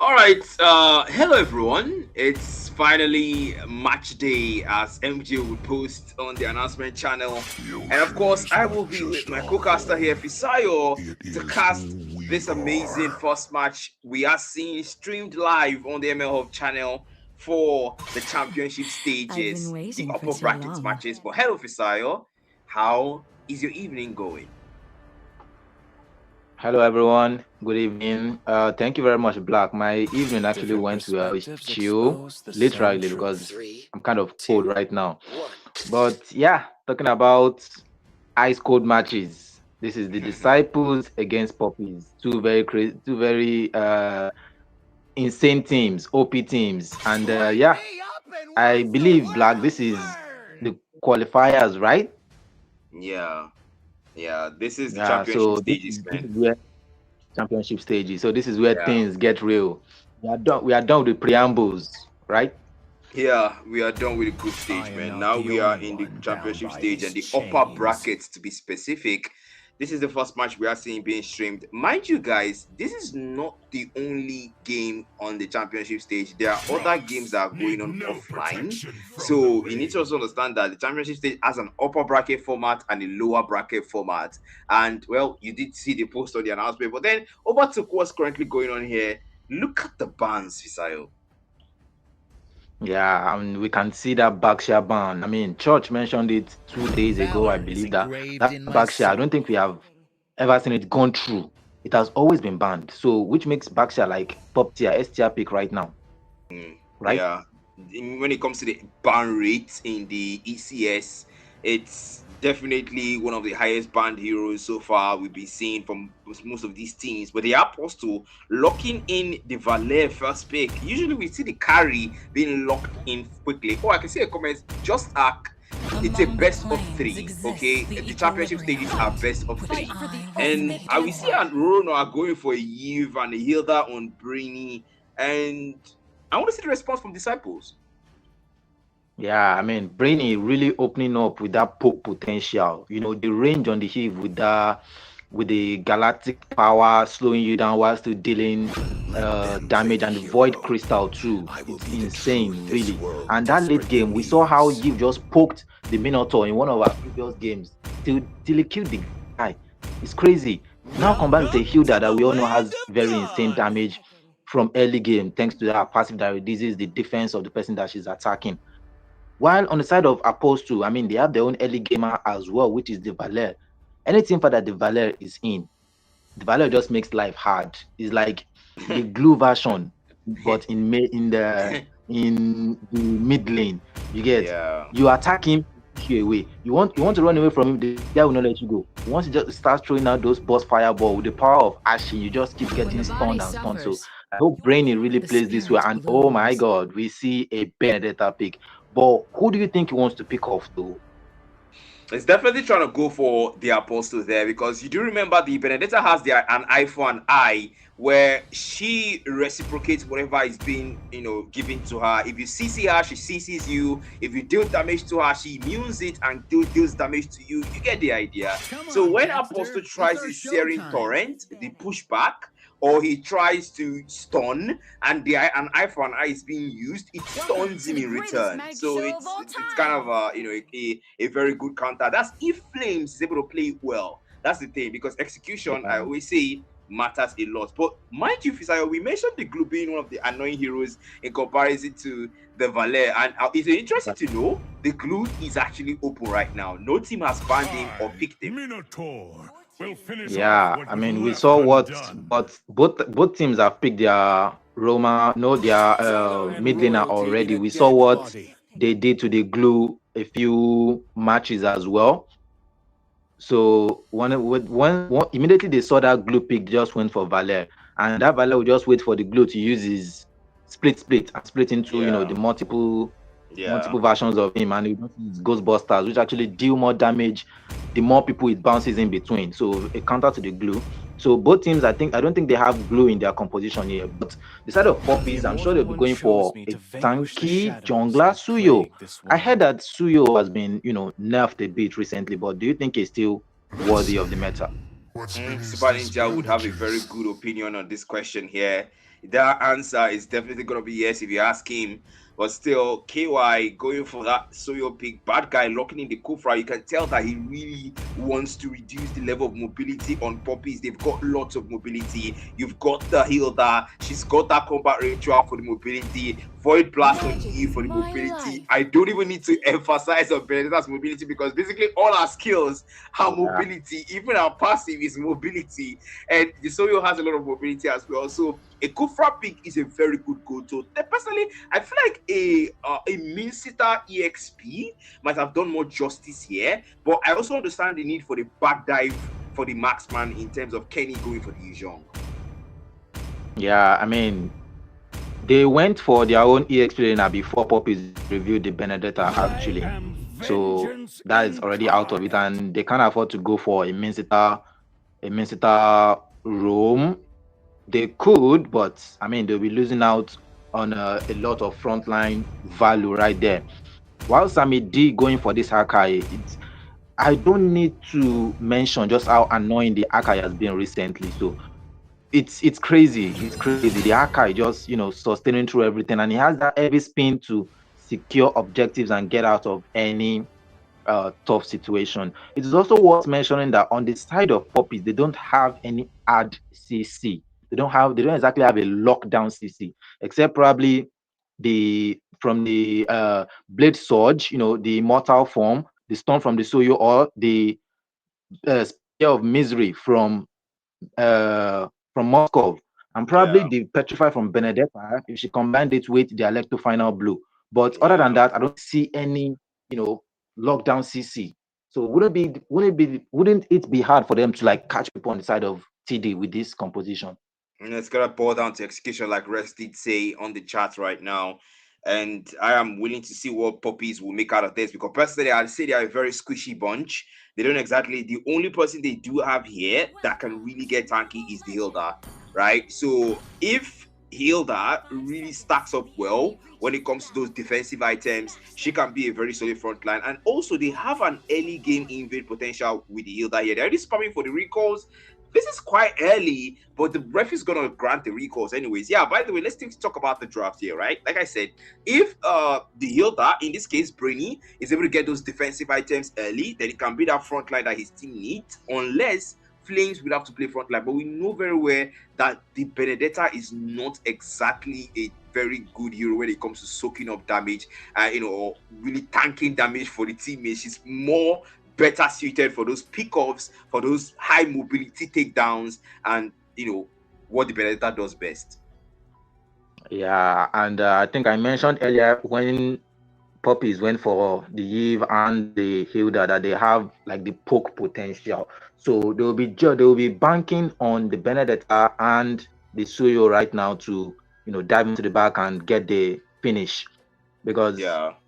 All right. Hello, everyone. It's finally match day, as MJ will post on the announcement channel, and of course, I will be with my co-caster here, Fisayo, to cast this amazing first match we are seeing streamed live on the ML Hub channel for the championship I've been stages, the waiting for upper too brackets long. matches. But hello, Fisayo. How is your evening going? Hello, everyone. Good evening. Thank you very much, Black. My evening actually Different went well. It's perspectives chill, expose the same literally, truth. because Three, I'm kind of cold two, right now. one. But yeah, talking about ice cold matches. This is the Disciples against Puppies. Two very insane teams, OP teams, and yeah, I believe Black. This is the qualifiers, right? Yeah, yeah. This is the Yeah. championship So this stages, is this man. is where championship stages. So this is where Yeah. things get real. We are done with the preambles, right? Yeah, we are done with the group stage, I am man. not Now the we are only in the one bound championship by stage these and the upper chains. brackets to be specific. This is the first match we are seeing being streamed. Mind you, guys, this is not the only game on the championship stage. There are other games that are going on offline. So you need to also understand that the championship stage has an upper bracket format and a lower bracket format. And well, you did see the post on the announcement. But then over to what's currently going on here. Look at the bans, Fisayo. Yeah, I mean, we can see that backshare ban. I mean, Church mentioned it 2 days ago. I Valor is believe that engraved that in my backshare. I don't think we soul. have ever seen it gone through. It has always been banned. So, which makes backshare like top tier, S tier pick right now, right? Yeah, when it comes to the ban rate in the ECS, it's definitely one of the highest banned heroes so far we've been seeing from most of these teams. But the Apostle locking in the Valet first pick. Usually we see the carry being locked in quickly. Oh, I can see a comment. Just act. It's a Among the best of planes three. exists Okay, the the championship equilibrium. stages are best of Fight three, for the and ultimate I will see duel. and Rono are going for a Eve and a Hilda on Brainy, and I want to see the response from disciples. Yeah, I mean, Brainy really opening up with that poke potential. The range on the heave with the galactic power slowing you down while still dealing Let them damage, fake and the void hero. crystal too. I will It's be the truth insane, this really. world And that late desperately game, we saw how needs. Yiv just poked the Minotaur in one of our previous games till he killed the guy. It's crazy. Now combined with a Welcome Hilda to that the we all know land has of very insane God. damage from early game, thanks to that passive that reduces the defense of the person that she's attacking. While on the side of Apostle, I mean, they have their own early gamer as well, which is the Valer. Anything for that the Valer is in, the Valer just makes life hard. It's like the glue version, but in the mid lane. You get, Yeah. you attack him, push you away. You want to run away from him, the guy will not let you go. Once you just start throwing out those boss fireball with the power of Ashin, you just keep When getting the body stunned and stunned. So suffers, I hope Brainy really the plays this way. spirit And oh my blooms. god, we see a Benedetta pick. But who do you think he wants to pick off though? It's definitely trying to go for the apostle there, because you do remember the Benedetta has an eye for an eye, where she reciprocates whatever is being given to her. If you CC her, she CCs you. If you deal damage to her, she immunes it and deals damage to you. You get the idea. Come So on, when Apostle Dexter. It's tries our his searing showtime. torrent, the pushback, or he tries to stun, and an eye for an eye is being used, it Welcome stuns to him the in greatest return. magic So show of it's all it's kind of time. a very good counter. That's if Flames is able to play it well. That's the thing, because execution, I Yeah. always say, matters a lot. But mind you, Fisayo, we mentioned the Glue being one of the annoying heroes in comparison to the Valet, and it's interesting to know the Glue is actually open right now. No team has banned him or I, picked him. Minotaur, will finish off Yeah, what I was mean, we left saw what, undone. but both teams have picked their Roma, no, their Valor and mid laner royalty in already. a We saw dead what body. they did to the glue a few matches as well. So immediately they saw that glue pick, just went for Valer, and that Valer will just wait for the glue to use his split and split into the Yeah, multiple yeah. versions of him, and he uses Ghostbusters, which actually deal more damage the more people it bounces in between. So a counter to the glue. So both teams, I don't think they have glue in their composition here. But the side of The Poppies, I'm sure Immortal they'll be One going chose for me to a vanquish the tanky shadows jungler that Suyo. plague this I heard world. that Suyo has been, nerfed a bit recently, but do you think he's still Let's worthy see of the meta? what's beneath Super these Ninja would have a very bandages. good opinion on this question here. That answer is definitely gonna be yes if you ask him. But still, KY going for that Soyo pick, bad guy locking in the Kufra. You can tell that he really wants to reduce the level of mobility on puppies. They've got lots of mobility. You've got the Hilda, she's got that combat ritual for the mobility, Void Blast on E for the mobility. I don't even need to emphasize on Benedetta's mobility because basically all our skills are mobility. Even our passive is mobility, and the Soyo has a lot of mobility as well. So a Kufra pick is a very good go-to. Personally, I feel like a Minsita EXP might have done more justice here, but I also understand the need for the back dive for the marksman in terms of Kenny going for the Yuzhong. Yeah, I mean, they went for their own EXP before Puppies reviewed the Benedetta actually. So that is already out of it, and they can't afford to go for a Minsita roam. They could, but I mean, they'll be losing out on a lot of frontline value right there. While Sammy D going for this Akai, I don't need to mention just how annoying the Akai has been recently. So it's crazy. It's crazy. The Akai just sustaining through everything, and he has that heavy spin to secure objectives and get out of any tough situation. It is also worth mentioning that on the side of Puppies, they don't have any ad CC. They don't exactly have a lockdown CC, except probably from the Blade Surge, the Immortal form, the Storm from the Soyo, or the Spear of Misery from Moscow, and probably the Petrify from Benedetta if she combined it with the Electro Final Blue. But other than that, I don't see any, lockdown CC. So wouldn't it be hard for them to like catch people on the side of TD with this composition? And it's gonna boil down to execution, like Rex did say on the chat right now. And I am willing to see what Puppies will make out of this because personally, I'd say they are a very squishy bunch. They don't exactly. The only person they do have here that can really get tanky is the Hilda, right? So if Hilda really stacks up well when it comes to those defensive items, she can be a very solid front line. And also, they have an early game invade potential with the Hilda here. They're already spamming for the recalls. This is quite early, but the ref is gonna grant the recalls anyways. Yeah, by the way, let's talk about the draft here, right? Like I said, if the Hilda, in this case Brainy, is able to get those defensive items early, then it can be that front line that his team needs, unless Flames will have to play front line. But we know very well that the Benedetta is not exactly a very good hero when it comes to soaking up damage, or really tanking damage for the teammates. She's more better suited for those pickoffs, for those high mobility takedowns, and what the Benedetta does best. Yeah, and I think I mentioned earlier when Puppies went for the Eve and the Hilda that they have like the poke potential. So they will be banking on the Benedetta and the Suyo right now to dive into the back and get the finish, because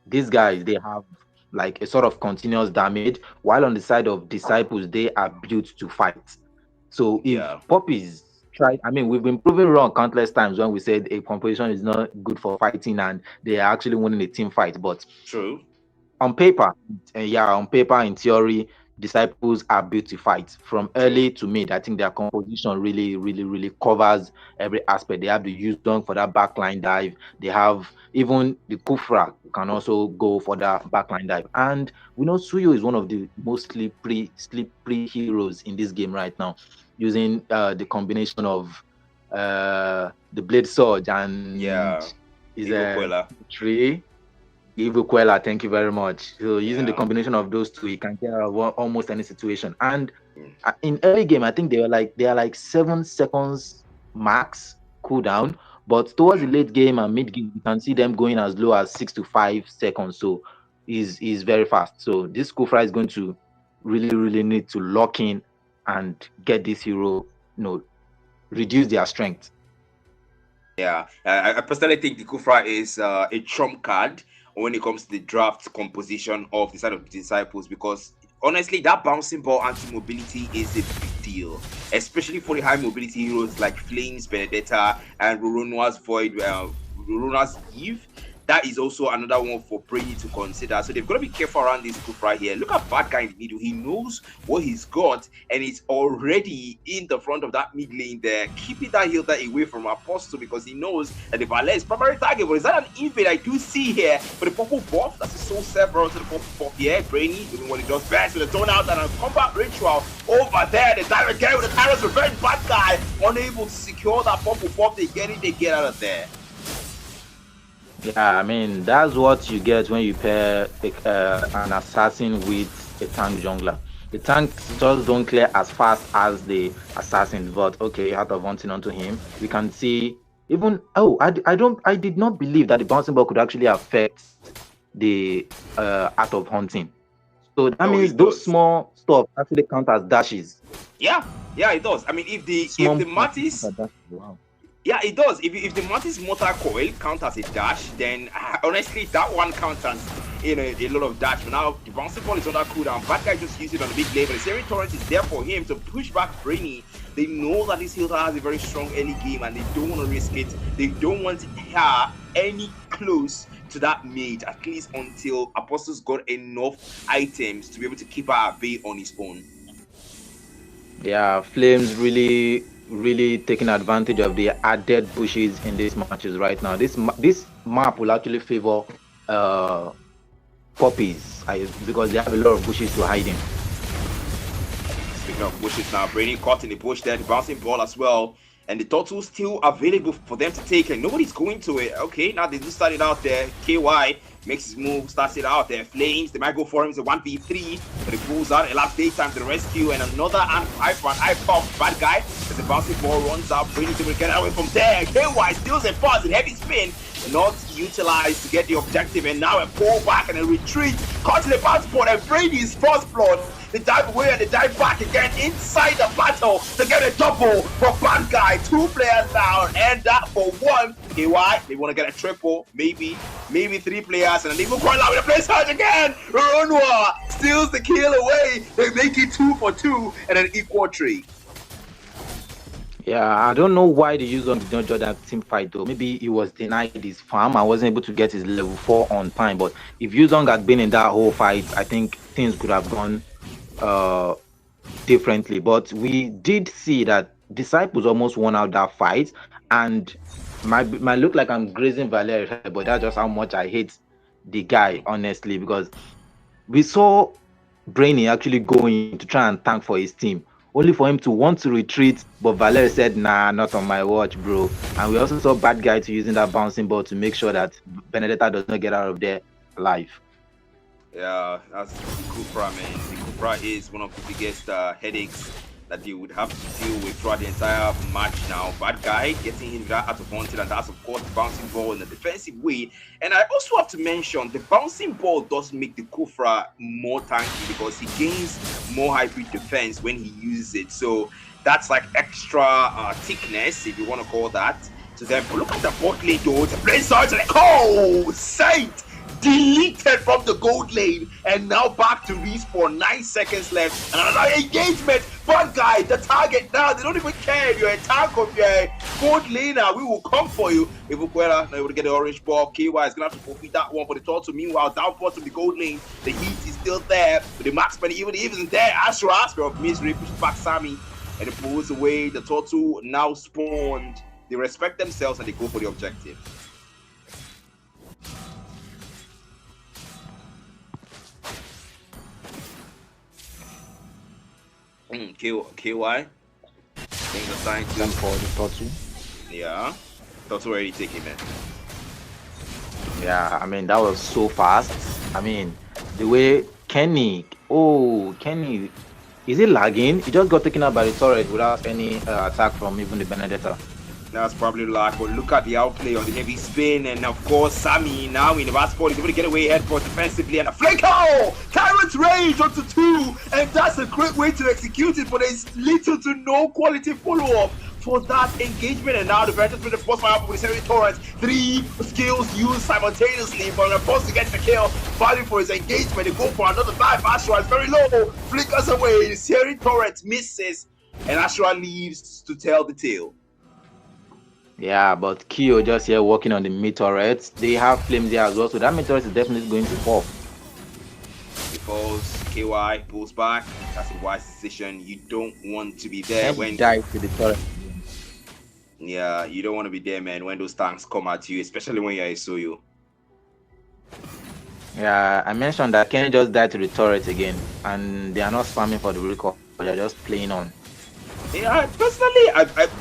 these guys, they have like a sort of continuous damage, while on the side of Disciples they are built to fight. So if Puppies try, I mean, we've been proven wrong countless times when we said a composition is not good for fighting and they are actually winning a team fight. But true, on paper, in theory, Disciples are built to fight from early to mid. I think their composition really, really, really covers every aspect. They have the use dunk for that backline dive. They have even the Kufra can also go for that backline dive. And we know Suyo is one of the most slippery heroes in this game right now, using the combination of the Blade Surge and is a tree. Evil Quella, thank you very much. So using the combination of those two, you can get out of almost any situation. And in early game, I think they are like 7 seconds max cooldown, but towards the late game and mid game, you can see them going as low as 6 to 5 seconds. So is very fast. So this Kufra is going to really, really need to lock in and get this hero, reduce their strength. Yeah, I personally think the Kufra is a trump card when it comes to the draft composition of the side of the Disciples, because honestly, that bouncing ball anti-mobility is a big deal, especially for the high mobility heroes like Flames, Benedetta, and Roronoa's Void, Roronoa's Eve. that is also another one for Brady to consider. So they've got to be careful around this group right here. Look at Bad Guy in the middle. He knows what he's got, and he's already in the front of that mid lane there, keeping that Hilda away from Apostle because he knows that the Valet is primary target. But is that an invade I do see here for the purple buff? That's so several to the purple buff here. Brady doing what he does best with the tone out and a combat ritual over there. The direct get with the Tyrant's Revenge. Bad Guy unable to secure that purple buff. They get out of there. Yeah, I mean, that's what you get when you pair an assassin with a tank jungler. The tanks just don't clear as fast as the assassin, but okay, out of hunting onto him, we can see even I did not believe that the bouncing ball could actually affect the art of hunting. So that means those small stuff actually count as dashes. Yeah, it does. I mean, if the Mattis, wow. Yeah, it does. If the Mattis Mortar Coil counts as a dash, then honestly, that one counts as a lot of dash. But now the bouncing ball is on that cooldown. Bad Guy just used it on the big level. The Searing Torrent is there for him to push back Brainy. They know that this Hilda has a very strong early game and they don't want to risk it. They don't want her any close to that mage, at least until Apostle's got enough items to be able to keep her at bay on his own. Yeah, Flames really taking advantage of the added bushes in these matches right now. This map will actually favor poppies because they have a lot of bushes to hide in. Speaking of bushes now, Brady caught in the bush there, the bouncing ball as well. And the turtle still available for them to take, and nobody's going to it. Okay, now they just started out there. KY makes his move, starts it out there. Flames, they might go for him. It's a 1v3, but it pulls out. Elapsed daytime to the rescue, and another eye pop. Bad Guy as the bouncing ball runs out. Brady's able to get away from there. KY steals a pass in heavy spin, not utilized to get the objective, and now a pull back and a retreat. Caught in the bounce spot, and Brady's first blood. They dive away and they dive back again inside the battle to get a double for Bad Guy. 2 players down, and that for 1. KY, they want to get a triple, maybe 3 players, and then they will call out with a play surge again. Ronwa steals the kill away. They make it 2 for 2 and an equal 3. Yeah, I don't know why the user did not join that team fight though. Maybe he was denied his farm. I wasn't able to get his level 4 on time. But if Yuzong had been in that whole fight, I think things could have gone differently. But we did see that Disciples almost won out that fight, and might look like I'm grazing Valeria, but that's just how much I hate the guy, honestly, because we saw Brainy actually going to try and tank for his team, only for him to want to retreat, but Valeria said, nah, not on my watch, bro. And we also saw Bad Guy to using that bouncing ball to make sure that Benedetta does not get out of there alive. Yeah, that's the Kupra, man. The Kupra is one of the biggest headaches that you would have to deal with throughout the entire match now. Bad Guy getting him that out of wanted, and that's of course the bouncing ball in a defensive way. And I also have to mention the bouncing ball does make the Kufra more tanky because he gains more hybrid defense when he uses it. So that's like extra thickness, if you want to call that, to them. But look at the bot lane though, the play starts like, oh, Saint! Deleted from the gold lane and now back to respawn. 9 seconds left and another engagement. Bad Guy, the target now. They don't even care if you're a tank or you're a gold laner. We will come for you. Ivuquera now able to get the orange ball. KY is gonna have to forfeit that one for the turtle. Meanwhile, down part of the gold lane, the heat is still there. But the marksman, even if isn't there, Astra of misery pushes back Sammy and it pulls away. The turtle now spawned. They respect themselves and they go for the objective. KY. Things are starting to for the Totu. Yeah. Totu already taking it. Yeah, I mean that was so fast. I mean the way Kenny, is it lagging? He just got taken out by the turret without any attack from even the Benedetta. That's probably luck, but look at the outplay on the heavy spin, and of course Sammy now in the basketball is able to get away headfirst defensively, and a flick. Oh! Tyrant's range onto 2, and that's a great way to execute it, but there's little to no quality follow-up for that engagement. And now the Ventus with the first fire with the Searing Torrent. 3 skills used simultaneously, but the first to get the kill, fighting for his engagement. They go for another dive. Astra is very low, flickers away. The Searing Torrent misses, and Astra leaves to tell the tale. Yeah, but Kyo just here working on the mid turrets. They have flames here as well, so that mid turret is definitely going to fall. He falls, KY pulls back. That's a wise decision. You don't want to be there And he when, died to the turret. yeah, you don't want to be there, man, when those tanks come at you, especially when you're a Soyo. Yeah, I mentioned that Kenny just died to the turret again, and they are not spamming for the recall, they're just playing on. Yeah, personally,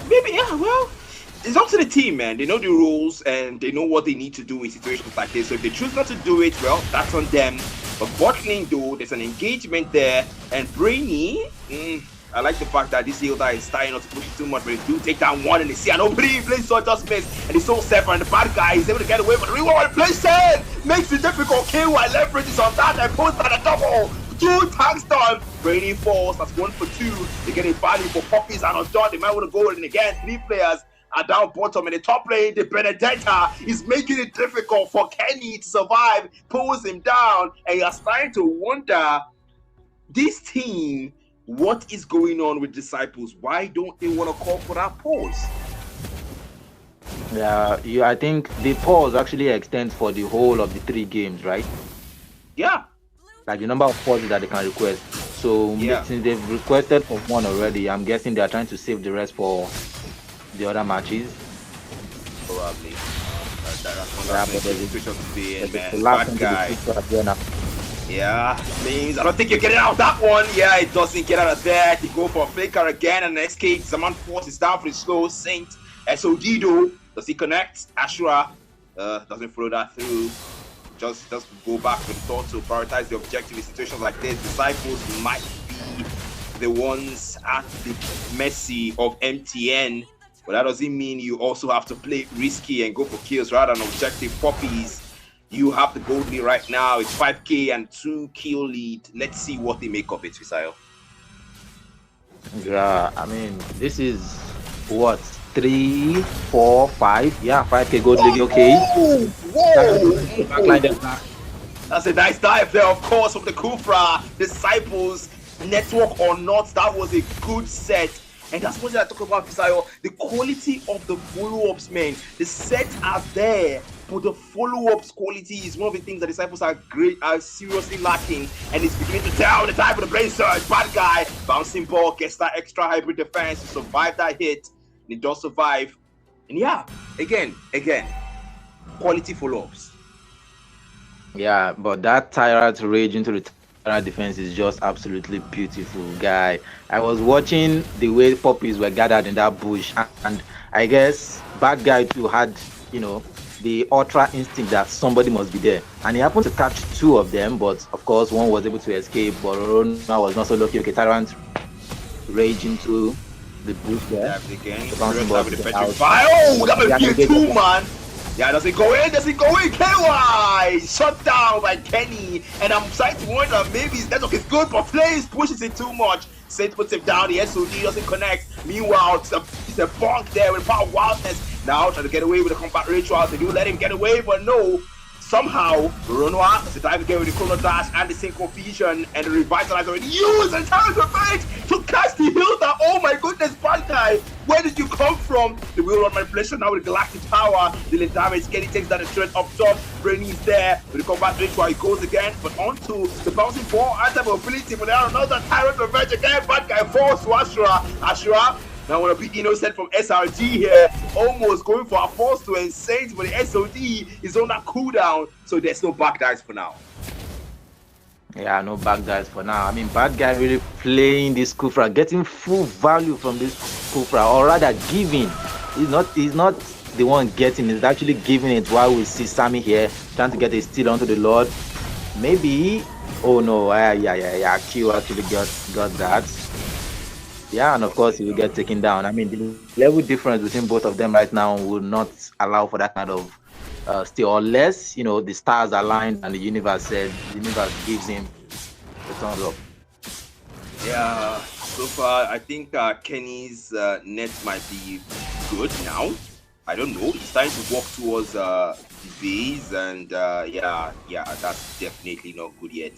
maybe, yeah, well, it's up to the team, man. They know the rules and they know what they need to do in situations like this. So if they choose not to do it, well, that's on them. But bot lane, though, there's an engagement there. And Brainy, I like the fact that this Hilda is starting not to push it too much, but they do take down one and they see an opening place, so just miss. And he's so separate, and the bad guy is able to get away, but the reward place makes it difficult. KY leverages on that and pulls out a double. 2 tanks done. Brainy falls. That's 1 for 2. They get a value for Poppies and John. They might want to go in again. 3 players are down bottom. In the top lane, the Benedetta is making it difficult for Kenny to survive. Pulls him down. And you're starting to wonder, this team, what is going on with Disciples? Why don't they want to call for that pause? Yeah, I think the pause actually extends for the whole of the 3 games, right? Yeah. Like the number of pauses that they can request. So since they've requested for 1 already, I'm guessing they are trying to save the rest for the other matches. Probably. Yeah, means I don't think you're getting out of that one. Yeah, it doesn't get out of there. They go for a flicker again and an escape. Zaman forces down for the slow Saint. SOD though, does he connect? Ashura doesn't follow that through. Just go back with the thought to prioritize the objective in situations like this. Disciples might be the ones at the mercy of MTN, but that doesn't mean you also have to play risky and go for kills rather than objective. Poppies, you have the gold lead right now. It's 5k and 2 kill lead. Let's see what they make of it, Visayo. Yeah, I mean, this is what, 3, 4, 5? Yeah, 5k gold league. Okay. Whoa. That's a nice dive there, of course, from the Kufra. Disciples, network or not, that was a good set. And that's what I talk about, Visayo. The quality of the follow-ups, man. The sets are there, but the follow-ups quality is one of the things that Disciples are seriously lacking. And it's beginning to tell the type of the brain surge. Bad guy, bouncing ball, gets that extra hybrid defense to survive that hit. And it does survive. And yeah, again, quality follow-ups. Yeah, but that Tyrant rage into the Tyrant defense is just absolutely beautiful, guy. I was watching the way Poppies were gathered in that bush, and I guess Bad Guy too had, the ultra instinct that somebody must be there. And he happened to catch 2 of them, but of course one was able to escape, but Rona was not so lucky. Okay, Tyrant rage into the bush there. Oh, that might be a 2, man. Yeah, does it go in? KY! Shut down by Kenny. And I'm starting to wonder, maybe his network is good, but Flames pushes it too much. Saint puts him down, the SOD doesn't connect. Meanwhile, it's a bonk there with power wildness. Now trying to get away with the combat rituals. They do let him get away, but no. Somehow, Renoir is the time to get with the Chrono Dash and the Synchro Fusion and the Revitalizer and use and time to fate to cast the Hilda. Oh my goodness, bad guy. Where did you come from? The wheel run manipulation now with the Galactic Power. Dealing damage. Kenny takes down the turret up top. Brainy is there with the combat ritual. He goes again, but onto the bouncing ball. Anti-mobility, but there another Tyrant Revenge again. Bad guy falls to Ashura. Ashura. Now want to be innocent from SRG here, almost going for a force to Saints, but the SOD is on that cooldown, so there's no back dives for now. Yeah, no back dives for now. I mean, Bad Guy really playing this Kufra, getting full value from this Kufra, or rather giving. He's not the one getting, he's actually giving it, while we see Sammy here trying to get a steal onto the Lord. Maybe, oh no, Q actually got that. Yeah, and of course he will get taken down. I mean, the level difference between both of them right now will not allow for that kind of steal, unless the stars aligned and the universe gives him a thumbs up. Yeah, so far I think Kenny's net might be good now. I don't know. He's starting to walk towards the base, and yeah, that's definitely not good yet.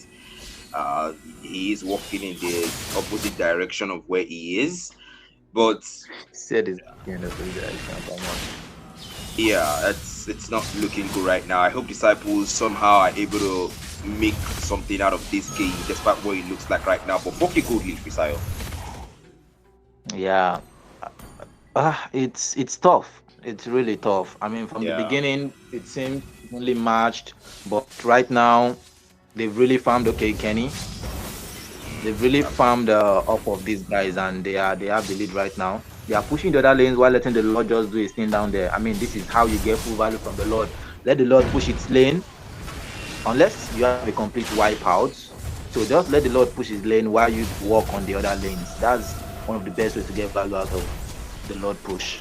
He is walking in the opposite direction of where he is, but said it's in the opposite direction. Yeah, it's not looking good right now. I hope Disciples somehow are able to make something out of this game, despite what it looks like right now. But 4K gold lead, Fisayo. Yeah, it's tough. It's really tough. I mean, from the Yeah. beginning, it seemed only matched, but right now they've really farmed. Okay, Kenny, they've really farmed up of these guys, and they have the lead right now. They are pushing the other lanes while letting the Lord just do his thing down there. I mean, this is how you get full value from the Lord. Let the Lord push its lane, unless you have a complete wipeout. So just let the Lord push his lane while you walk on the other lanes. That's one of the best ways to get value out of the Lord push.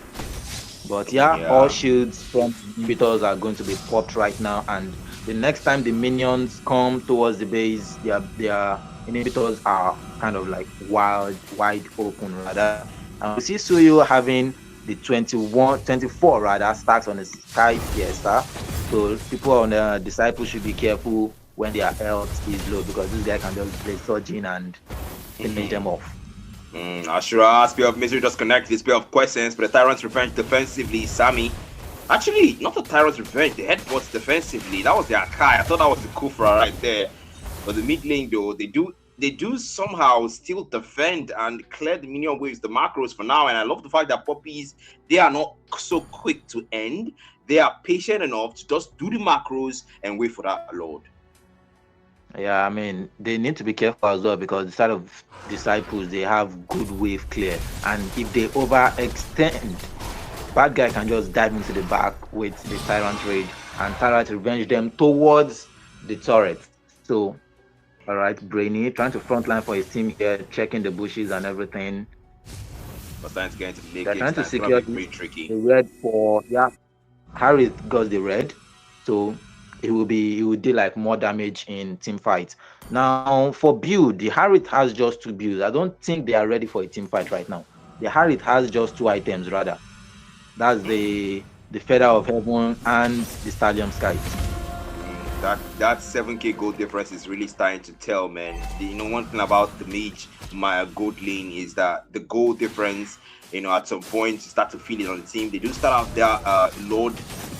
But yeah, all Yeah. shields from inhibitors are going to be popped right now. And the next time the minions come towards the base, their inhibitors are kind of like wide open rather. And we see Suyu having the 21, 24 rather stacks on the Sky Fiesta. So people on the disciples should be careful when their health is low, because this guy can just play surging and finish them off. Ashura, Spear of Misery just connected. Spear of Questions, but the Tyrant's Revenge defensively. Sammy. Actually, not the Tyrant's Revenge, the headbutts defensively. That was the Akai. I thought that was the Kufra right there. But the mid lane, though, they do somehow still defend and clear the minion waves, the macros for now. And I love the fact that Poppies, they are not so quick to end. They are patient enough to just do the macros and wait for that load. Yeah, I mean, they need to be careful as well, because the side of disciples, they have good wave clear. And if they overextend, bad guy can just dive into the back with the Tyrant Rage, and Tyrant revenge them towards the turret. So, all right, Brainy trying to frontline for his team here, checking the bushes and everything. But starting to get into the late They're games trying now. to It's going to secure be pretty tricky. the red for, yeah, Harry got the red, so he will do like more damage in team fight. Now for build, the Harriet has just two builds. I don't think they are ready for a team fight right now. The Harriet has just two items rather. That's the Feather of Heaven and the Stallion Skies. That 7K gold difference is really starting to tell, man. One thing about the mage, my gold lane, is that the gold difference, at some point you start to feel it on the team. They do start out their load,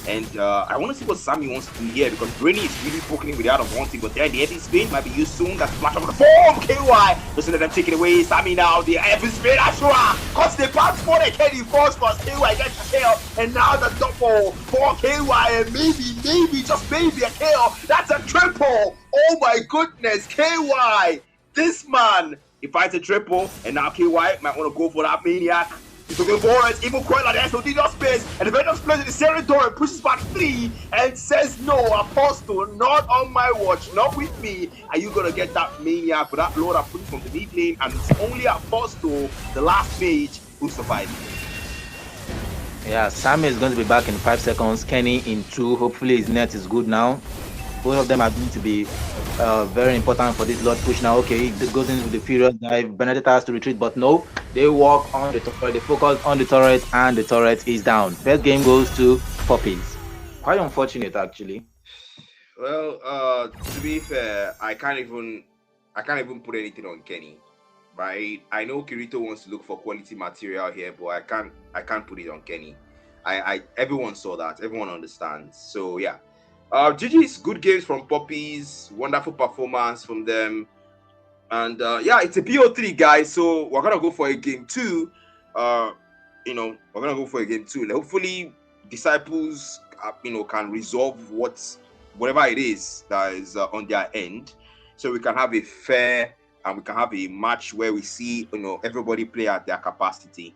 and I want to see what Sammy wants to do here, because Brainy is really poking with the out of wanting, but there the heavy spin might be used soon. That's flash over the form. KY just let them take it away. Sammy now the heavy spin. Ashura cuts the back for the KD force first. KY gets the kill, and now the double for KY, and maybe just maybe a kill. That's a triple. Oh my goodness, KY, this man, he finds a triple, and now KY might want to go for that maniac. He's looking for it. Even Quella, there's no DDoS space. And the Venom splits in the Serin door and pushes back 3 and says, "No, Apostle, not on my watch, not with me. Are you going to get that maniac for that load I put from the mid lane?" And it's only Apostle, the last mage, who survived. Yeah, Sammy is going to be back in 5 seconds. Kenny in 2. Hopefully his net is good now. Both of them are going to be very important for this Lord push now. Okay, it goes in with the Furious Dive. Benedetta has to retreat, but no, they walk on the turret. They focus on the turret, and the turret is down. First game goes to Poppies. Quite unfortunate, actually. Well, to be fair, I can't even put anything on Kenny, right? I know Kirito wants to look for quality material here, but I can't put it on Kenny. Everyone saw that, everyone understands. So yeah, GG's good games from Poppies, wonderful performance from them, and yeah, it's a BO3 guys. So we're gonna go for a game two. Uh, we're gonna go for a game two. Hopefully, disciples, can resolve whatever it is that is on their end, so we can have a fair and we can have a match where we see everybody play at their capacity.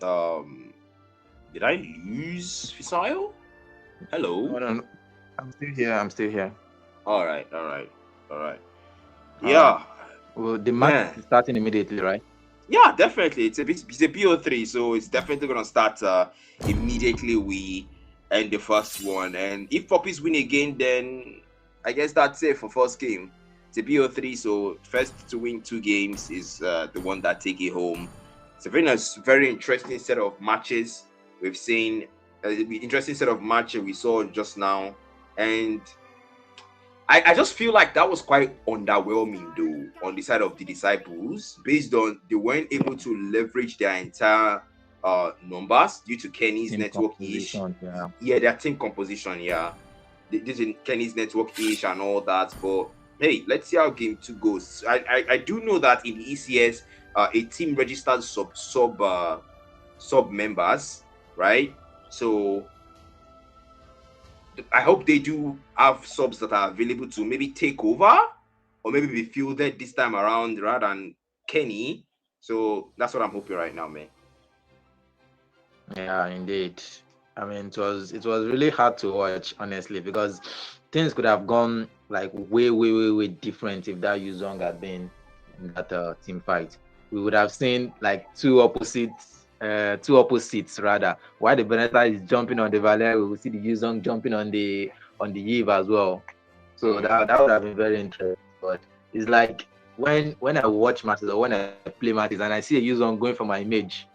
Um, did I lose Fisayo? Hello. No, no, no. I'm still here. I'm still here. All right. All right. All right. All right. Yeah, Well, the match man. is starting immediately, right? Yeah, definitely. It's a BO3, so it's definitely gonna start immediately we end the first one. And if Poppies win again, then I guess that's it for first game. It's a BO3, so first to win 2 games is the one that take it home. It's a very nice, very interesting set of matches we've seen. Interesting set of matches we saw just now, and I just feel like that was quite underwhelming though on the side of the disciples, based on they weren't able to leverage their entire numbers due to Kenny's Team network ish. composition, yeah. Yeah, their team composition, yeah. This is Kenny's network ish and all that. But hey, let's see how game two goes. I do know that in the ECS, a team registered sub members, right? So I hope they do have subs that are available to maybe take over or maybe be fielded this time around rather than Kenny. So that's what I'm hoping right now, man. Yeah, indeed. I mean, it was really hard to watch, honestly, because things could have gone like way different if that Yuzong had been in that team fight. We would have seen like two opposites rather. While the Benetta is jumping on the Valer, we will see the Yuzong jumping on the Eve as well. So that would have been very interesting. But it's like when I watch matches or when I play matches and I see a Yuzong going for my image,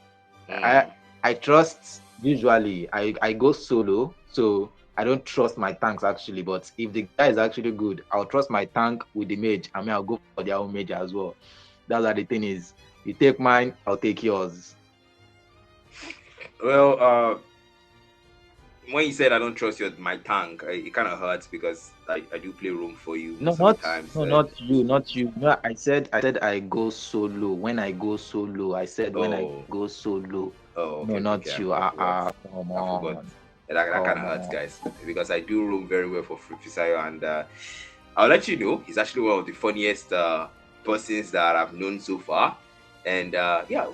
I I trust usually I go solo, so I don't trust my tanks actually. But if the guy is actually good, I'll trust my tank with the mage. I mean, I'll go for their own mage as well. That's how the thing is. You take mine, I'll take yours. Well, when you said I don't trust my tank, it kind of hurts because I do play room for you No, most of the times. not you, not you. No, I said I go solo. When I go solo, I said when I Oh, go solo. oh, No, okay, not okay. you. I forgot. Come I forgot. on, Yeah, that kind come of hurts, on. guys, because I do room very well for Fisayo, and I'll let you know he's actually one of the funniest persons that I've known so far. And yeah,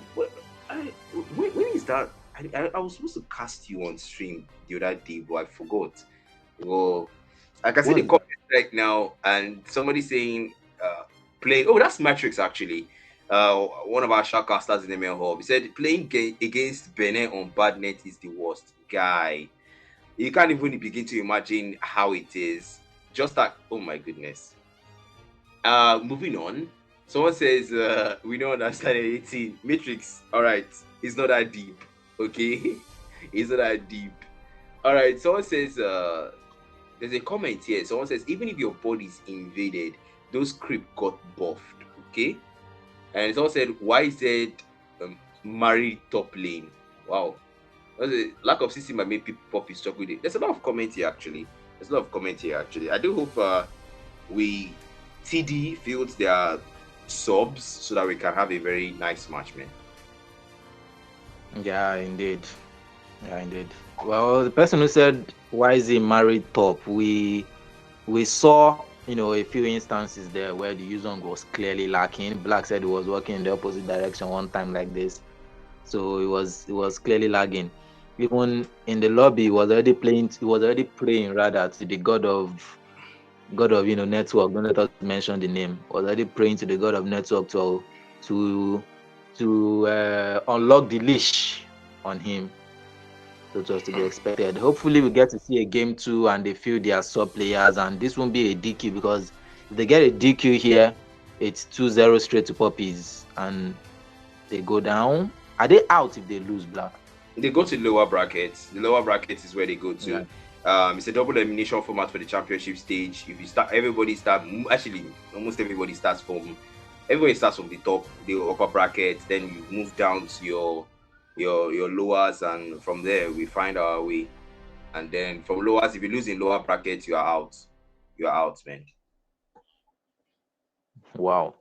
when is that? I was supposed to cast you on stream the other day, but I forgot. Well, I can see the What's that? comment right now, and somebody saying, play. Oh, that's Matrix actually. One of our shoutcasters in the mail hub. He said playing against Benin on bad net is the worst. Guy, you can't even begin to imagine how it is. Just that, oh my goodness. Moving on. Someone says, we don't understand anything. Matrix, all right, it's not that deep. Okay, it's not that deep. All right. Someone says, there's a comment here. Someone says, even if your body is invaded, those creep got buffed. Okay, and someone said, why is it married top lane? Wow. Lack of CC might make people pop his struggle with it. There's a lot of comment here actually. There's a lot of comment here actually. I do hope we TD fields their subs so that we can have a very nice match, man. Yeah, indeed. Yeah, indeed. Well, the person who said why is he married top, we saw a few instances there where the Yuzong was clearly lacking. Black said he was working in the opposite direction one time like this, so it was clearly lagging. Even in the lobby, he was already playing. He was already praying rather to the god of network. Don't let us mention the name. Was already praying to the god of network to unlock the leash on him. So it was to be expected. Hopefully, we get to see a game two and they feel their sub players, and this won't be a DQ because if they get a DQ here, it's 2-0 straight to puppies and they go down. Are they out if they lose, Black? They go to the lower brackets. The lower brackets is where they go to. Yeah. It's a double elimination format for the championship stage. If you start, actually almost everybody starts from the top, the upper bracket. Then you move down to your lowers, and from there we find our way. And then from lowers, if you lose in lower brackets, you are out. You are out, man. Wow.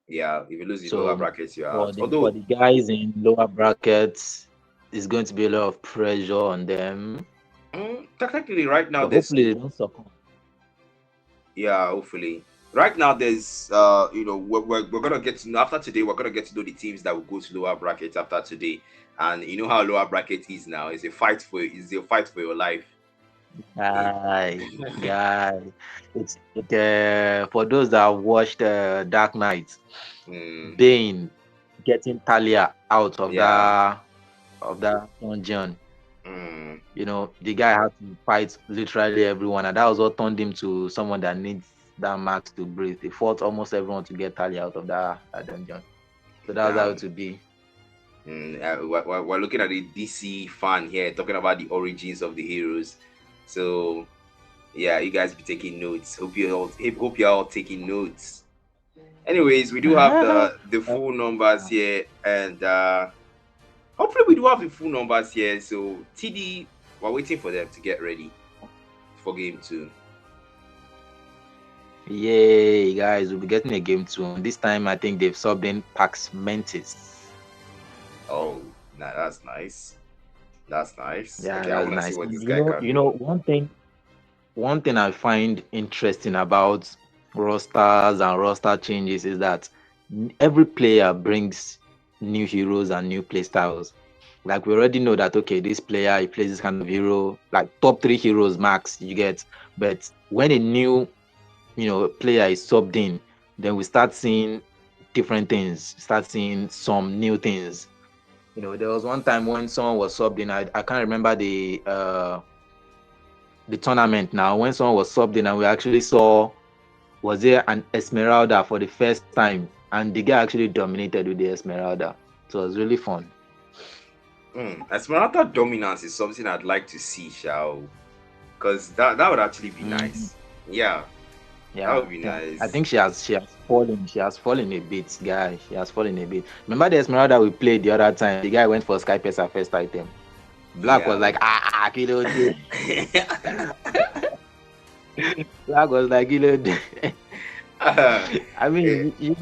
Yeah, if you lose in lower So brackets, you are for out. the Although, guys in lower brackets, it's going to be a lot of pressure on them. technically, right now But there's hopefully they don't succumb. yeah, hopefully. Right now, there's we're gonna get to know after today. We're gonna get to know the teams that will go to lower brackets after today, and you know how lower bracket is now. It's a fight for your life. Guy, it's for those that watched Dark Knight, Mm, Bane getting Talia out of yeah. that dungeon. Mm, The guy had to fight literally everyone, and that was what turned him to someone that needs that max to breathe. He fought almost everyone to get Talia out of that dungeon. So that was how damn. it would be. We're looking at the DC fan here talking about the origins of the heroes. So Yeah, you guys be taking notes. Hope you're all taking notes. Anyways, we do have the full numbers here, and hopefully we do have the full numbers here. So TD, we're waiting for them to get ready for game 2. Yay, guys, we'll be getting a game 2. And this time, I think they've subbed in Pax Mentis. Oh, nah, that's nice. That's nice. Yeah, Okay, I that's want to see nice. what And this guy can you do. know, one thing I find interesting about rosters and roster changes is that every player brings new heroes and new play styles. Like we already know that okay, this player he plays this kind of hero, like top 3 heroes max you get. But when a new player is subbed in, then we start seeing different things, start seeing some new things. There was one time when someone was subbed in. I can't remember the tournament now, when someone was subbed in and we actually saw, was there an Esmeralda for the first time, and the guy actually dominated with the Esmeralda. So it was really fun. Esmeralda dominance is something I'd like to see, Shao, because that would actually be nice. Yeah, that would be nice. I think she has fallen. She has fallen a bit, guy. She has fallen a bit. Remember the Esmeralda we played the other time? The guy went for Sky Pesa first item. Black was like, kilo. Black was like, kilo. I mean, you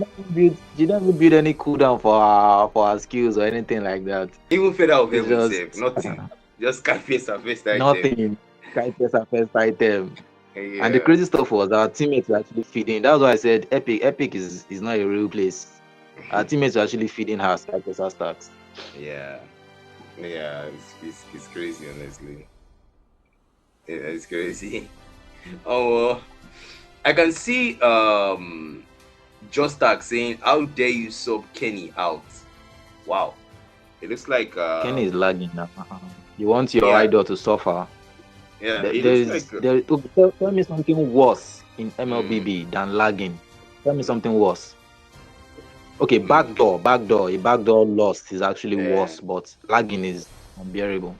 never build any cooldown for our skills or anything like that. Even fed out of heaven save, nothing. Just Sky Pesa first item. Nothing. Sky Pesa first item. Yeah. And the crazy stuff was our teammates were actually feeding. That's why I said Epic is not a real place. Our teammates were actually feeding her Sky Pesa stacks. Yeah, it's crazy, honestly. Yeah, it's crazy. Oh, I can see Justak saying, "How dare you sub Kenny out?" Wow, it looks like Kenny is lagging now. You want your idol to suffer? Yeah, tell me something worse in MLBB than lagging. Tell me something worse. Okay, backdoor. A backdoor loss is actually worse, but lagging is unbearable.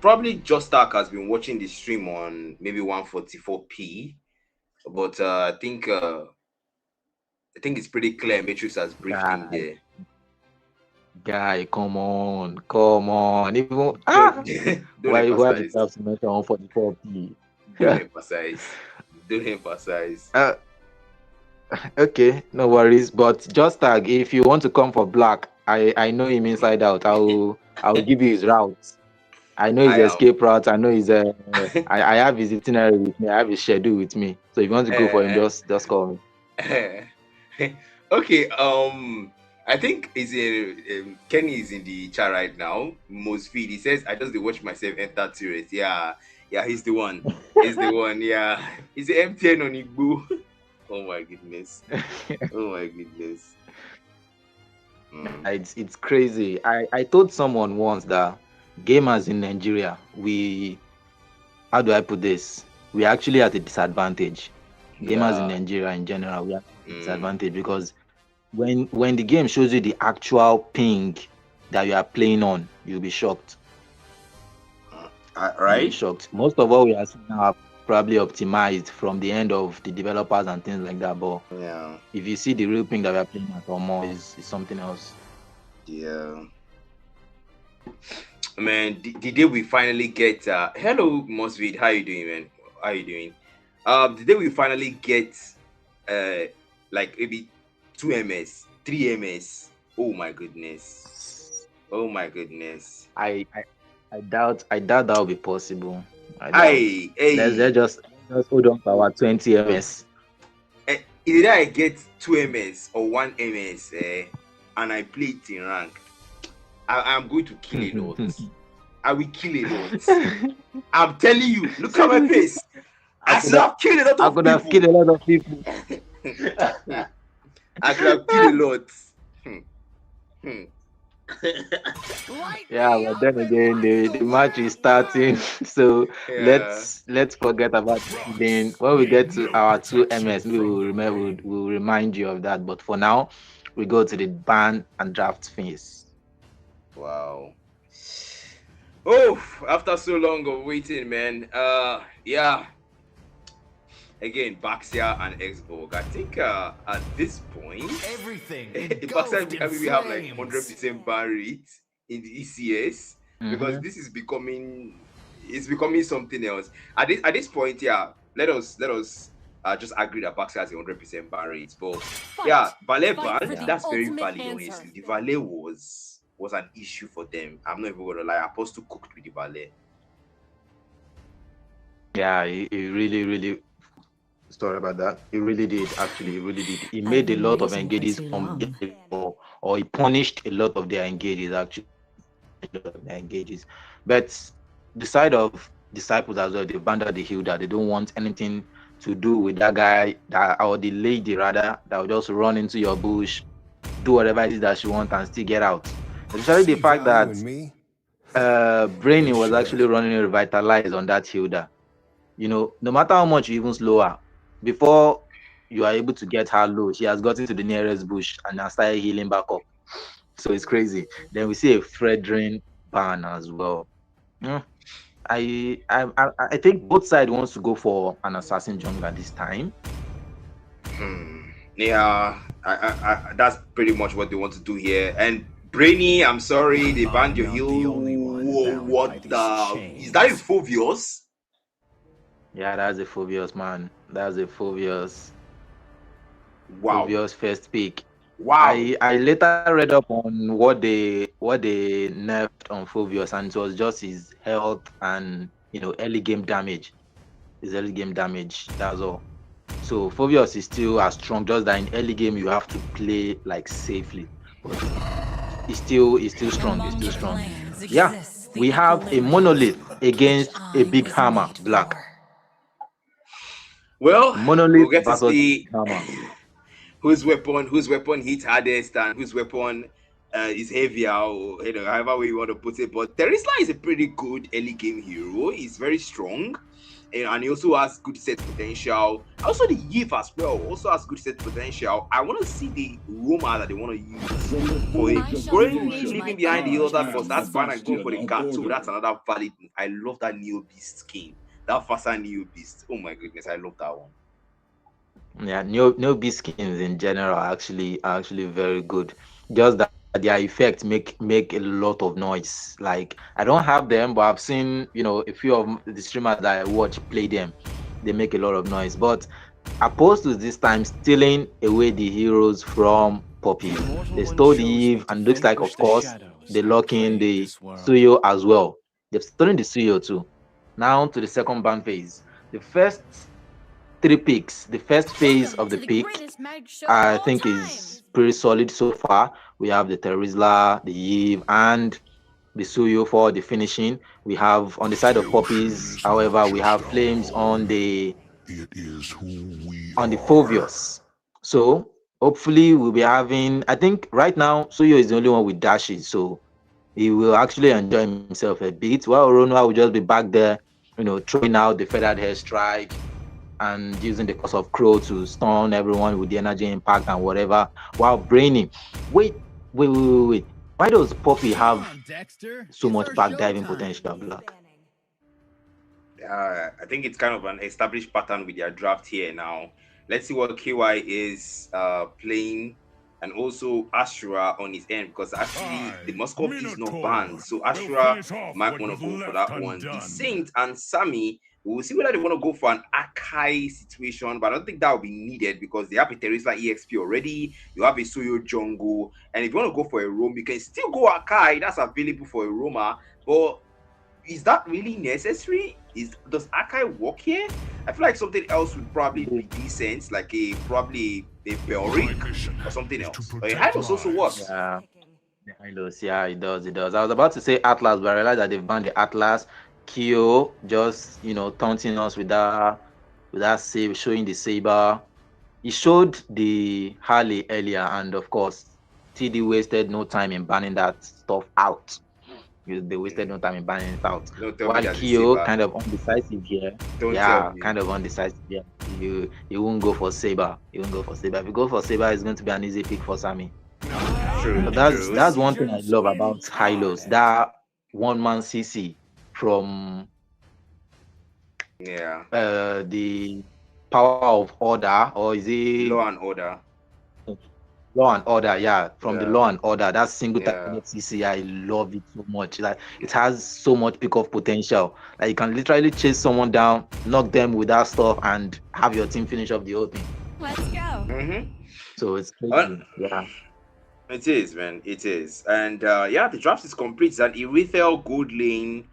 Probably Justak has been watching the stream on maybe 144p, but I think it's pretty clear Matrix has briefed him there. Guy, come on. Even don't why you have to mention 144p? Don't emphasize. Okay, no worries. But Justak, if you want to come for Black, I know him inside out. I'll give you his route. I know his escape route. I know his I have his itinerary with me. I have his schedule with me. So if you want to go for him, just call me. Okay. I think Kenny is in the chat right now. Most feed. He says, "I just watch myself enter turret." Yeah, he's the one. He's the one. Yeah, he's the MTN on Igbo. Oh my goodness. It's crazy. I told someone once that gamers in Nigeria, how do I put this? We actually at a disadvantage. Gamers in Nigeria in general, we are at a disadvantage because when the game shows you the actual ping that you are playing on, you'll be shocked. Right? You'll be shocked. Most of what we are seeing now are probably optimized from the end of the developers and things like that. But if you see the real ping that we are playing at or more, is something else. Yeah. Man, the day we finally get hello Mosvid, how you doing, man? How you doing? The day we finally get like maybe 2 ms, 3 ms. Oh my goodness. I doubt that will be possible. Let's just hold on for our 20 ms. Either I get 2 ms or 1 ms and I play it in rank, I'm going to kill a lot. I will kill a lot. I'm telling you, look at my face. I could have killed a lot of people. I could have killed a lot of people. I could have killed a lot. Yeah, but then again, the match is starting, so let's forget about then. When we get to our 2 ms, we'll remind you of that. But for now, we go to the ban and draft phase. Wow. Oh, after so long of waiting, man. Yeah, again, Baxia and Xborg. I think at this point, Everything Baxia engulfed in maybe have like flames. 100% ban rate in the ECS, because Mm-hmm. this is becoming, it's becoming something else. At this point, yeah, let us just agree that Baxia has a 100% ban rate. But yeah, Valet ban, Yeah. that's very valid. Honestly, the Valet was an issue for them. I'm not even gonna lie. Apostle cooked with the Valet. Yeah, he really, really sorry about that. He really did, actually, he really did. He I've made a been lot of losing for engages too long. unbeatable, or he punished a lot of their engages, actually. A lot of their engages. But the side of disciples as well, they banded the hill that they don't want anything to do with that guy, that, or the lady rather, that will just run into your bush, do whatever it is that she wants and still get out. Especially the See fact value that in me? Brainy They was should actually have. running revitalized on that Hilda. No matter how much you even slow her, before you are able to get her low, she has gotten to the nearest bush and has started healing back up. So it's crazy. Then we see a Fredrin ban as well. Mm, I think both sides wants to go for an assassin jungler this time. Yeah, that's pretty much what they want to do here. And Brainy, I'm sorry, they banned I'm your not the heal. only one Whoa, bound by what these the? Is that chains. Phobios? Yeah, that's a Phobios, man. That's a Phobios. Wow, Phobios first pick. wow. I later read up on what they nerfed on Phobios, and it was just his health and early game damage. His early game damage. That's all. So Phobios is still as strong, just that in early game you have to play like safely. But it's still strong. It's still strong. Yeah, we have a monolith against a big hammer, black. Well, we'll Monolith get to versus see big hammer. whose weapon hits hardest and whose weapon is heavier, or however way you want to put it. But Terisla is a pretty good early game hero. He's very strong, and he also has good set potential. Also, the Yves as well also has good set potential. I want to see the Roma that they want to use for it. Currently leaving behind the other because that's fine and going for the Gato. That's another valid move. I love that Neo Beast skin. That faster Neo Beast. Oh my goodness, I love that one. Yeah, no skins in general are actually very good. Just that their effects make a lot of noise. Like, I don't have them, but I've seen a few of the streamers that I watch play them. They make a lot of noise. But opposed to this time stealing away the heroes from The Poppy, immortal they one stole the chose Eve, me to and looks like, vanquish of the course, shadows they that lock in plague the this world. Suyo as well. They've stolen the Suyo too. Now to the second ban phase. The first three picks, the first phase of the pick, I think is pretty solid so far. We have the Terizla, the Eve, and the Suyo for the finishing. We have on the side of Illusion Poppies, is however, not we just have a Flames role, on the it is who we on the are. Fovios. So hopefully we'll be having. I think right now Suyo is the only one with dashes, so he will actually enjoy himself a bit. While Oronoa will just be back there, throwing out the feathered hair strike and using the Curse of Crow to stun everyone with the energy impact and whatever. While Brainy, wait. Why does Poppy Come have on, Dexter. so It's much our back diving showtime. potential, Black? I think it's kind of an established pattern with their draft here now. Let's see what KY is playing, and also Ashura on his end, because actually the I, Muscovy is not banned, Minotaur, so will Ashura finish off might what want you've to go for left that one. The undone. Saint and Sammy, we will see whether they want to go for an Akai situation, but I don't think that will be needed because they have a Teresa EXP already. You have a Suyo Jungle, and if you want to go for a Roam, you can still go Akai. That's available for a Roma, but is that really necessary? Does Akai work here? I feel like something else would probably be decent, like probably a My Belric mission or something is to else. protect Hylos also lives. works. Yeah, the Hylos. Yeah, it does. It does. I was about to say Atlas, but I realized that they've banned the Atlas. Kyo just taunting us with that save, showing the saber. He showed the Harley earlier, and of course, TD wasted no time in banning that stuff out. They wasted no Hmm. time in banning it out. Don't tell me While there's a Kyo saber. kind of undecisive here. Don't tell Yeah, me. kind of undecisive here. You won't go for Saber. You won't go for Saber. If you go for Saber, it's going to be an easy pick for Sammy. True, But Now that's this true. that's one thing I procedure love will about be hard Hylos. at. That one man CC from Yeah. the Power of Order, or is it Law and Order. Law and Order? Yeah, from the Yeah, Law and Order. That single yeah. target CC, I love it so much. Like it has so much pick-off potential. Like you can literally chase someone down, knock them with that stuff, and have your team finish off the whole thing. Let's go. Mm-hmm. So it's crazy. Yeah. It is, man. It is. And yeah, the draft is complete. It's an Irithel Gold Lane,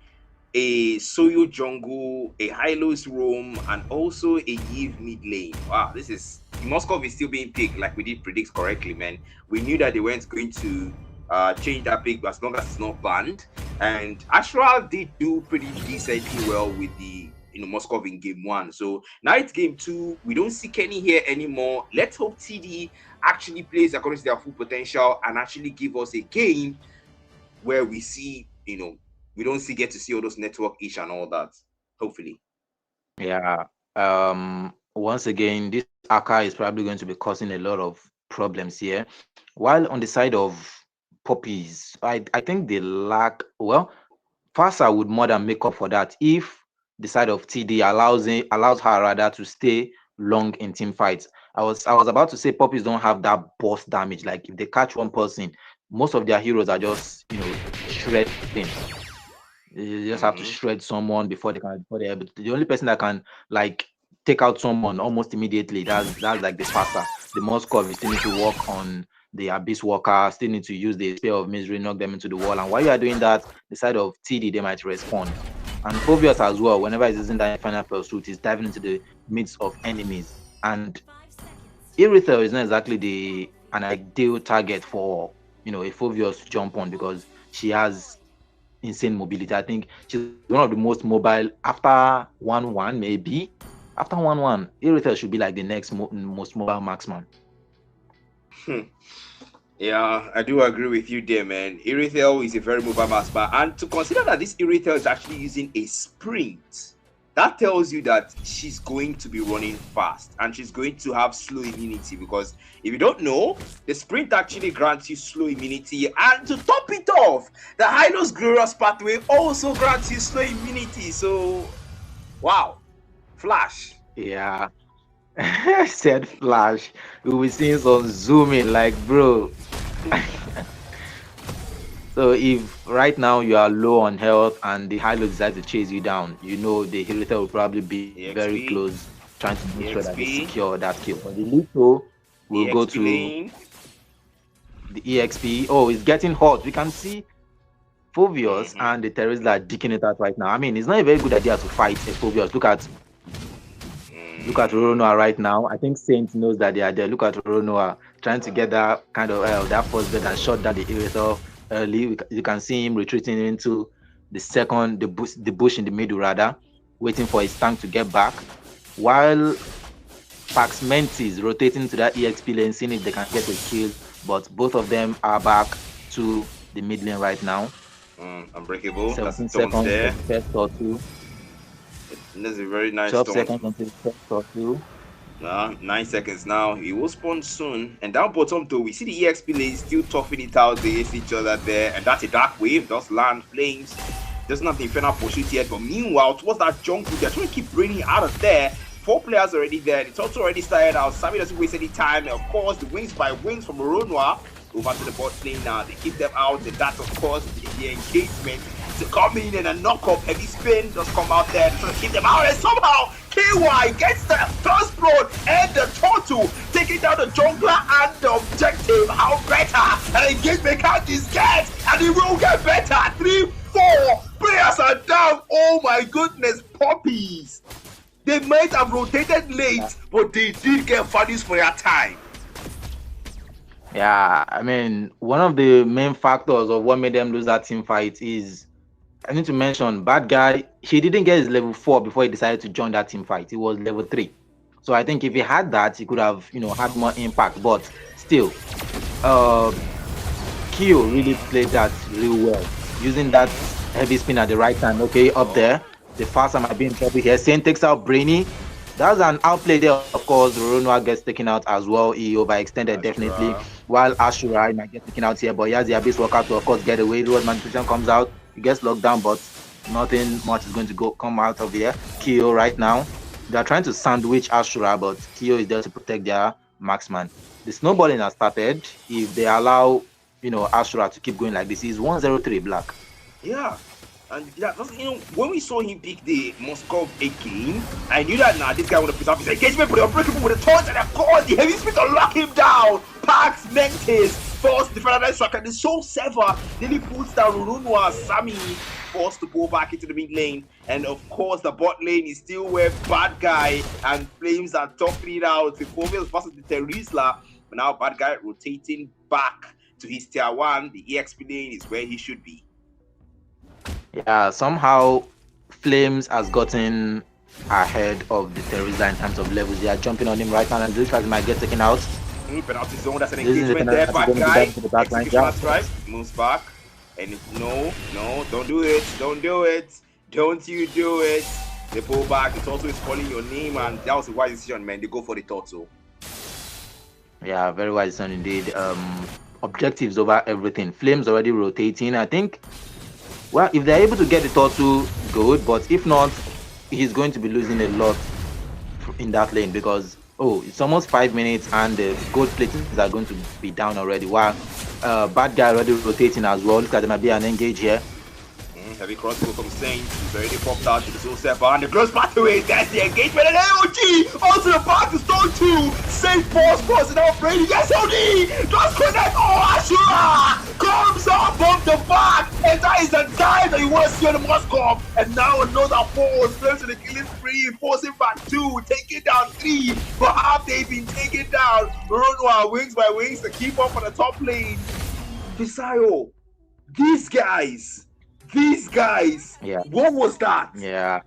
a Soyo Jungle, a Hylos Roam, and also a Yiv mid lane. Wow, this is Moscow is still being picked like we did predict correctly, man. We knew that they weren't going to change that pick as long as it's not banned. And Ashral did do pretty decently well with the Moscow in game one. So now it's game two. We don't see Kenny here anymore. Let's hope TD actually plays according to their full potential and actually give us a game where we see, we don't get to see all those network ish and all that. Hopefully. Yeah. Once again, this Aka is probably going to be causing a lot of problems here. While on the side of Puppies, I think they lack, well, Fasa would more than make up for that if the side of TD allows her rather to stay long in team fights. I was about to say Puppies don't have that burst damage. Like if they catch one person, most of their heroes are just shredding. You just have to Mm-hmm. shred someone before they're able to. The only person that can like take out someone almost immediately, that's like the Fasa. The Moskov, you still need to work on the Abyss Walker, still need to use the Spear of Misery, knock them into the wall. And while you are doing that, the side of TD, they might respond. And Phobius as well, whenever he's using that final pursuit, he's diving into the midst of enemies. And Irithel is not exactly an ideal target for a Phobius to jump on because she has insane mobility. I think she's one of the most mobile after 1-1, maybe. After 1-1, Irithel should be like the next most mobile marksman. Yeah, I do agree with you there, man. Irithel is a very mobile master, and to consider that this Irithel is actually using a sprint, that tells you that she's going to be running fast and she's going to have slow immunity. Because if you don't know, the sprint actually grants you slow immunity, and to top it off, the Hylos Glorious Pathway also grants you slow immunity. So, wow, Flash. Yeah. Said Flash. We'll be seeing some zooming, like, bro. So if right now you are low on health and the Hilo decides to chase you down, the Hirita will probably be very EXP. close, trying to make sure that they EXP. secure that kill. But the Lito will go EXP to lane. the EXP. Oh, it's getting hot. We can see Phobius and the terrorists are digging it out right now. I mean, it's not a very good idea to fight a Phobius. Look at Roronoa right now. I think Saint knows that they are there. Look at Roronoa trying to get that kind of that first bed and shot down the Irithel early. You can see him retreating into the bush in the middle rather, waiting for his tank to get back. While Pax Mentis rotating to that EXP lane, seeing if they can get a kill. But both of them are back to the mid lane right now. Unbreakable. 17 That's seconds there. first or two. That's a very nice 12 stone. seconds until first or two. 9 seconds now. He will spawn soon. And down bottom too, we see the EXP lane still toughing it out against each other there. And that's a dark wave. Does land flames. Doesn't have the infernal pursuit yet. But meanwhile, towards that jungle, they're trying to keep raining out of there. 4 players already there. It's also already started out. Sammy doesn't waste any time. And of course, the wings by wings from Oronoa over to the bot lane now. They keep them out. And that's of course the engagement to come in and knock up heavy spin. Just come out there to keep them out. And somehow KY gets the first blood and the turtle, taking down the jungler and the objective. How better an engagement count is get, and it will get better. 3, 4 players are down. Oh my goodness, puppies. They might have rotated late, but they did get values for their time. Yeah, I mean, one of the main factors of what made them lose that team fight is, I need to mention, bad guy, he didn't get his level 4 before he decided to join that team fight. He was level 3. So I think if he had that, he could have, had more impact. But still, Kyo really played that real well. Using that heavy spin at the right time. Okay, up there. The faster might be in trouble here. Saint takes out Brainy. That's an outplay there. Of course, Roronoa gets taken out as well. He overextended definitely. While Ashura might get taken out here, but he has the Abyss Walker to, of course, get away. Road Manipulation comes out. He gets locked down, but nothing much is going to come out of here. Kyo right now. They're trying to sandwich Ashura, but Kyo is there to protect their marksman. The snowballing has started. If they allow, Ashura to keep going like this, he's 103 black. Yeah. And that's, when we saw him pick the Moscow again, I knew that now this guy would have put up his engagement, but the unbreakable with the torch, and of course the heavy speed to lock him down. Pax Mentis, forced the final striker, the Soul Sever, nearly puts down Runwa Sami, forced to pull back into the mid lane. And of course, the bot lane is still where Bad Guy and Flames are talking it out. The Foveals versus the Terizla, but now Bad Guy rotating back to his tier 1. The EXP lane is where he should be. Yeah, somehow Flames has gotten ahead of the Terizla in terms of levels. They are jumping on him right now, and it looks like he might get taken out. Penalty zone, that's an This is the engagement there. penalty Bad zone, Guy, to the back line, execution yeah. strike, moves back. And no, don't do it. Don't do it. Don't you do it. They pull back. The turtle is calling your name, and that was a wise decision, man. They go for the turtle. Yeah, very wise decision indeed. Objectives over everything. Flames already rotating. I think, well, if they're able to get the turtle, good. But if not, he's going to be losing a lot in that lane because it's almost 5 minutes and the gold plates are going to be down already. While Bad Guy already rotating as well. Look at there might be an engage here. Heavy crossbow from Saints. He's already popped out to the Soul Sever and the close pathway. That's the engagement. And AOG onto the back to Stone 2. Saint Force crossing out Brady. Yes, OD just connect. Ashura comes up from the back. And that is the dive that you want to see on the Moscow. And now another force. Flames to the killing 3. Forcing back 2. Taking down 3. But have they been taken down? Runwa wings by wings to keep up on the top lane. Visayo, these guys. Yeah. What was that? Yeah.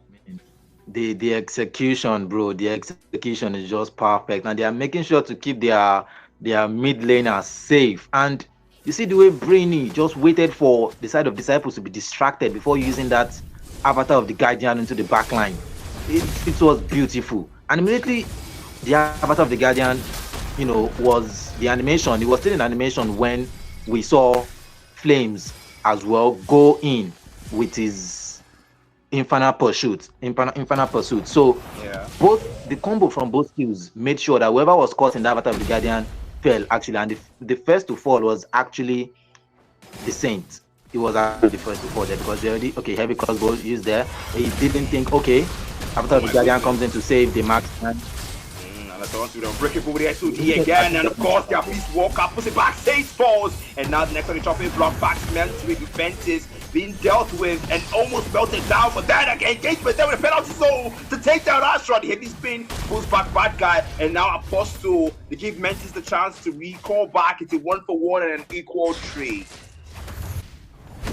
The execution, bro. The execution is just perfect, and they are making sure to keep their mid laners safe. And you see the way Brainy just waited for the side of Disciples to be distracted before using that avatar of the Guardian into the back line. It was beautiful. And immediately the avatar of the Guardian, was the animation. It was still in animation when we saw Flames as well go in with his Infernal Pursuit. So both the combo from both skills made sure that whoever was caught in the avatar of the Guardian fell actually, and the first to fall was actually the Saint. He was actually the first to fall there because they already heavy crossbow used there. He didn't think avatar of the Guardian comes in to save the marksman. And that's on to the unbreakable with the SOD again, and of course their beast walk up, puts it back, Saints falls, and now the next on the chopping block back meant to be defenses being dealt with and almost melted down, but then again engagement there with a penalty zone to take down Astra. The heavy spin pulls back Bad Guy, and now Apostle, they give Mentis the chance to recall back into 1-for-1 and an equal trade.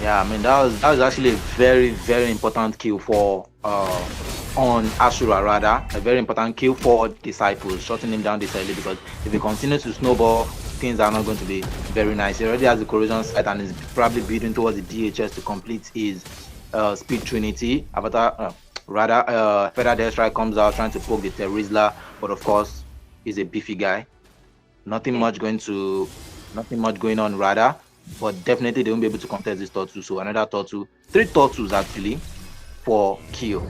Yeah, I mean that was actually a very, very important kill for on Ashura rather. A very important kill for Disciples, shutting him down this early, because if he continues to snowball, things are not going to be very nice. He already has the corrosion site and is probably building towards the DHS to complete his Speed Trinity. Avatar Feather Deathstrike comes out trying to poke the Terizla, but of course he's a beefy guy. Nothing much going on rather. But definitely they won't be able to contest this turtle. So another turtle, 3 turtles actually for kill.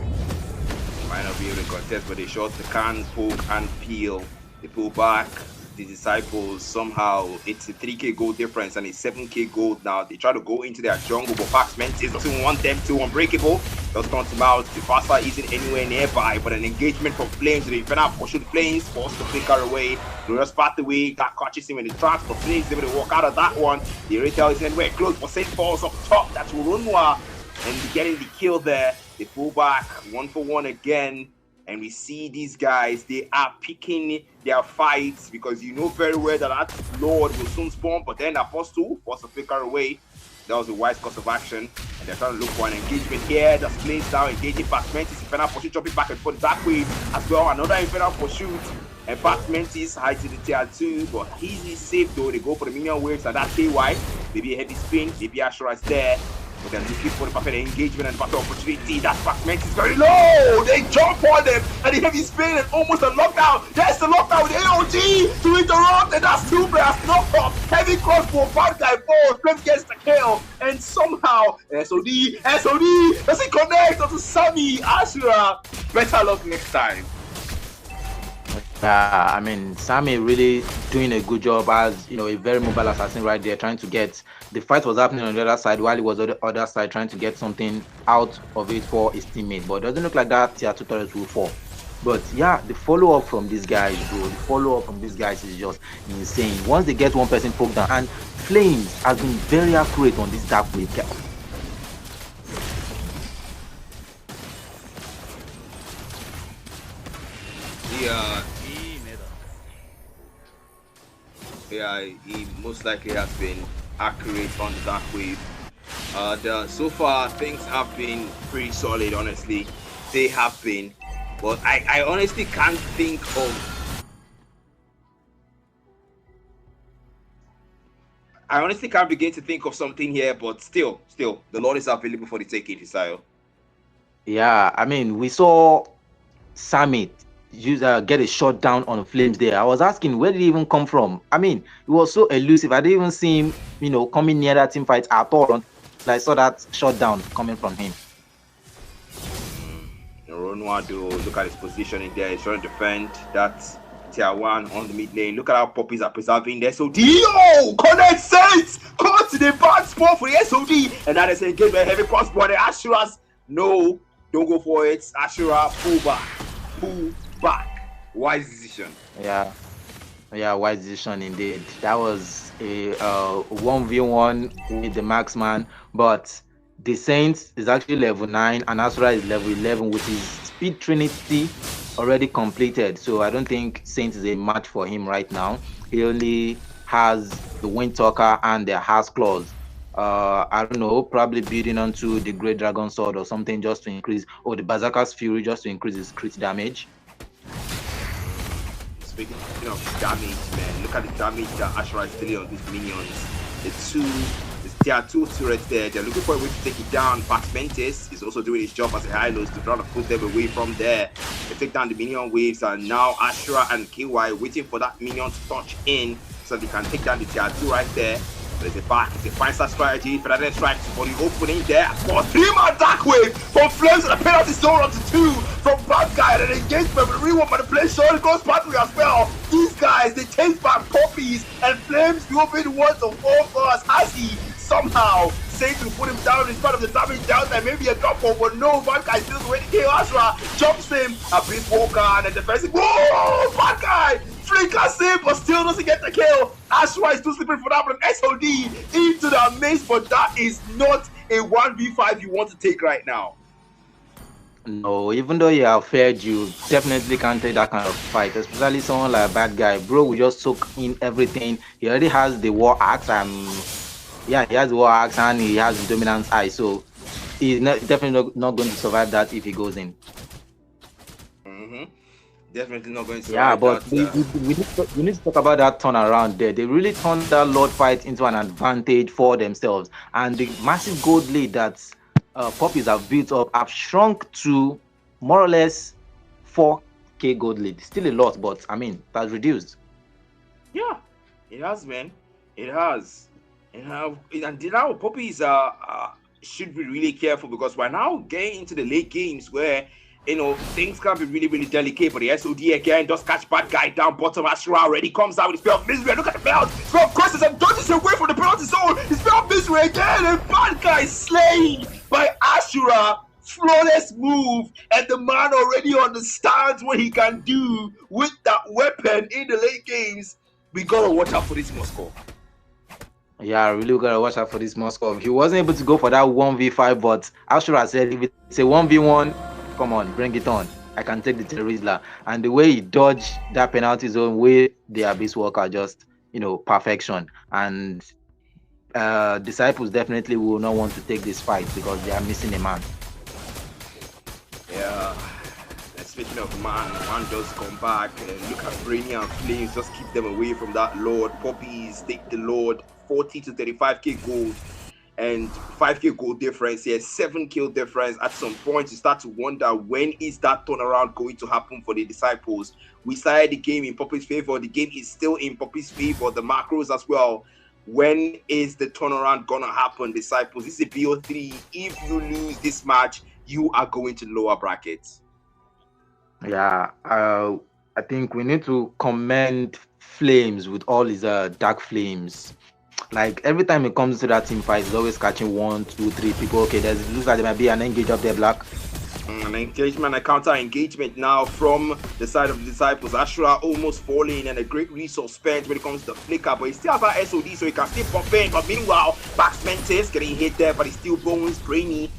Might not be able to contest, but they shot the can, poke, and peel. They pull back. The Disciples, somehow it's a 3k gold difference and a 7k gold now. They try to go into their jungle, but Pax Mentis doesn't want them to. Unbreakable just taunt him out. The faster isn't anywhere nearby, but an engagement from Flames. The Infernal Pursuit Flames forced to flicker away. Glorious pathway that catches him in the tracks, but Flames is able to walk out of that one. The Retail is anywhere close, but Saint falls up top. That's Urunwa, and getting the kill there. They pull back 1-for-1 again. And we see these guys, they are picking their fights because you know very well that Lord will soon spawn, but then Apostle forced to flicker away. That was a wise course of action. And they're trying to look for an engagement here. Just plays down, engaging Pax Mentis, Infernal Pursuit, jumping back and forth back way as well. Another Infernal Pursuit. And Pax Mentis hides in the tier 2, but easy safe though. They go for the minion waves and that's KY. Maybe a heavy spin, maybe Ashura is there. But they're looking for the perfect engagement and battle opportunity. That fragment is very low. They jump on them and the heavy spin and almost a lockdown. There's the lockdown with AOG to interrupt, and that's 2 players knocked up. Heavy crossbow, Bad Guy falls, Flame gets the kill, and somehow SOD doesn't connect onto Sami. Ashura, better luck next time. Yeah, I mean, Sammy really doing a good job as a very mobile assassin right there, trying to get the fight was happening on the other side while he was on the other side trying to get something out of it for his teammate. But it doesn't look like that tier 2 turret will fall. But yeah, the follow up from these guys, bro, the follow up from these guys is just insane. Once they get one person poked down, and Flames has been very accurate on this dark wave. Yeah, yeah, he most likely has been accurate on the dark wave. So far things have been pretty solid. Honestly, they have been, but I honestly can't think of. I honestly can't begin to think of something here. But still, the Lord is available for the taking, Fisayo. Yeah, I mean, we saw Sammy get a shot down on Flames there. I was asking where did he even come from? I mean, he was so elusive. I didn't even see him, coming near that team fight at all until I saw that shot down coming from him. Ronaldo, look at his positioning there. He's trying to defend that tier 1 on the mid lane. Look at how Poppies are preserving the SOD. Oh, connect sense! Come to the bad spot for the SOD. And that is a game, a heavy cross body. Ashura's no, don't go for it. Ashura, pull back. Wise decision. Yeah, wise decision indeed. That was a 1v1 with the marksman, but the Saints is actually level 9 and Asura is level 11 with his speed trinity already completed. So I don't think Saints is a match for him right now. He only has the Wind Talker and the House Claws. I don't know, probably building onto the Great Dragon Sword or something just to increase, or the Berserker's Fury just to increase his crit damage. Speaking of damage, man, look at the damage that Ashura is dealing on these minions. The tier 2 turrets there, they're looking for a way to take it down. Pax Mentis is also doing his job as a high lows to try to put them away from there. They take down the minion waves, and now Ashura and KY waiting for that minion to touch in so they can take down the tier 2 right there. There's a back, it's a fine-star strategy. Fernandez strikes for the opening there. For 3-man dark wave from Flames and the penalty zone up to 2 from Bad Guy and an engagement with reward manipulation. It goes Patrick as well. These guys, they chase back Poppies and Flames will be the ones to fall for us as he somehow says to put him down in spite of the damage down there. Maybe a drop off, but no, Bad Guy still waiting. Ashura jumps him, a big walker and a defensive. Whoa, Bad Guy! Flickers him, but still doesn't get the kill. Ashura is still sleeping for that one. SOD into the maze, but that is not a 1v5 you want to take right now. No, even though you have fared, you definitely can't take that kind of fight, especially someone like a Bad Guy. Bro will just soak in everything. He already has the War Axe, he has the War Axe and he has the Dominance Eye, so he's definitely not going to survive that if he goes in. Definitely not going to. Yeah, but we need to talk about that turnaround there. They really turned that Lord fight into an advantage for themselves, and the massive gold lead that Poppies have built up have shrunk to more or less 4k gold lead. Still a lot, but I mean that's reduced. Yeah, it has, man. It has. And now Poppies should be really careful because we're now getting into the late games where things can be really, really delicate. But the SOD again does catch Bad Guy down bottom. Ashura already comes out with his spell of misery. Look at the belt. Spell of curses and dodges away from the penalty zone. His spell of misery again. And Bad Guy slain by Ashura. Flawless move. And the man already understands what he can do with that weapon in the late games. We gotta watch out for this Moscow. Yeah, really gotta watch out for this Moscow. He wasn't able to go for that 1v5, but Ashura said if it's a 1v1, come on, bring it on. I can take the Terizla. And the way he dodged that penalty zone with the Abyss Walker, just, perfection. And Disciples definitely will not want to take this fight because they are missing a man. Yeah. Speaking of man does come back. Look at Brainy and Flames, just keep them away from that Lord. Poppies take the Lord, 40 to 35k gold. And 5k gold difference here, 7 kill difference. At some point, you start to wonder when is that turnaround going to happen for the Disciples. We started the game in Poppy's favor. The game is still in Poppy's favor. The macros as well. When is the turnaround gonna happen, Disciples? This is a BO3. If you lose this match, you are going to lower brackets. Yeah, I think we need to commend Flames with all his dark flames. Like every time it comes to that team fight, he's always catching one, two, three people. Okay, there's it looks like there might be an engage up there, Black. An engagement, a counter engagement now from the side of the Disciples. Ashura almost falling and a great resource spent when it comes to the flicker, but he still has that SOD, so he can still pop in. But meanwhile, Bax Mentis getting hit there, but he still bones. Brainy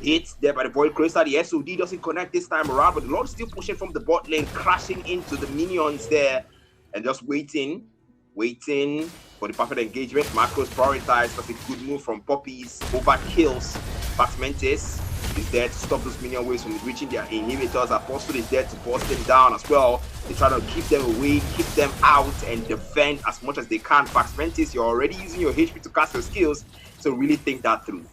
hit there by the Void Crystal. The SOD doesn't connect this time around, but the Lord is still pushing from the bot lane, crashing into the minions there and just waiting for the perfect engagement. Macros prioritized. That's a good move from Poppies. Overkills. Bax Mentis is there to stop those minion waves from reaching their inhibitors. Apostle is there to bust them down as well. They try to keep them away, keep them out, and defend as much as they can. Bax Mentis, you're already using your HP to cast your skills, so really think that through.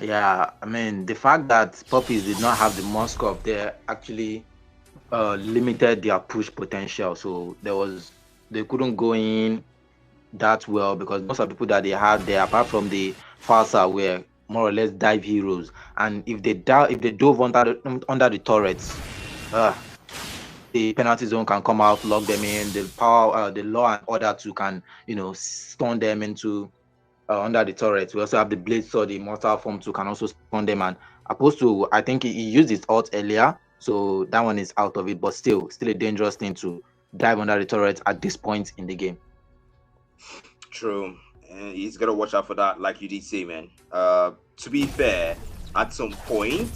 Yeah, I mean the fact that Puppies did not have the Moscow up there actually limited their push potential. So they couldn't go in that well because most of the people that they had there, apart from the Farsa, were more or less dive heroes. And if they dove under the turrets, the penalty zone can come out, lock them in. The power, the law and order too can stun them into under the turret. We also have the blade sword, the immortal form too can also stun them. And opposed to, I think he used his ult earlier, so that one is out of it. But still a dangerous thing to dive under the turret at this point in the game. True. And he's got to watch out for that, like you did say, man. To be fair, at some point,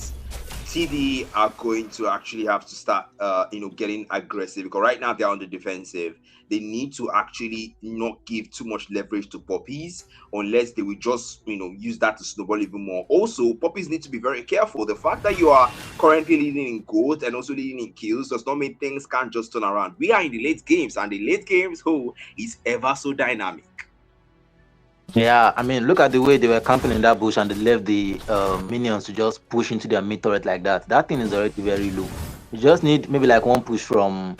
TD are going to actually have to start, getting aggressive because right now they're on the defensive. They need to actually not give too much leverage to Poppies unless they will just, use that to snowball even more. Also, Poppies need to be very careful. The fact that you are currently leading in gold and also leading in kills does not mean things can't just turn around. We are in the late games, and the late games, is ever so dynamic. Yeah, I mean, look at the way they were camping in that bush and they left the minions to just push into their mid turret like that. That thing is already very low. You just need maybe like one push from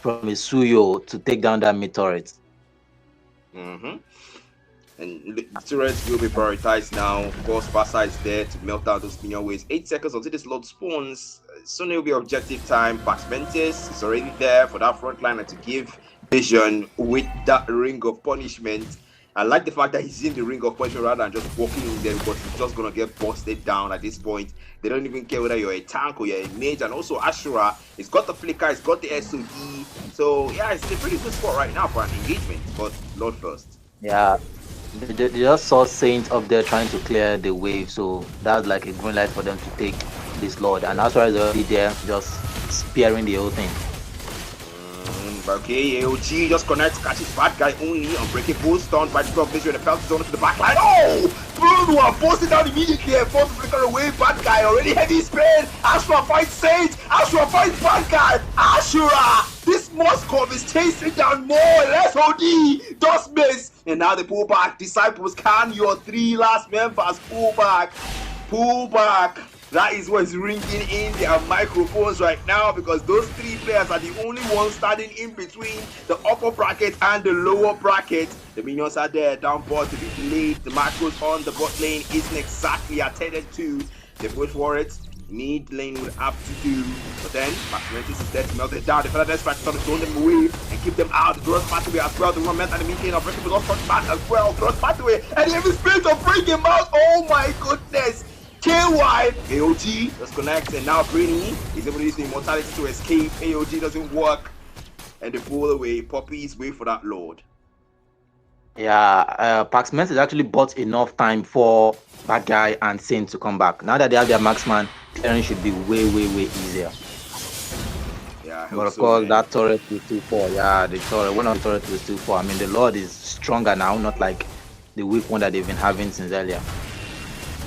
a Suyo to take down that mid turret. And the turrets will be prioritized now. Of course, Basa is there to melt down those minion waves. 8 seconds until this load spawns. Soon it will be objective time. Bax Mentis is already there for that frontliner to give vision with that ring of punishment. I like the fact that he's in the ring of punishment rather than just walking in there because he's just going to get busted down at this point. They don't even care whether you're a tank or you're a mage. And also Ashura, he's got the flicker, he's got the SOD. So yeah, it's a pretty good spot right now for an engagement. But Lord first. Yeah, they just saw Saint up there trying to clear the wave. So that's like a green light for them to take this Lord. And Ashura is already there just spearing the whole thing. Okay, AOG just connects, catches bad guy only. Unbreakable, stunned by the top vision, and fell to the back line. Oh! Blue one forced it down immediately and forced the flicker away. Bad guy already heavy spin. Ashura fights Saint. Ashura fights bad guy. Ashura! This Moskov is chasing down more. SOD does miss. And now they pull back. Disciples, can your 3 last members pull back? Pull back. That is what's ringing in their microphones right now because those 3 players are the only ones standing in between the upper bracket and the lower bracket. The minions are there, down ball to be delayed. The macros on the bot lane isn't exactly attended to. They push for it. Mid lane would have to do. But then, Maximentis is there to melt it down. The fella that's trying to throw them away and keep them out. The Gross Pathway as well. The one meant at the mid lane of Breakable also back as well. Gross Pathway and he has space to bring him out. Oh my goodness. KY, AOG just connects and now Brainy is able to use the immortality to escape. AOG doesn't work and they pull away. Poppies wait for that Lord. Yeah, Pax Mentis actually bought enough time for Bad Guy and Saint to come back. Now that they have their marksman, clearing should be way easier. Yeah, but of course, that turret is too far. Yeah, one of the turrets is too far. I mean, the Lord is stronger now, not like the weak one that they've been having since earlier.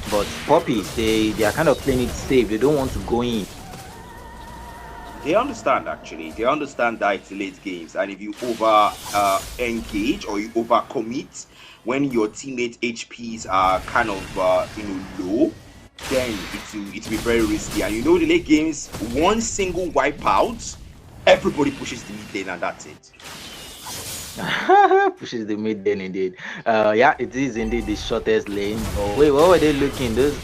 But Poppies, they are kind of playing it safe. They don't want to go in. They understand actually. They understand that it's late games, and if you over engage or you over commit when your teammate HPs are kind of low, then it'll be very risky. And the late games, one single wipeout, everybody pushes the mid lane, and that's it. Pushes the mid lane indeed. Yeah, it is indeed the shortest lane. Oh wait, what were they looking? Those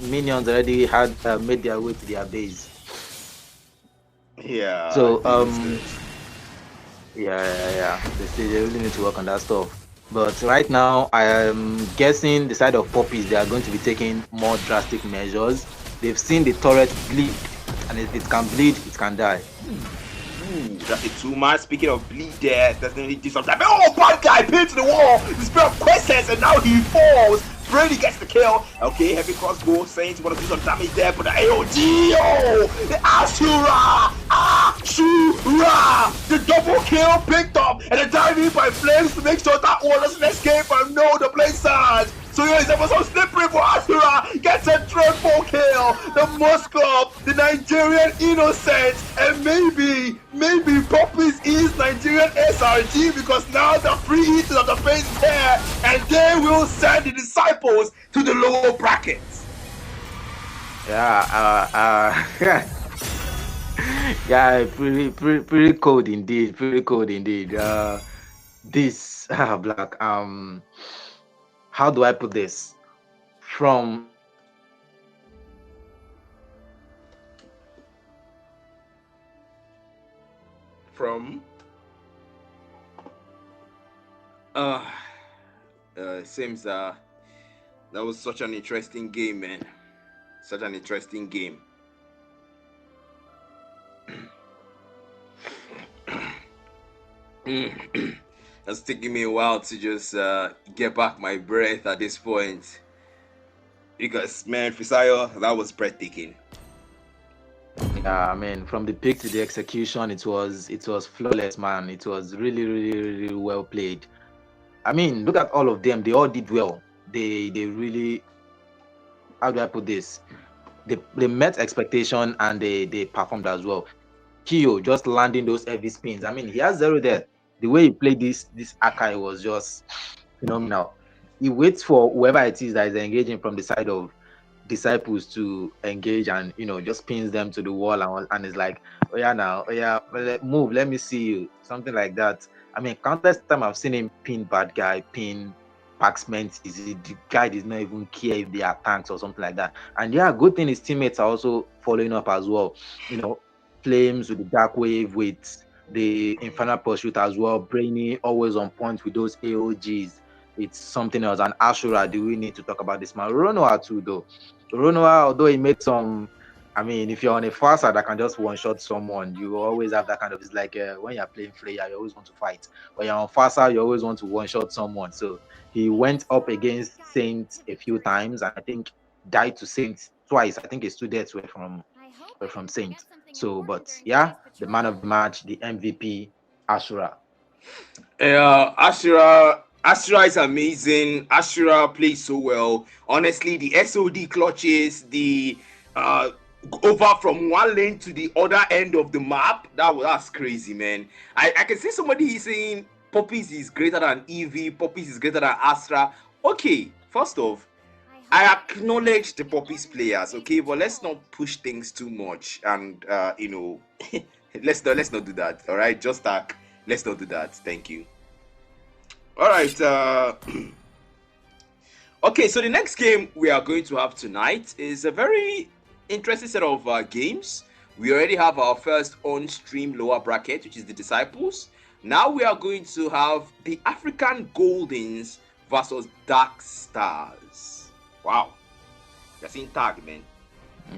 minions already had made their way to their base. Yeah, So this is good. yeah. They really need to work on that stuff. But right now, I am guessing the side of puppies they are going to be taking more drastic measures. They've seen the turret bleed, and if it can bleed, it can die. Ooh, that's a too much. Speaking of bleed there, definitely do something. Oh, bad guy pinned to the wall. The spirit of questions, and now he falls. Brady gets the kill. Okay, heavy crossbow. Saints want to do some damage there, but the AOG, oh, the Ashura, the double kill picked up, and the diving by Flames to make sure that one doesn't escape from no the Blazers. So yeah, it's ever so slippery for Asura. Gets a triple kill. The Muscov, the Nigerian innocent, and maybe Poppies is Nigerian SRG because now the free eaters of the face is there, and they will send the disciples to the lower brackets. Yeah, yeah, pretty cold indeed. Pretty cold indeed. This Black. How do I put this? From From seems that was such an interesting game, man. Such an interesting game. It's taking me a while to just get back my breath at this point. Because man, Fisayo, that was breathtaking. Yeah, I mean, from the pick to the execution, it was flawless, man. It was really well played. I mean, look at all of them. They all did well. They really, how do I put this? They met expectation and they performed as well. Kyo just landing those heavy spins. I mean, he has zero there. The way he played this Akai was just phenomenal. He waits for whoever it is that is engaging from the side of disciples to engage and just pins them to the wall and is like, oh yeah, now, oh yeah, move, let me see you, something like that. I mean, countless time I've seen him pin bad guy, pin Paxman. The guy does not even care if they are tanks or something like that. And yeah, good thing his teammates are also following up as well. Flames with the dark wave, with the infernal pursuit as well. Brainy always on point with those AOGs. It's something else. And Ashura, do we need to talk about this man? Ronoa too, though. Ronoa, although he made some, I mean, if you're on a far side that can just one shot someone, you always have that kind of. It's like when you're playing Freya, you always want to fight. When you're on far side, you always want to one shot someone. So he went up against Saint a few times, and I think died to Saint twice. I think his two deaths were from Saint. So, but yeah, the man of the match, the MVP, Ashura. Ashura is amazing. Ashura plays so well. Honestly, the SOD clutches, the uh over from one lane to the other end of the map. That's crazy, man. I can see somebody saying Poppies is greater than Eevee, Poppies is greater than Astra. Okay, first off, I acknowledge the Poppies players, okay, but let's not push things too much, and let's not do that. All right, just talk. Let's not do that. Thank you. All right. Okay, so the next game we are going to have tonight is a very interesting set of games. We already have our first on-stream lower bracket, which is the Disciples. Now we are going to have the African Goldens versus Dark Stars. Wow, that's in tag, man.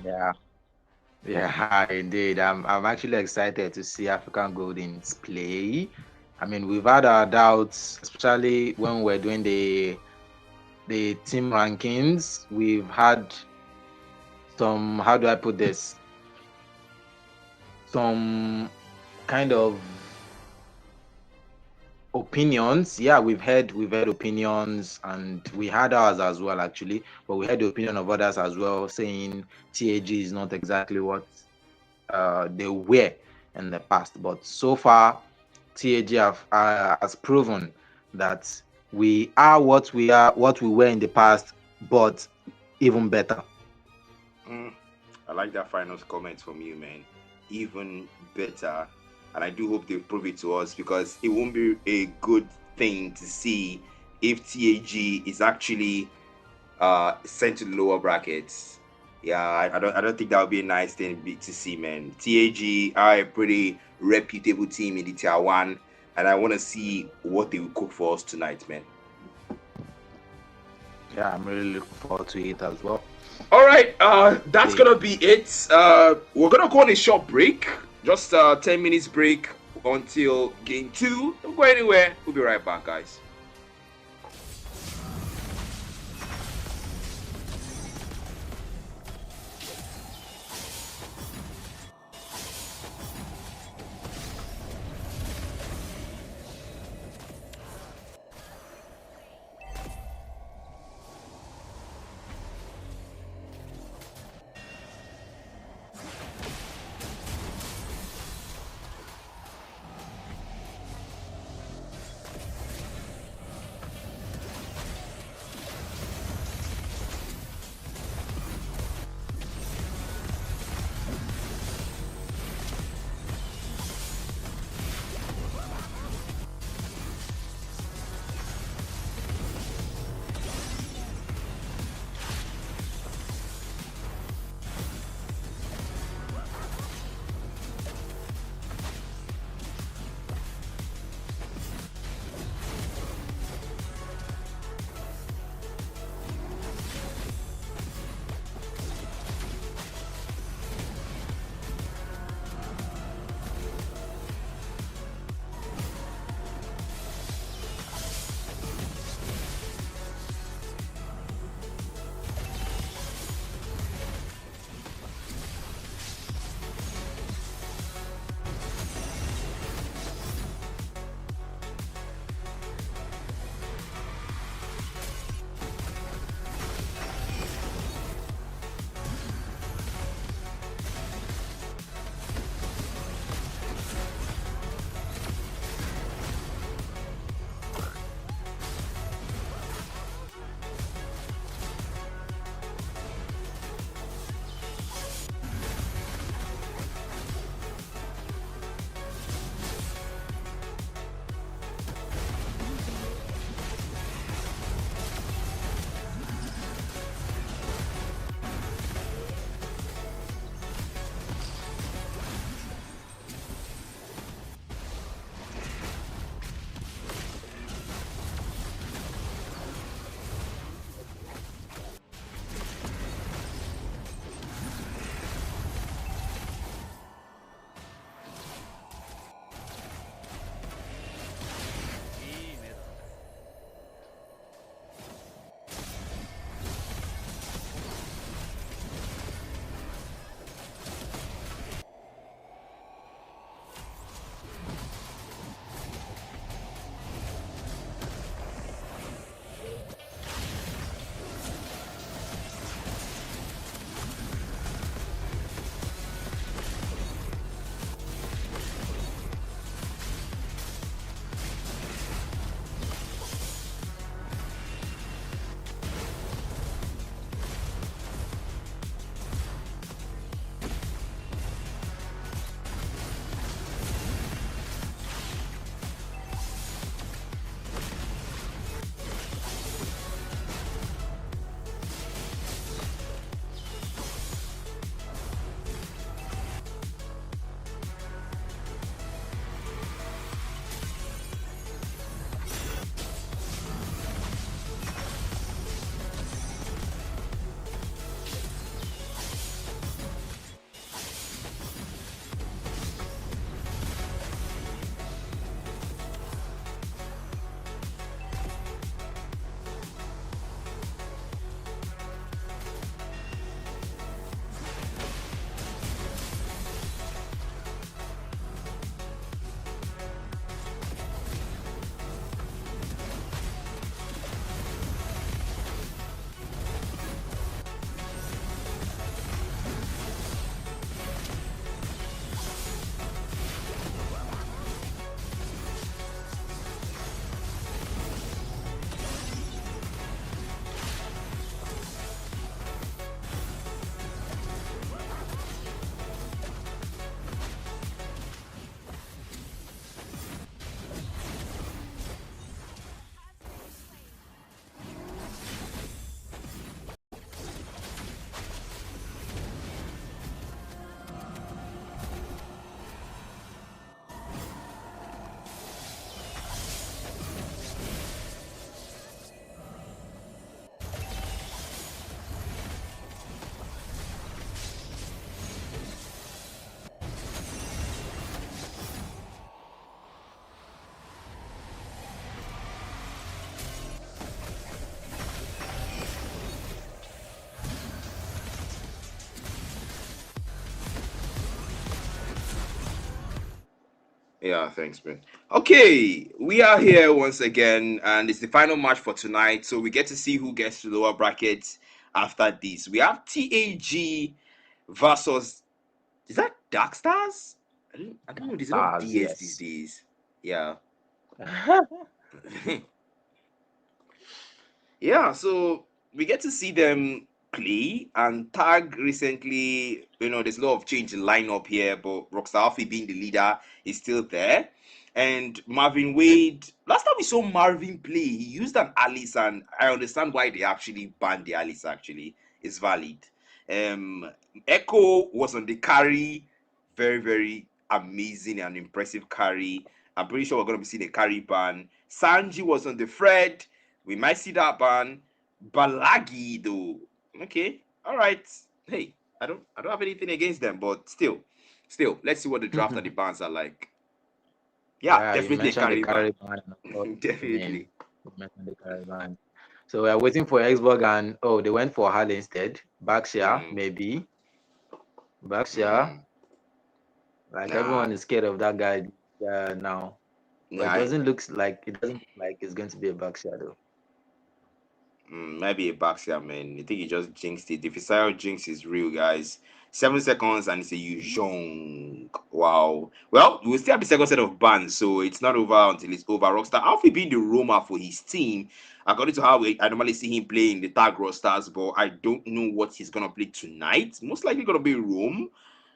Yeah, indeed. I'm actually excited to see African Goldens play. I mean, we've had our doubts, especially when we're doing the team rankings. We've had some, how do I put this? Some kind of opinions. Yeah, we've heard opinions, and we had ours as well actually, but we had the opinion of others as well saying TAG is not exactly what they were in the past. But so far, TAG has proven that we are what we were in the past, but even better. I like that final comment from you, man. Even better. And I do hope they prove it to us, because it won't be a good thing to see if TAG is actually sent to the lower brackets. Yeah, I don't think that would be a nice thing to see, man. TAG are a pretty reputable team in the tier one, and I want to see what they will cook for us tonight, man. Yeah, I'm really looking forward to it as well. All right, that's See. gonna be it. We're gonna go on a short break, just 10 minutes break until game two. Don't go anywhere. We'll be right back, guys. Yeah, thanks, man. Okay, we are here once again, and it's the final match for tonight. So we get to see who gets to the lower bracket after this. We have TAG versus, is that Dark Stars? I don't know. There's a lot of Stars, DS these yes. days. Yeah. Yeah, so we get to see them play, and Tag recently, there's a lot of change in lineup here, but Rockstar Alfie being the leader is still there. And Marvin Wade, last time we saw Marvin play, he used an Alice, and I understand why they actually banned the Alice, actually. It's valid. Um Echo was on the carry, very, very amazing and impressive carry. I'm pretty sure we're gonna be seeing a carry ban. Sanji was on the Fred, we might see that ban. Balagi though. Okay. All right. Hey, I don't have anything against them, but still, let's see what the draft and the bans are like. Yeah, Yeah, you definitely a mentioned the carry ban. Caribbean, and of course, I mean, Definitely. you mentioned the Caribbean. So we're waiting for Xbox, and they went for Harley instead. Baxia, Mm, maybe. Baxia, mm. like Nah. everyone is scared of that guy now. But Yeah, it doesn't look like it's going to be a Baxia though. maybe a backseat, man. I think he just jinxed it. The Fisayo jinx is real, guys. 7 seconds and it's a Yuzhong. Wow. Well, we'll still have the second set of bans, so it's not over until it's over. Rockstar Alfie being the roamer for his team, according to how I normally see him play in the tag rosters, but I don't know what he's gonna play tonight. Most likely gonna be Rome.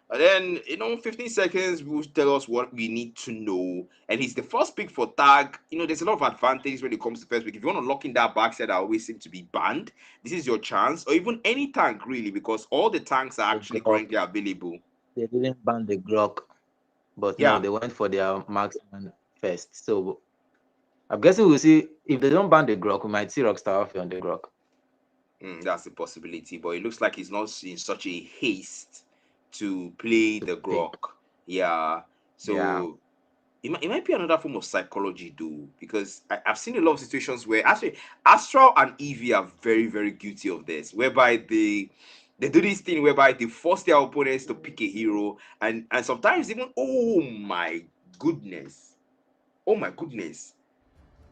And then, 15 seconds will tell us what we need to know. And he's the first pick for tag. There's a lot of advantage when it comes to first pick. If you want to lock in that backside that always seem to be banned, this is your chance. Or even any tank, really, because all the tanks are The actually Glock, currently available. they didn't ban the Glock, but no, Yeah. they went for their marksman first. So I'm guessing we'll see if they don't ban the Glock, we might see Rockstar off on the Glock. That's a possibility. But it looks like he's not in such a haste to play To the pick. Grok. Yeah. Yeah. So it might be another form of psychology though, because I've seen a lot of situations where actually Astral and Evie are very, very guilty of this, whereby they do this thing whereby they force their opponents to pick a hero, and sometimes even, oh my goodness,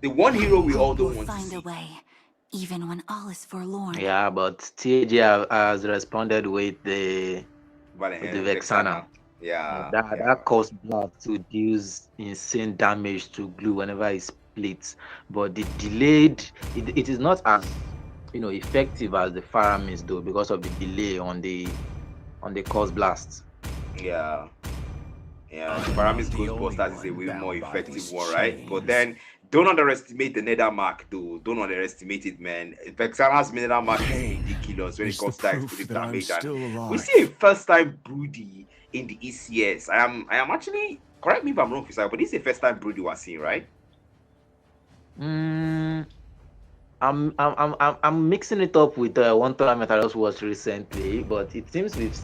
the one hero we all Hope will don't want to find a see. way, even when all is forlorn. Yeah, but TAG has responded with the Vexana. Vexana. Yeah, That yeah. caused Blast to deals insane damage to glue whenever it splits. But the delayed, it is not as effective as the Faramis though, because of the delay on the cause blast. Yeah. Yeah, the I am not Paramis the only Ghostbusters is a one way more bound by effective these one, right? But chains. then don't underestimate the Nether Mark, though. Don't underestimate it, man. Vexana's Nether Mark is Pain ridiculous when it is the comes to that proof explosive that I'm damage, and still we see a alive. first time Broody in the ECS. I am actually, correct me if I'm wrong, Fisai, but this is the first time Broody was seen, right? Mm, I'm mixing it up with one tournament I just watched recently, but it seems we've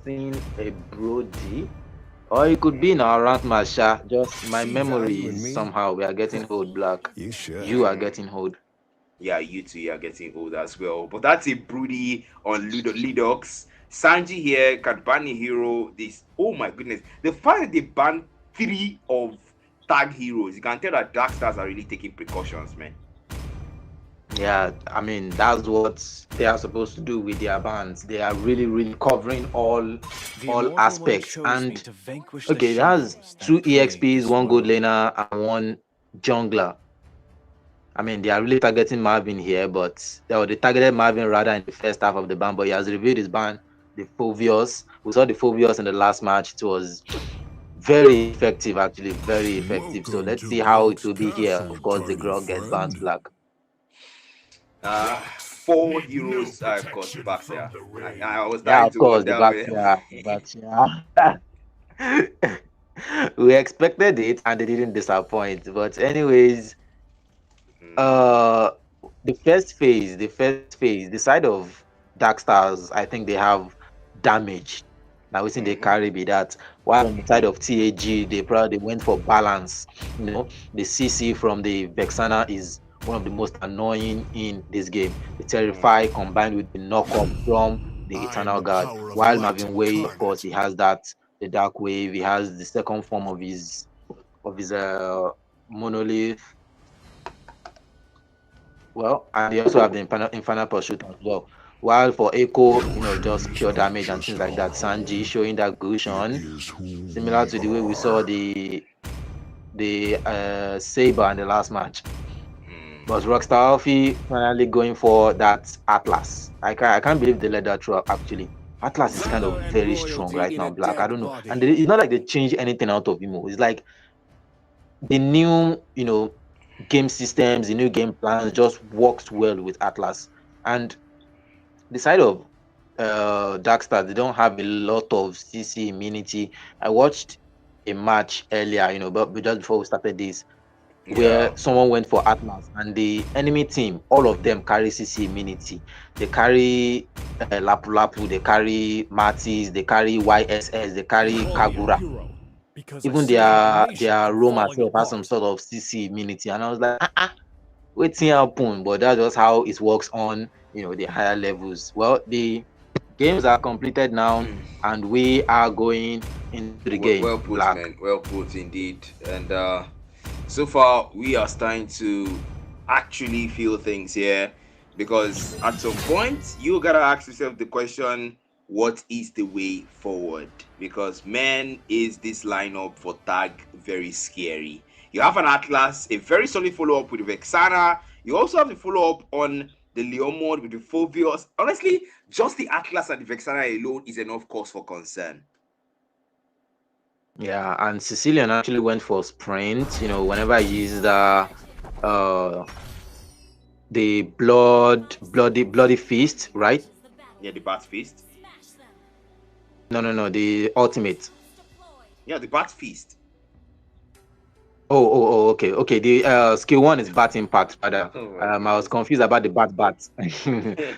seen a Brody, or it could be in our rank match. Just my See memory value in is me? somehow we are getting old. Black, You should. you are Mm, getting old. yeah, you two are getting old as well. But that's a Broody on Lidox. Sanji here can ban a hero. This, oh my goodness, the fact that they banned three of tag heroes, you can tell that Dark Stars are really taking precautions, man. Yeah, I mean that's what they are supposed to do with their bands. They are really, really covering The all Immortal One aspects. chose me And to vanquish the okay, that's shadows two that plague EXPs, this one good world. laner, and one jungler. I mean, they are really targeting Marvin here, but they targeted Marvin rather in the first half of the ban, but he has revealed his ban, the Phobios. We saw the Phobios in the last match. It was very effective, actually, very effective. So Welcome let's to see how it Grog's will be here. Castle, Of course, the party Grog gets bounced friend. black. Four Need no heroes, of course, protection backs from here. the rain. I was Yeah, starting of to course, the wonder, back, man. yeah, the back, yeah. We expected it and they didn't disappoint. But anyways, Mm, uh the first phase, the side of Dark Stars, I think they have damage. Now within they mhm, carry be that. While on the side of TAG, they probably went for balance. The CC from the Vexana is one of the most annoying in this game. The Terrify mhm. combined with the knockup from the I am Eternal the Guard. power of While light Marvin Wade, of course, incarnate. he has that the Dark Wave. He has the second form of his his monolith. Well, and they also have the infernal pursuit as well. While for Echo, just pure damage and things like that. Sanji showing that Gushon, is who similar we to the way we are. saw the Saber in the last match. But Rockstar Alfie finally going for that Atlas. I can't believe they let that through actually. Atlas is kind of very strong right now, Black. I don't know. And it's not like they changed anything out of him. It's like the new, game systems, the new game plans just works well with Atlas. And the side of Darkstar, they don't have a lot of CC immunity. I watched a match earlier, but just before we started this, Yeah. where someone went for Atlas and the enemy team, all of them carry CC immunity. They carry Lapu Lapu, they carry Martis, they carry YSS, they carry Kagura. Even their Roma self has some sort of CC immunity. And I was like, waiting happen, but that's just how it works on the higher levels. Well, the games are completed now, and we are going into the game. Well put, Black. man. Well put indeed. And so far, we are starting to actually feel things here, because at some point you gotta ask yourself the question, what is the way forward? Because man, is this lineup for Tag very scary. You have an Atlas, a very solid follow-up with Vexana. You also have the follow-up on the Leomord with the Phobios. Honestly, just the Atlas and the Vexana alone is enough cause for concern. Yeah, and Sicilian actually went for sprint. Whenever he used the bloody fist, right? Yeah, the Bat Feast. No, the ultimate. Yeah, the Bat Feast. Okay. The skill 1 is bat impact, rather. I was goodness. confused about the bat.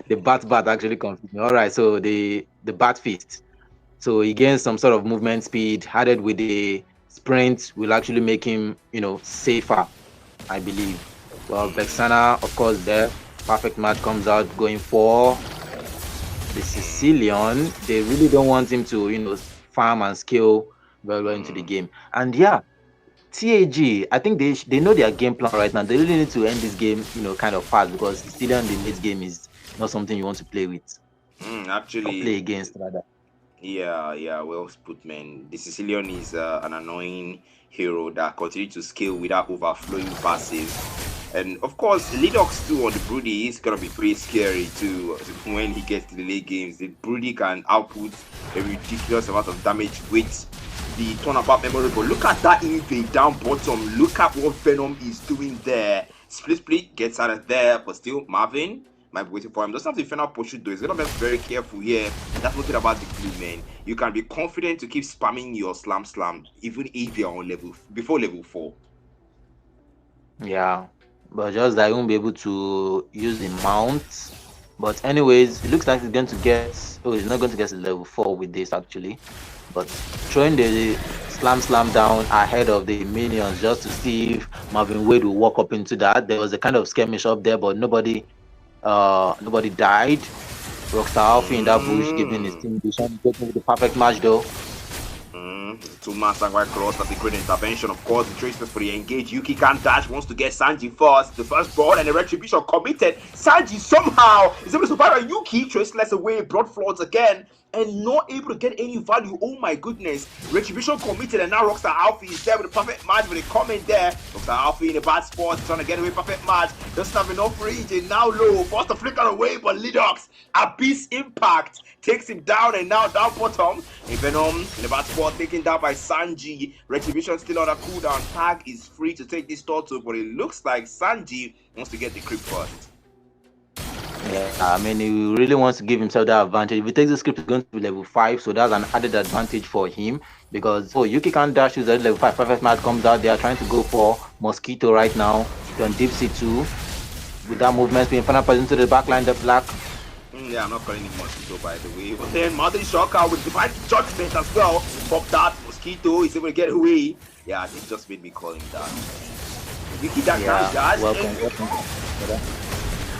The bat actually confused me. All right, so the bat fist. So he gains some sort of movement speed, added with the sprint will actually make him, safer, I believe. Well, Vexana, of course, there. Perfect match comes out going for the Sicilian. They really don't want him to, farm and scale very well into the game. And yeah, TAG, I think they know their game plan right now. They really need to end this game, kind of fast, because Sicilian, the late game is not something you want to play with. Actually, or play against, rather. Yeah, well put, man. The Sicilian is an annoying hero that continues to scale without overflowing passive. And of course, Lidox too on the Broody is gonna be pretty scary too when he gets to the late games. The Broody can output a ridiculous amount of damage with the turnabout memory. But look at that invade down bottom. Look at what Venom is doing there. Split gets out of there, but still Marvin might be waiting for him. Doesn't have the final pursuit though. He's gonna be very careful here. That's one thing about the glue, man. You can be confident to keep spamming your slam even if you're on before level 4. Yeah, but just that I won't be able to use the mount. But anyways, it looks like he's going to get. Oh, he's not going to get to level 4 with this actually. But throwing the slam down ahead of the minions just to see if Marvin Wade will walk up into that. There was a kind of skirmish up there, but nobody died. Rockstar Alfie in that bush giving his team the perfect match though. 2-man Samurai Cross, that's a great intervention. Of course, the trace for the engage. Yuki can't dash, wants to get Sanji first. The first ball and the retribution committed. Sanji somehow is able to survive, and Yuki traceless away, blood floods again, and not able to get any value. Oh my goodness. Retribution committed, and now Rockstar Alfie is there with a perfect match with a comment there. Rockstar Alfie in a bad spot, trying to get away, perfect match. Doesn't have enough range, and now low. Forced to flicker away, but Lidox, Abyss Impact, takes him down, and now down bottom. And Venom in a bad spot, taken down by Sanji. Retribution still on a cooldown. Tag is free to take this turtle, but it looks like Sanji wants to get the creep first. Yeah, I mean, he really wants to give himself that advantage. If he takes the script, he's going to be level 5, so that's an added advantage for him. Because Yuki can't dash, he's at level 5. Perfect match comes out. They are trying to go for Mosquito right now. They're on Deep Sea 2. With that movement, being final person to the backline, the black. Yeah, I'm not calling him Mosquito, by the way. But then Mother Shocker with Divine Judgment as well. Pop that Mosquito is able to get away. Yeah, they just made me call him that. Yuki that guy dash. Welcome.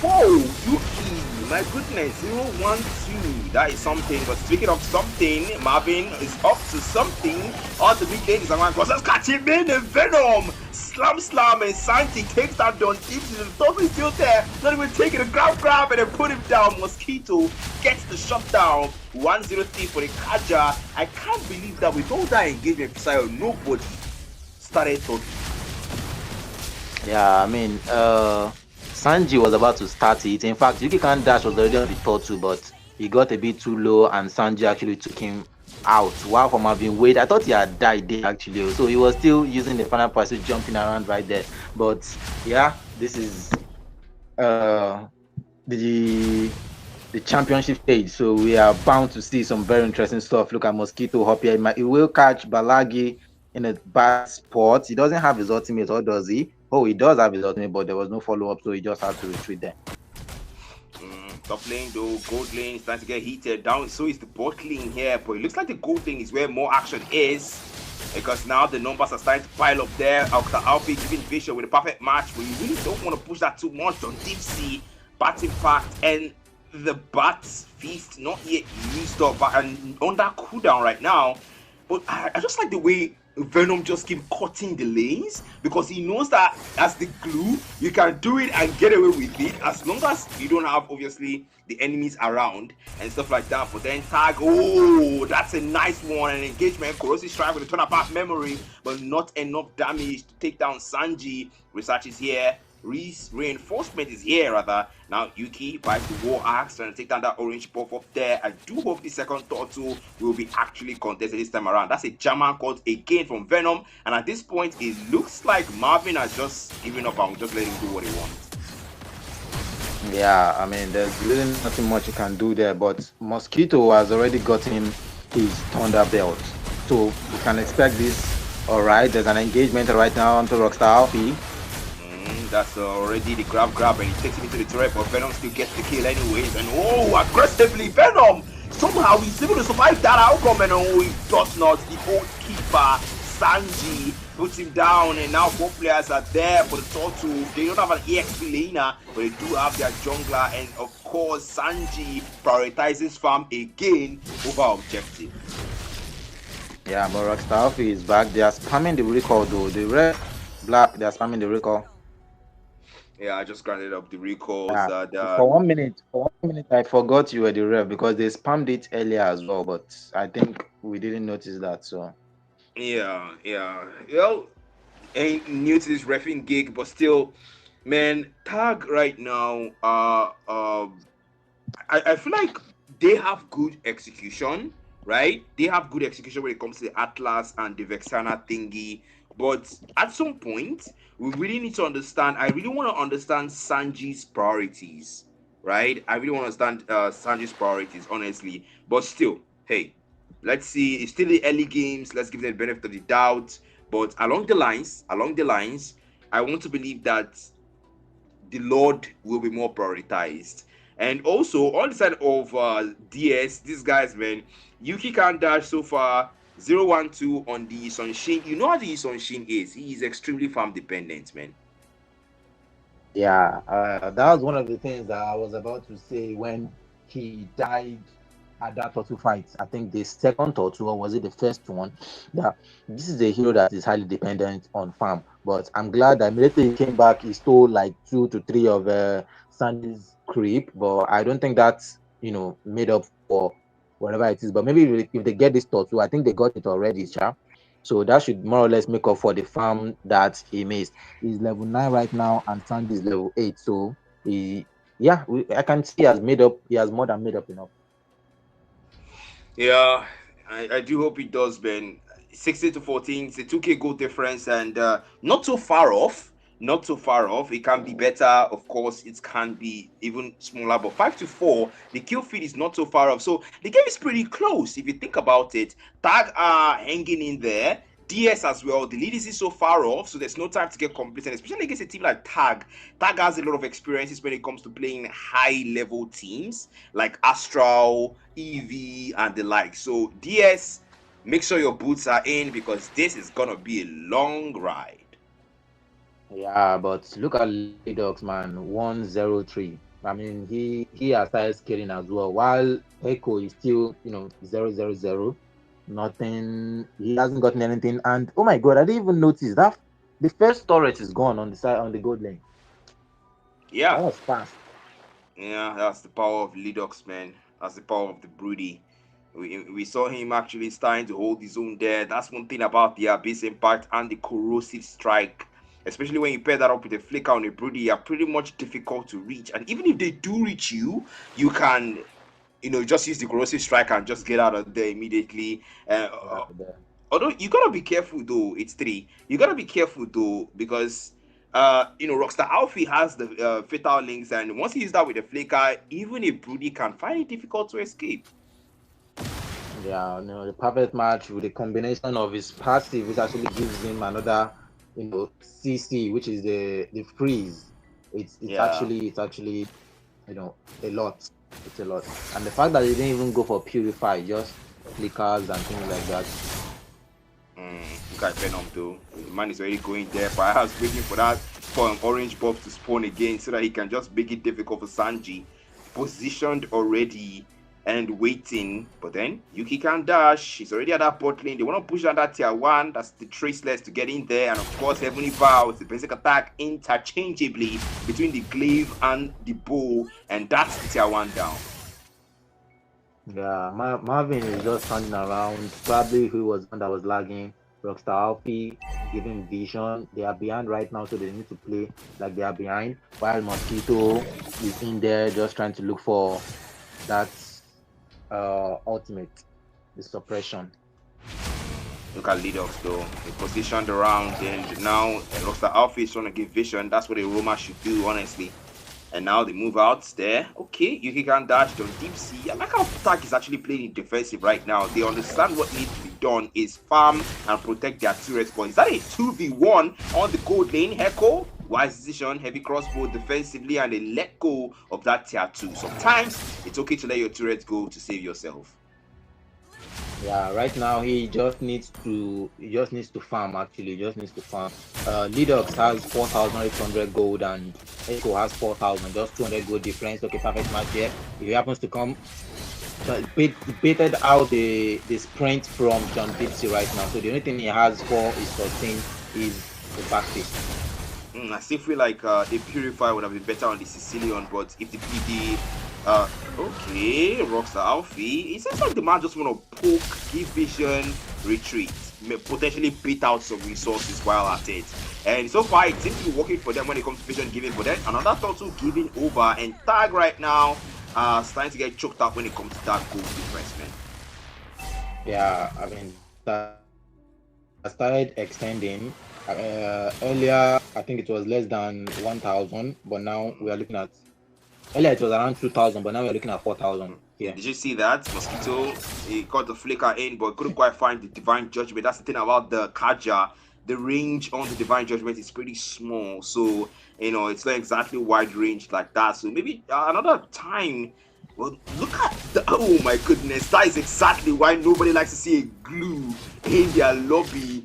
Oh, Yuki My goodness, 0-1-2. That is something. But speaking of something, Marvin is up to something. All the big ladies are going to catch him in the Venom. Slam, and Santi takes down Don Gibson. The top is still there. Not even taking a grab, and then put him down. Mosquito gets the shutdown. 1-0-3 for the Kaja. I can't believe that with all that engagement, nobody started talking. Yeah, I mean, Sanji was about to start it. In fact, Yuki Kan Dash was already on the turtle, but he got a bit too low, and Sanji actually took him out. While from having wait, I thought he had died there actually, so he was still using the final pursuit, jumping around right there. But yeah, this is the championship stage, so we are bound to see some very interesting stuff. Look at Mosquito up here. He will catch Balagi in a bad spot. He doesn't have his ultimate, or does he? Oh, he does have his ultimate, but there was no follow-up, so he just had to retreat there. Top lane though, gold lane is starting to get heated down. So is the bot lane here, but it looks like the gold lane is where more action is, because now the numbers are starting to pile up there. After Alfie giving Vision with a perfect match, but you really don't want to push that too much on Deep Sea. Bat Impact and the Bats Feast not yet used up and on that cooldown right now. But I just like the way Venom just keep cutting the lanes, because he knows that as the glue, you can do it and get away with it as long as you don't have obviously the enemies around and stuff like that. But then Tag, oh, that's a nice one. An engagement, Corrosive Strike with a turn apart memory, but not enough damage to take down Sanji. Research is here. Reinforcement is here rather. Now Yuki buys the War Axe trying to take down that orange buff up there. I do hope the second turtle will be actually contested this time around. That's a German cut again from Venom, and at this point it looks like Marvin has just given up and just let him do what he wants. Yeah, I mean, there's really nothing much you can do there, but Mosquito has already gotten his Thunder Belt, so we can expect this. All right, there's an engagement right now onto Rockstar Alfie. That's already the grab, and he takes him into the turret, but Venom still gets the kill anyways. And oh, aggressively Venom! Somehow he's able to survive that outcome, and oh, he does not. The old keeper, Sanji, puts him down, and now both players are there for the turtle. They don't have an EXP laner, but they do have their jungler, and of course, Sanji prioritizes farm again over objective. Yeah, but Rockstar Alfie is back. They are spamming the recall though. The red, black, they are spamming the recall. Yeah, I just granted up the recalls. Yeah. For 1 minute, I forgot you were the ref because they spammed it earlier as well, but I think we didn't notice that. So yeah. Well, ain't new to this refing gig, but still, man, Tag right now. I feel like they have good execution, right? They have good execution when it comes to the Atlas and the Vexana thingy. But at some point, we really need to understand. I really want to understand Sanji's priorities, right? I really want to understand Sanji's priorities, honestly. But still, hey, let's see. It's still the early games. Let's give them the benefit of the doubt. But along the lines, I want to believe that the Lord will be more prioritized. And also on the side of DS, these guys, man, Yuki can dash so far 0-1-2 on the Sunshin. You know how the Sunshin is. He is extremely farm dependent, man. yeah, that was one of the things that I was about to say when he died at that turtle fight. I think the second turtle, or was it the first one? That this is a hero that is highly dependent on farm. But I'm glad that immediately he came back, he stole like 2 to 3 of Sandy's creep. But I don't think that's made up for whatever it is. But maybe if they get this turtle, I think they got it already, Sha. So that should more or less make up for the farm that he missed. He's level 9 right now, and Sandy is level 8. So I can see he has made up. He has more than made up enough. Yeah, I do hope it does, Ben. 16-14, it's a 2K goal difference, and not so far off. Not so far off. It can be better, of course. It can be even smaller, but 5-4, the kill feed is not so far off. So the game is pretty close if you think about it. Tag are hanging in there. DS as well. The lead is so far off, so there's no time to get complacent, especially against a team like Tag. Tag has a lot of experiences when it comes to playing high-level teams like Astral, EV, and the like. So DS, make sure your boots are in because this is gonna be a long ride. Yeah, but look at Lady Dogs, man. 103. I mean, he has started scaling as well. While Echo is still, 0-0-0. Nothing. He hasn't gotten anything. And oh my god, I didn't even notice that the first turret is gone on the side on the gold lane. That Yeah, was fast. yeah, that's the power of Lidox, man. That's the power of the Broody. We saw him actually starting to hold his own there. That's one thing about the Abyss Impact and the Corrosive Strike. Especially when you pair that up with a flicker on a Broody, you're pretty much difficult to reach. And even if they do reach you, you can, just use the Corrosive Strike and just get out of there immediately. Yeah, the- Although you gotta be careful though, it's three. You gotta be careful though because Rockstar Alfie has the fatal links, and once he uses that with the flicker, even a Broody can find it difficult to escape. yeah, the perfect match with a combination of his passive, which actually gives him another, CC, which is the freeze. Yeah. It's actually a lot. It's a lot, and the fact that they didn't even go for purify, just flickers and things like that. Look at Venom though. The man is already going there, perhaps waiting for an orange buff to spawn again so that he can just make it difficult for Sanji. Positioned already and waiting, but then Yuki can dash. He's already at that bot lane. They want to push down that tier 1. That's the traceless to get in there, and of course Heavenly Vows, the basic attack interchangeably between the glaive and the bow, and that's the tier 1 down. Yeah, Marvin is just standing around. Probably who was one that was lagging. Rockstar Alfie giving vision. They are behind right now, so they need to play like they are behind. While Mosquito is in there just trying to look for that ultimate, the suppression. Look at Lidox though. They positioned around, and now Rockstar Alpha is trying to give vision. That's what a Roma should do, honestly. And now they move out there. Okay, Yuki can dash on deep sea. I like how Attack is actually playing defensive right now. They understand what needs to be done is farm and protect their turrets. But is that a 2v1 on the gold lane? Heko, wise decision, heavy crossbow defensively, and they let go of that tier 2. Sometimes it's okay to let your turrets go to save yourself. Yeah, right now he just needs to farm actually. He just needs to farm. Lidox has 4,800 gold and Echo has 4,000, just 200 gold difference. Okay, perfect match here. If he happens to come, baited out the sprint from John Dipsy right now. So the only thing he has for is sustain is the backpick. I still feel like the Purify would have been better on the Sicilian, but if the okay, Rockstar Alfie, it seems like the man just want to poke, give vision, retreat, potentially beat out some resources while at it. And so far, it seems to be working for them when it comes to vision giving, but then another turtle giving over, and Tag right now starting to get choked up when it comes to that gold difference, man. Yeah, I mean, that started extending. Earlier, I think it was less than 1,000, but now we are looking at. Earlier it was around 2,000, but now we're looking at 4,000. Yeah. Did you see that? Mosquito, he got the flicker in, but couldn't quite find the Divine Judgment. That's the thing about the Kaja. The range on the Divine Judgment is pretty small. So, it's not exactly wide range like that. So maybe another time. Well, look at oh my goodness. That is exactly why nobody likes to see a glue in their lobby.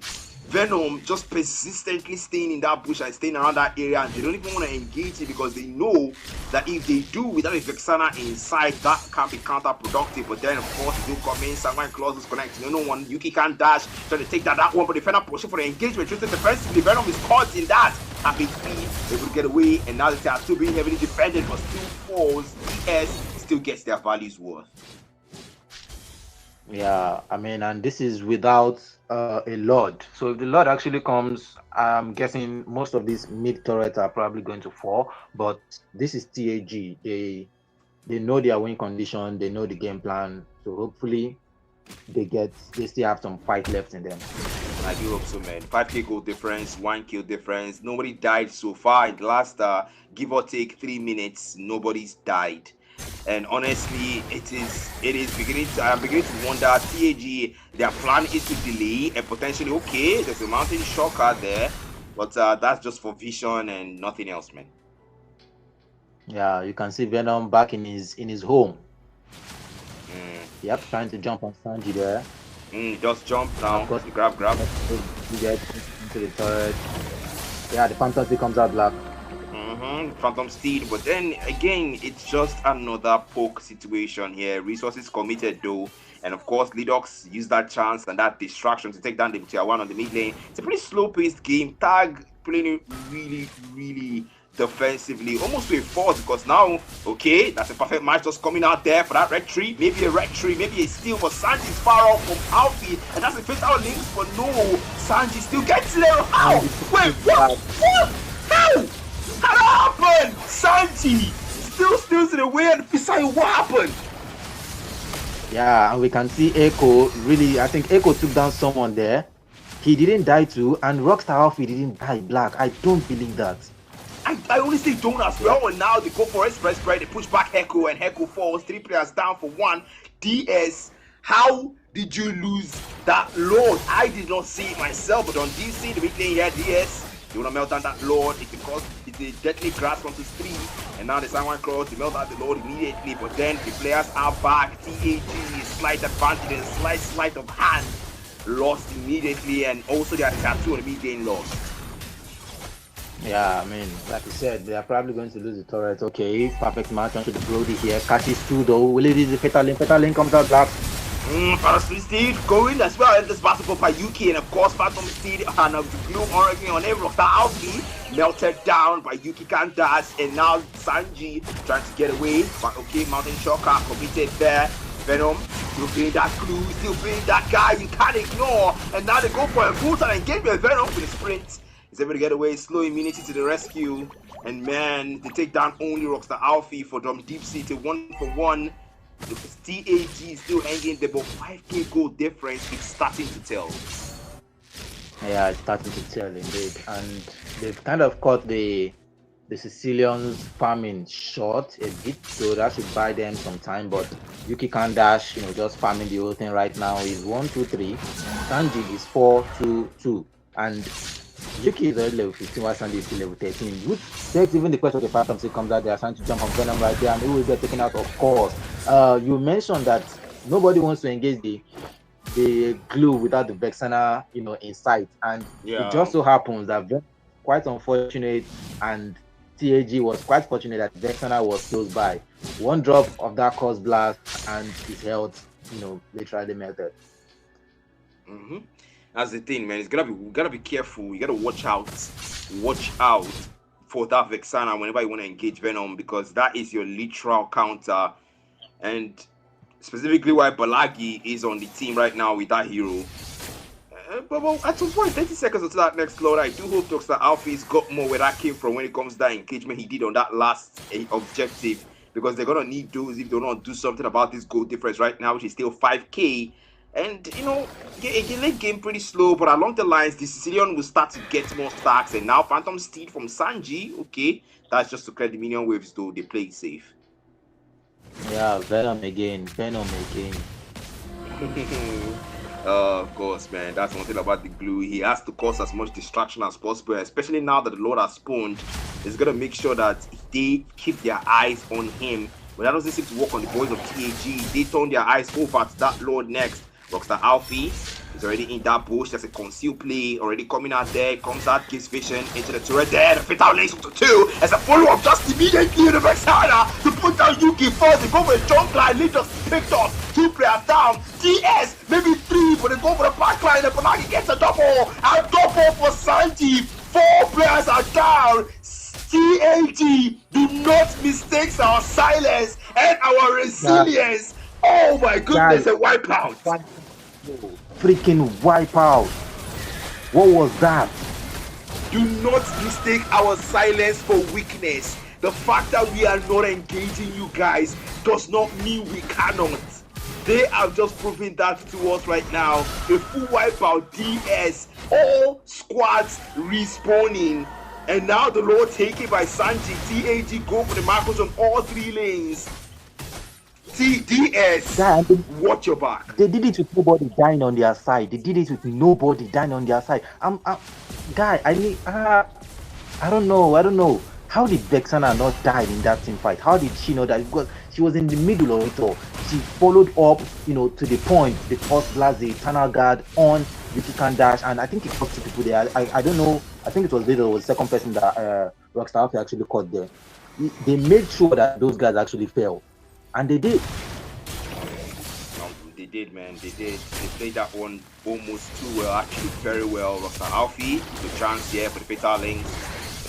Venom just persistently staying in that bush and staying around that area, and they don't even want to engage it because they know that if they do without a Vexana inside, that can be counterproductive. But then, of course, they do come in, Sanguine Clauses connect. No one, Yuki can't dash, trying to take that one, but the Venom pushing for the engagement. Just defensively, Venom is caught in that. Happy speed, able to get away, and now they are still being heavily defended, but still falls. DS still gets their values worth. Yeah, I mean, and this is without a Lord. So if the Lord actually comes, I'm guessing most of these mid turrets are probably going to fall. But this is TAG. They know their win condition. They know the game plan. So hopefully they still have some fight left in them. I do hope so, man. 5k goal difference, 1 kill difference. Nobody died so far in the last give or take 3 minutes. Nobody's died. And honestly, I'm beginning to wonder, TAG, their plan is to delay and potentially, okay, there's a mountain shocker there, but that's just for vision and nothing else, man. Yeah, you can see Venom back in his home. Yep, trying to jump on Sanji there. Just jump now. Grab. You get into the turret. Yeah, the Phantom comes out black. Phantom Steed, but then again, it's just another poke situation here. Resources committed though, and of course, Lidox used that chance and that distraction to take down the tier 1 on the mid lane. It's a pretty slow-paced game. Tag playing it really, really defensively, almost to a fault, because now, okay, that's a perfect match just coming out there for that red tree. Maybe a red tree, maybe a steal, but Sanji's far off from Alfie, and that's the fatal links, but no, Sanji still gets there. How? Wait, what? How? How happened? Sanji still steals it away, and besides, what happened? Yeah, and we can see Echo really, I think Echo took down someone there. He didn't die too, and Rockstar Alfie didn't die black. I don't believe that. I honestly don't as well, and now they go for express spread, they push back Heko, and Heko falls, 3 players down for 1. DS, how did you lose that Lord? I did not see it myself, but on DC, the big thing here, DS, you want to melt down that Lord, it's because it's a deadly grasp onto 3, and now the Someone Cross, they melt out the Lord immediately, but then the players are back, TAG, slight advantage, and slight of hand, lost immediately, and also they are tattoo on the mid lane lost. Yeah, I mean, like you said, they are probably going to lose the turret. Okay, perfect match onto the Brody here. Catches 2 though. Will it be the fatal link? Fatal link comes out black. Phantom Steed going as well, and this basketball by Yuki, and of course Phantom Steed and the blue orange on every of the Alfie melted down by Yuki Kandas, and now Sanji trying to get away, but okay, Mountain Shocker committed there. Venom still being that clue, still being that guy you can't ignore, and now they go for a brutal engagement. Venom with a sprint. He's able to get away, slow immunity to the rescue, and man, they take down only Rockstar Alfie for Drum Deep Sea to 1-for-1. The TAG is still hanging there, but 5k goal difference is starting to tell. Yeah, it's starting to tell indeed, and they've kind of caught the Sicilians farming short a bit, so that should buy them some time. But Yuki can dash, just farming the whole thing right now. Is 1-2-3, Sanji is 4-2-2, and Yuki is already level 15, while Sanji is still level 13. Which takes even the question of the Phantom Steed comes out there, trying to jump on Venom right there, and he will get taken out, of course. You mentioned that nobody wants to engage the glue without the Vexana, in sight, and it just so happens that quite unfortunate, and TAG was quite fortunate that Vexana was close by. One drop of that Cause Blast, and his health, literally melted. That's the thing, man. We gotta be careful. You gotta watch out for that Vexana whenever you want to engage Venom, because that is your literal counter, and specifically why Balagi is on the team right now with that hero. But at some point, 30 seconds until that next load, I do hope Dr. Alfie's got more where that came from when it comes to that engagement he did on that last objective, because they're gonna need those if they don't do something about this goal difference right now, which is still 5k. And late game pretty slow, but along the lines, the Sicilian will start to get more stacks. And now Phantom Steed from Sanji, okay, that's just to clear the minion waves, though they play it safe. Yeah, Venom again. Of course, man. That's one thing about the glue. He has to cause as much distraction as possible, especially now that the Lord has spawned. He's gonna make sure that they keep their eyes on him. But that doesn't seem to work on the boys of TAG. They turn their eyes over to that Lord next. Rockstar Alfie is already in that bush. There's a conceal play already coming out there. Comes out, gives vision into the turret there. The fatal links to 2 as a follow-up just immediately in the Vexana to put down Yuki first. They go for a jump line. They just picked up 2 players down. DS maybe 3, but they go for the back line. And Panagi gets a double. And double for Sanji. 4 players are down. TAG, do not mistake our silence and our resilience. Oh my goodness, a wipeout. Freaking wipeout. What was that? Do not mistake our silence for weakness. The fact that we are not engaging you guys does not mean we cannot. They are just proving that to us right now. A full wipeout, DS, all squads respawning. And now the Lord taken by Sanji. TAG go for the Marcos on all 3 lanes. TDS, watch your back. They did it with nobody dying on their side. Guy, I don't know. How did Vexana not die in that team fight? How did she know that? Because she was in the middle of it all. She followed up, to the point, the first blast, the eternal guard on Yuki Kandash, and I think it got 2 people there. I don't know. I think it was Little was the second person that Rockstar actually caught there. They made sure that those guys actually fell, and they did. They did, man. They did. They played that one almost too well, actually very well. Rockstar Alfie, the chance here for the fatal links.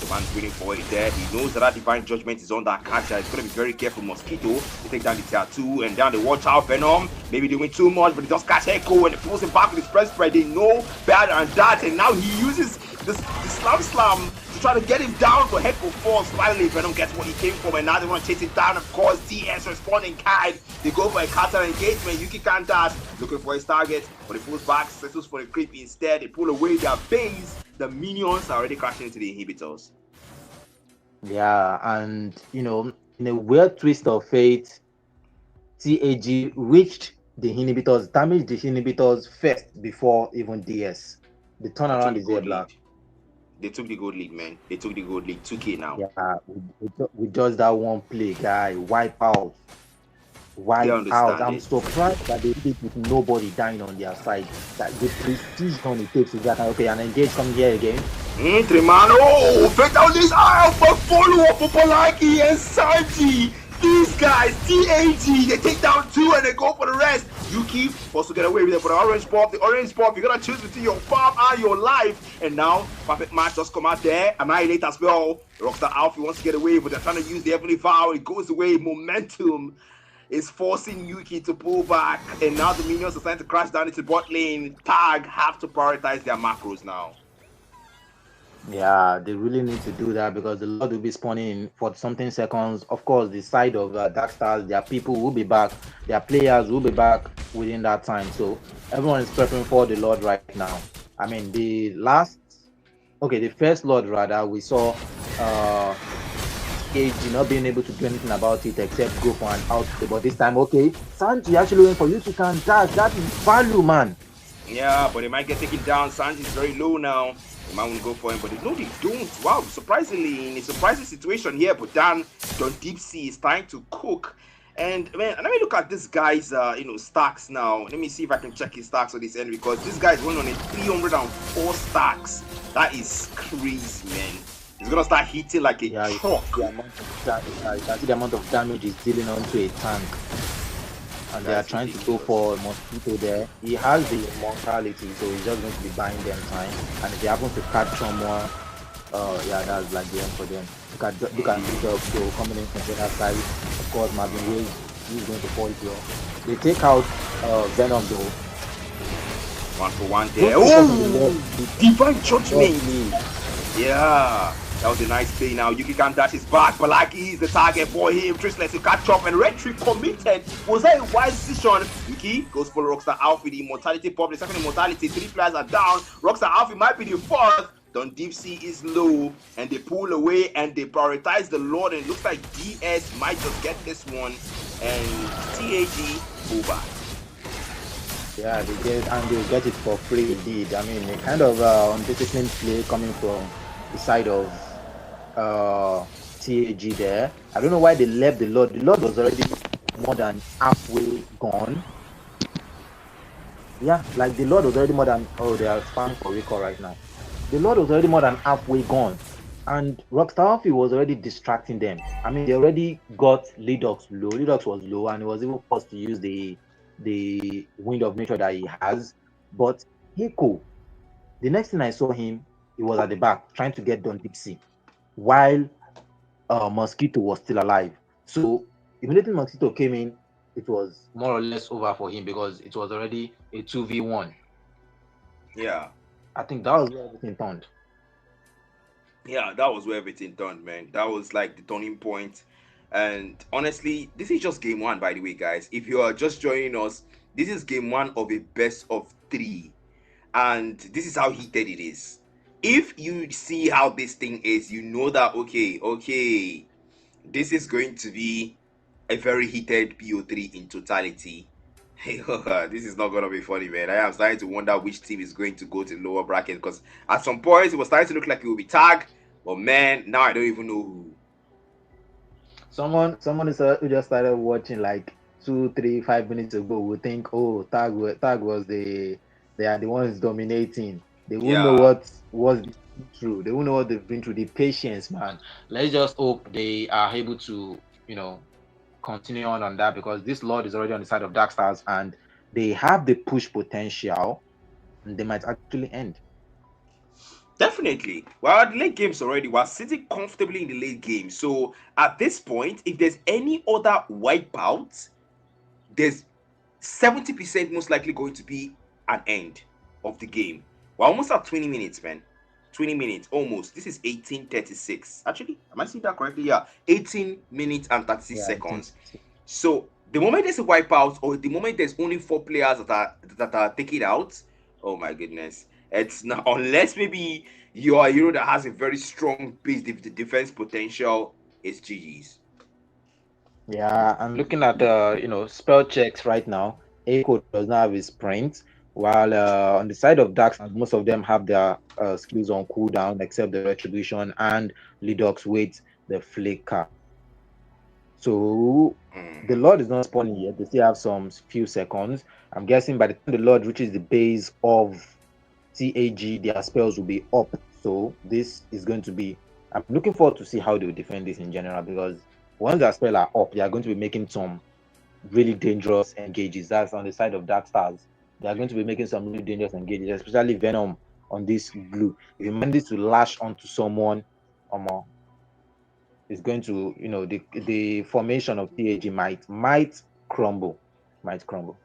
The man's waiting for it there. He knows that that divine judgment is on that catcher. He's going to be very careful. Mosquito, they take down the tier 2 and down the watch out Venom. Maybe they win too much, but he just catch Echo and it pulls him back with his press spread. They know better than that, and now he uses the slam to try to get him down for Heck falls. Finally, Venom gets what he came for, and now they want to chase him down. Of course, TS responding kind. They go for a counter engagement. Yuki can't dash, looking for his target, but he pulls back, settles for the creep instead. They pull away their base. The minions are already crashing into the inhibitors. Yeah, and in a weird twist of fate, TAG reached the inhibitors, damaged the inhibitors first before even DS. The turnaround is there, Black. They took the gold lead, man. They took the gold lead. 2K now. Yeah, with just that one play, guy, wipe out. I'm surprised that they did it with nobody dying on their side. That the precision it takes to get okay and engage come here again. Tremano, fatal this alpha follow up for Polaki and Sanji. These guys, TAG, they take down 2 and they go for the rest. Yuki supposed to get away with it, but the orange pop, you're gonna choose between your farm and your life. And now, perfect match just come out there. Annihilate as well. Rockstar Alfie wants to get away, but they're trying to use the Heavenly Vow. It goes away. Momentum is forcing Yuki to pull back. And now the minions are starting to crash down into bot lane. Tag have to prioritize their macros now. Yeah, they really need to do that because the Lord will be spawning for something seconds. Of course, the side of Dark Stars, their people will be back, their players will be back within that time. So everyone is prepping for the Lord right now. I mean, the first Lord rather, we saw Cage not being able to do anything about it except go for an out. But this time, okay, Sanji actually went for you to can dash. That is value, man. Yeah, but they might get taken down. Sanji is very low now. They might want to go for him, but no, they don't. Wow, surprisingly, in a surprising situation here, but Dan Don Deep Sea is trying to cook. And man, let me look at this guy's stacks now. Let me see if I can check his stacks on this end because this guy is running on a 304 stacks. That is crazy, man. He's gonna start hitting like a truck. The amount of damage he's dealing onto a tank. And they are trying to go for Mosquito there. He has the immortality, so he's just going to be buying them time. And if he happens to catch someone, that's like the end for them. Look at Joe coming in from the other side. Of course, Marvin Wade, he's going to fall here. They take out Venom though. 1-for-1 there. Oh! Divine Judgment! Yeah! That was a nice play now. Yuki can't dash his back. Balaki is the target for him. Tristless to catch up and Red Tree committed. Was that a wise decision? Yuki goes for Rockstar Alfie. The immortality pop. The second immortality. 3 players are down. Rockstar Alfie might be the 4th. Don Deep Sea is low. And they pull away and they prioritize the Lord. And it looks like DS might just get this one. And TAG pull back. Yeah, they'll get it for free indeed. I mean, a kind of undisciplined play coming from the side of TAG there. I don't know why they left the Lord. The Lord was already more than halfway gone. Yeah, like the Lord was already more than they are spamming for recall right now. The Lord was already more than halfway gone. And Rockstar Alfie was already distracting them. I mean, they already got Lidox low. Lidox was low and he was even forced to use the Wind of Nature that he has. But Hiko, the next thing I saw him, he was at the back trying to get Don Deep Sea while Mosquito was still alive. So immediately Mosquito came in, it was more or less over for him because it was already a 2v1. Yeah. I think that was where everything turned. Yeah, that was where everything turned, man. That was like the turning point. And honestly, this is just game 1, by the way, guys. If you are just joining us, this is game 1 of a best of 3. And this is how heated it is. If you see how this thing is, you know that, okay, this is going to be a very heated BO3 in totality. This is not going to be funny, man. I am starting to wonder which team is going to go to the lower bracket because at some points it was starting to look like it will be Tag, but man, now I don't even know who. Someone who just started watching like 2, 3, 5 minutes ago would think, oh, Tag was they are the ones dominating. They won't know what was True. They won't know what they've been through. The patience, man. Let's just hope they are able to, continue on that, because this Lord is already on the side of Dark Stars and they have the push potential and they might actually end. Definitely. Well, at the late games already, we're sitting comfortably in the late game. So at this point, if there's any other wipeout, there's 70% most likely going to be an end of the game. We're almost at 20 minutes, man. 20 minutes, almost. This is 18:36. Actually, am I seeing that correctly? Yeah, 18 minutes and 36 Yeah, I think seconds. So the moment there's a wipeout, or the moment there's only 4 players that are taken out, oh my goodness, it's not, unless maybe you are a hero that has a very strong base defense potential, it's GG's. yeah, I'm looking at the spell checks right now. Echo does not have his sprint, while on the side of Dax, most of them have their skills on cooldown, except the retribution and Lidoc's wait the flicker. So the Mhm. Lord is not spawning yet. They still have some few seconds. I'm guessing by the time the Lord reaches the base of TAG, their spells will be up. So this is going to be. I'm looking forward to see how they will defend this in general, because once their spell are up, they are going to be making some really dangerous engages. That's on the side of Dark Stars. They are going to be making some really dangerous engages, especially Venom on this glue. If you manage to lash onto someone, um, is going to, the formation of TAG might crumble, might crumble.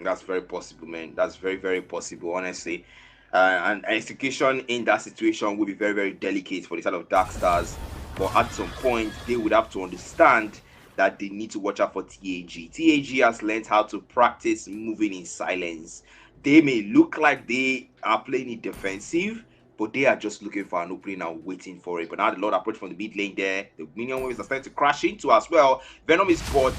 That's very possible, man. That's very, very possible, honestly. And execution in that situation will be very, very delicate for the side of Dark Stars. But at some point, they would have to understand that they need to watch out for TAG. TAG has learned how to practice moving in silence. They may look like they are playing it defensive, but they are just looking for an opening and waiting for it. But now the Lord approach from the mid lane there. The minion waves are starting to crash into as well. Venom is bought.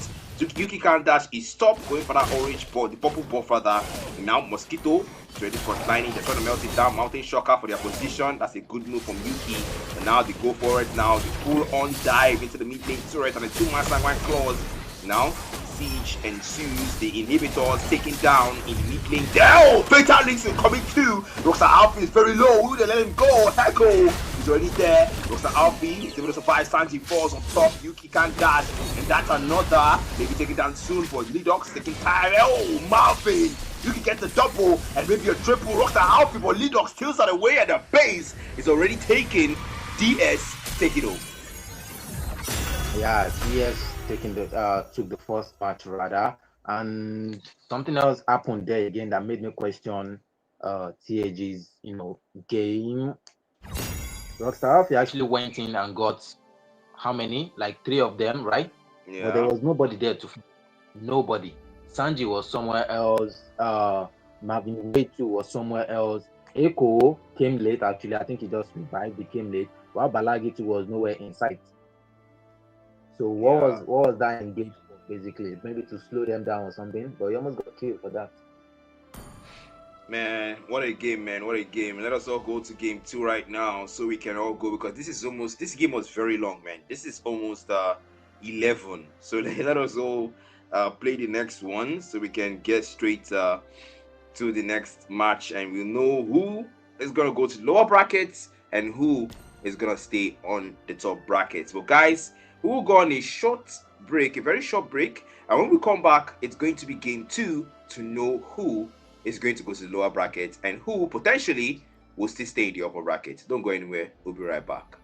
Yuki can dash is stopped going for that orange ball, the purple ball further. Now Mosquito is ready for lining. They're trying to melt it down. Mountain Shocker for their position. That's a good move from Yuki. And now they go for it now. The full on dive into the mid lane turret and the 2-man one claws. Now siege ensues. The inhibitors taken down in the mid lane. Oh, Fatal Links is coming too. Rockstar Alpha is very low. They let him go. Echo is already there. Rockstar Alpha is able to survive. Sanji falls on top. Yuki can't dash. And that's another. Maybe taken down soon for Lidox taking time. Oh, Marvin. You can get the double and maybe a triple. Rockstar Alpha, but Lidox steals that away at the base. It's already taken. DS taking over. Yeah, DS taking the took the first match rather, and something else happened there again that made me question TAG's game. Rockstar Alpha actually went in and got how many? Like three of them, right? But there Yeah. was nobody there to nobody. Sanji was somewhere else. Marvin Way too was somewhere else. Echo came late actually. I think he just revived. He came late. While Balagi too was nowhere in sight. So Yeah. what was that engaged for basically? Maybe to slow them down or something, but he almost got killed for that. Man, what a game, man. What a game. Let us all go to game 2 right now so we can all go, because this game was very long, man. This is almost 11. So let us all play the next one so we can get straight to the next match, and we'll know who is going to go to lower brackets and who is going to stay on the top brackets. But guys, we will go on a short break, a very short break, and when we come back, it's going to be game 2 to know who is going to go to the lower bracket and who potentially will still stay in the upper bracket. Don't go anywhere. We'll be right back.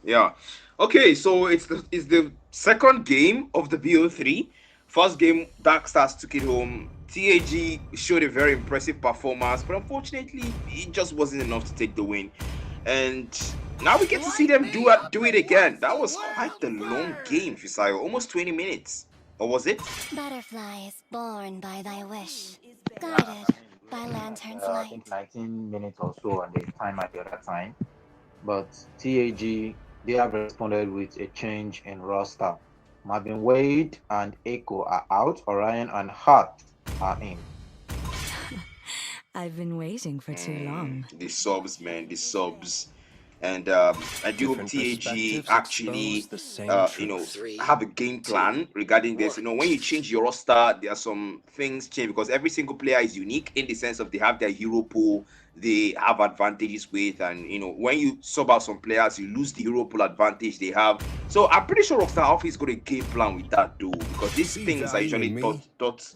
Yeah. Okay, so it's the second game of the BO3. First game, Dark Stars took it home. TAG showed a very impressive performance, but unfortunately, it just wasn't enough to take the win. And now we get to see them do it again. That was quite the long game, Fisayo. Almost 20 minutes. Or was it? Butterflies born by thy wish, Yeah, guided I mean, we by were looking at lantern's I think light. 19 minutes or so on the timer the other time. But TAG, they have responded with a change in roster. Marvin Wade and Echo are out. Orion and Hart are in. I've been waiting for too long. The subs, man, the subs. And I do hope Different TAG perspectives expose actually, the same you know, truth. have a game plan regarding this. You know, when you change your roster, there are some things change because every single player is unique in the sense of they have their hero pool, they have advantages with, and you know, when you sub out some players, you lose the hero pool advantage they have. So I'm pretty sure Rockstar Alpha is going to game plan with that though, because these See things are value usually in thought me? thought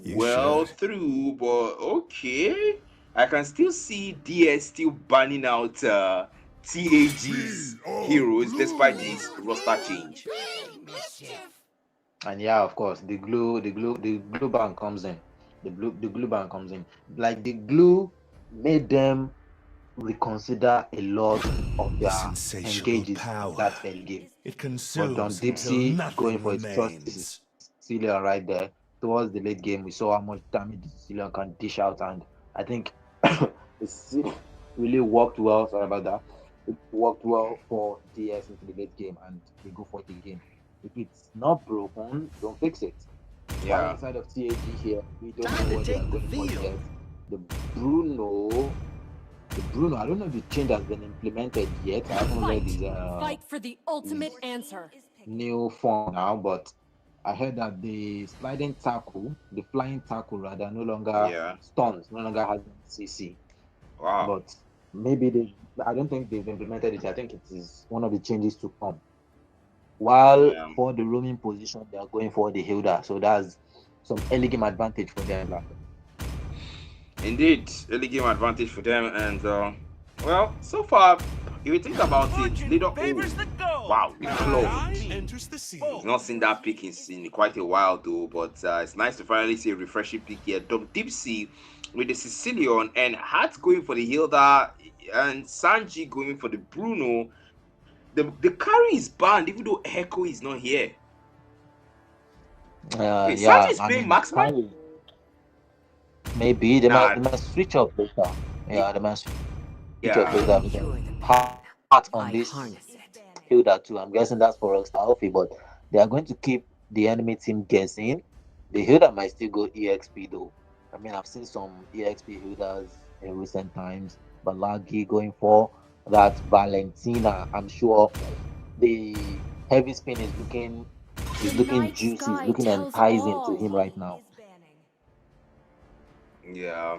You well should. through, but okay. I can still see DS still banning out TAG's We are heroes despite blue. this roster change. And yeah, of course, the glue band comes in. The glue band comes in. Like the glue made them reconsider a lot of This their insatiable engages in power. that early game. It But Don consumes until Dipsy going nothing for his trust remains. Sicilian right there. Towards the late game, we saw how much damage the Sicilian can dish out, and I think the Sicilian really worked well. Sorry about that. It worked well for DS into the late game, and they go for it again. If it's not broken, don't fix it. While on Yeah, the side of TAG here, we don't know Time to what they are take the going for field. yet. The Bruno, the Bruno, I don't know if the change has been implemented yet. I haven't read his Fight for the ultimate answer. new form now, but I heard that the sliding tackle, the flying tackle rather, no longer yeah. stuns, no longer has any CC. Wow. But maybe they, I don't think they've implemented it. I think it is one of the changes to come. While Yeah. for the roaming position, they are going for the Hilda. So that's some early game advantage for them. Like, Indeed, early game advantage for them, and well, so far, if you think about it, little wow, the club. Enters the scene. We've not seen that pick in quite a while though, but it's nice to finally see a refreshing pick here. Dom Dipsy with the Sicilian and Hart going for the Hilda and Sanji going for the Bruno. The carry is banned even though Echo is not here. Wait, Sanji yeah, is I playing mean, marksman? maybe Nah, they might switch up later. it, Yeah, they might switch up yeah. later because part on this Hilda too. I'm guessing that's for Rockstar Alfie, but they are going to keep the enemy team guessing. The Hilda might still go EXP though. I mean, I've seen some EXP Hildas in recent times. Balagi going for that Valentina. I'm sure the heavy spin is looking Night juicy, is sky looking tells enticing to all. him right now. Yeah,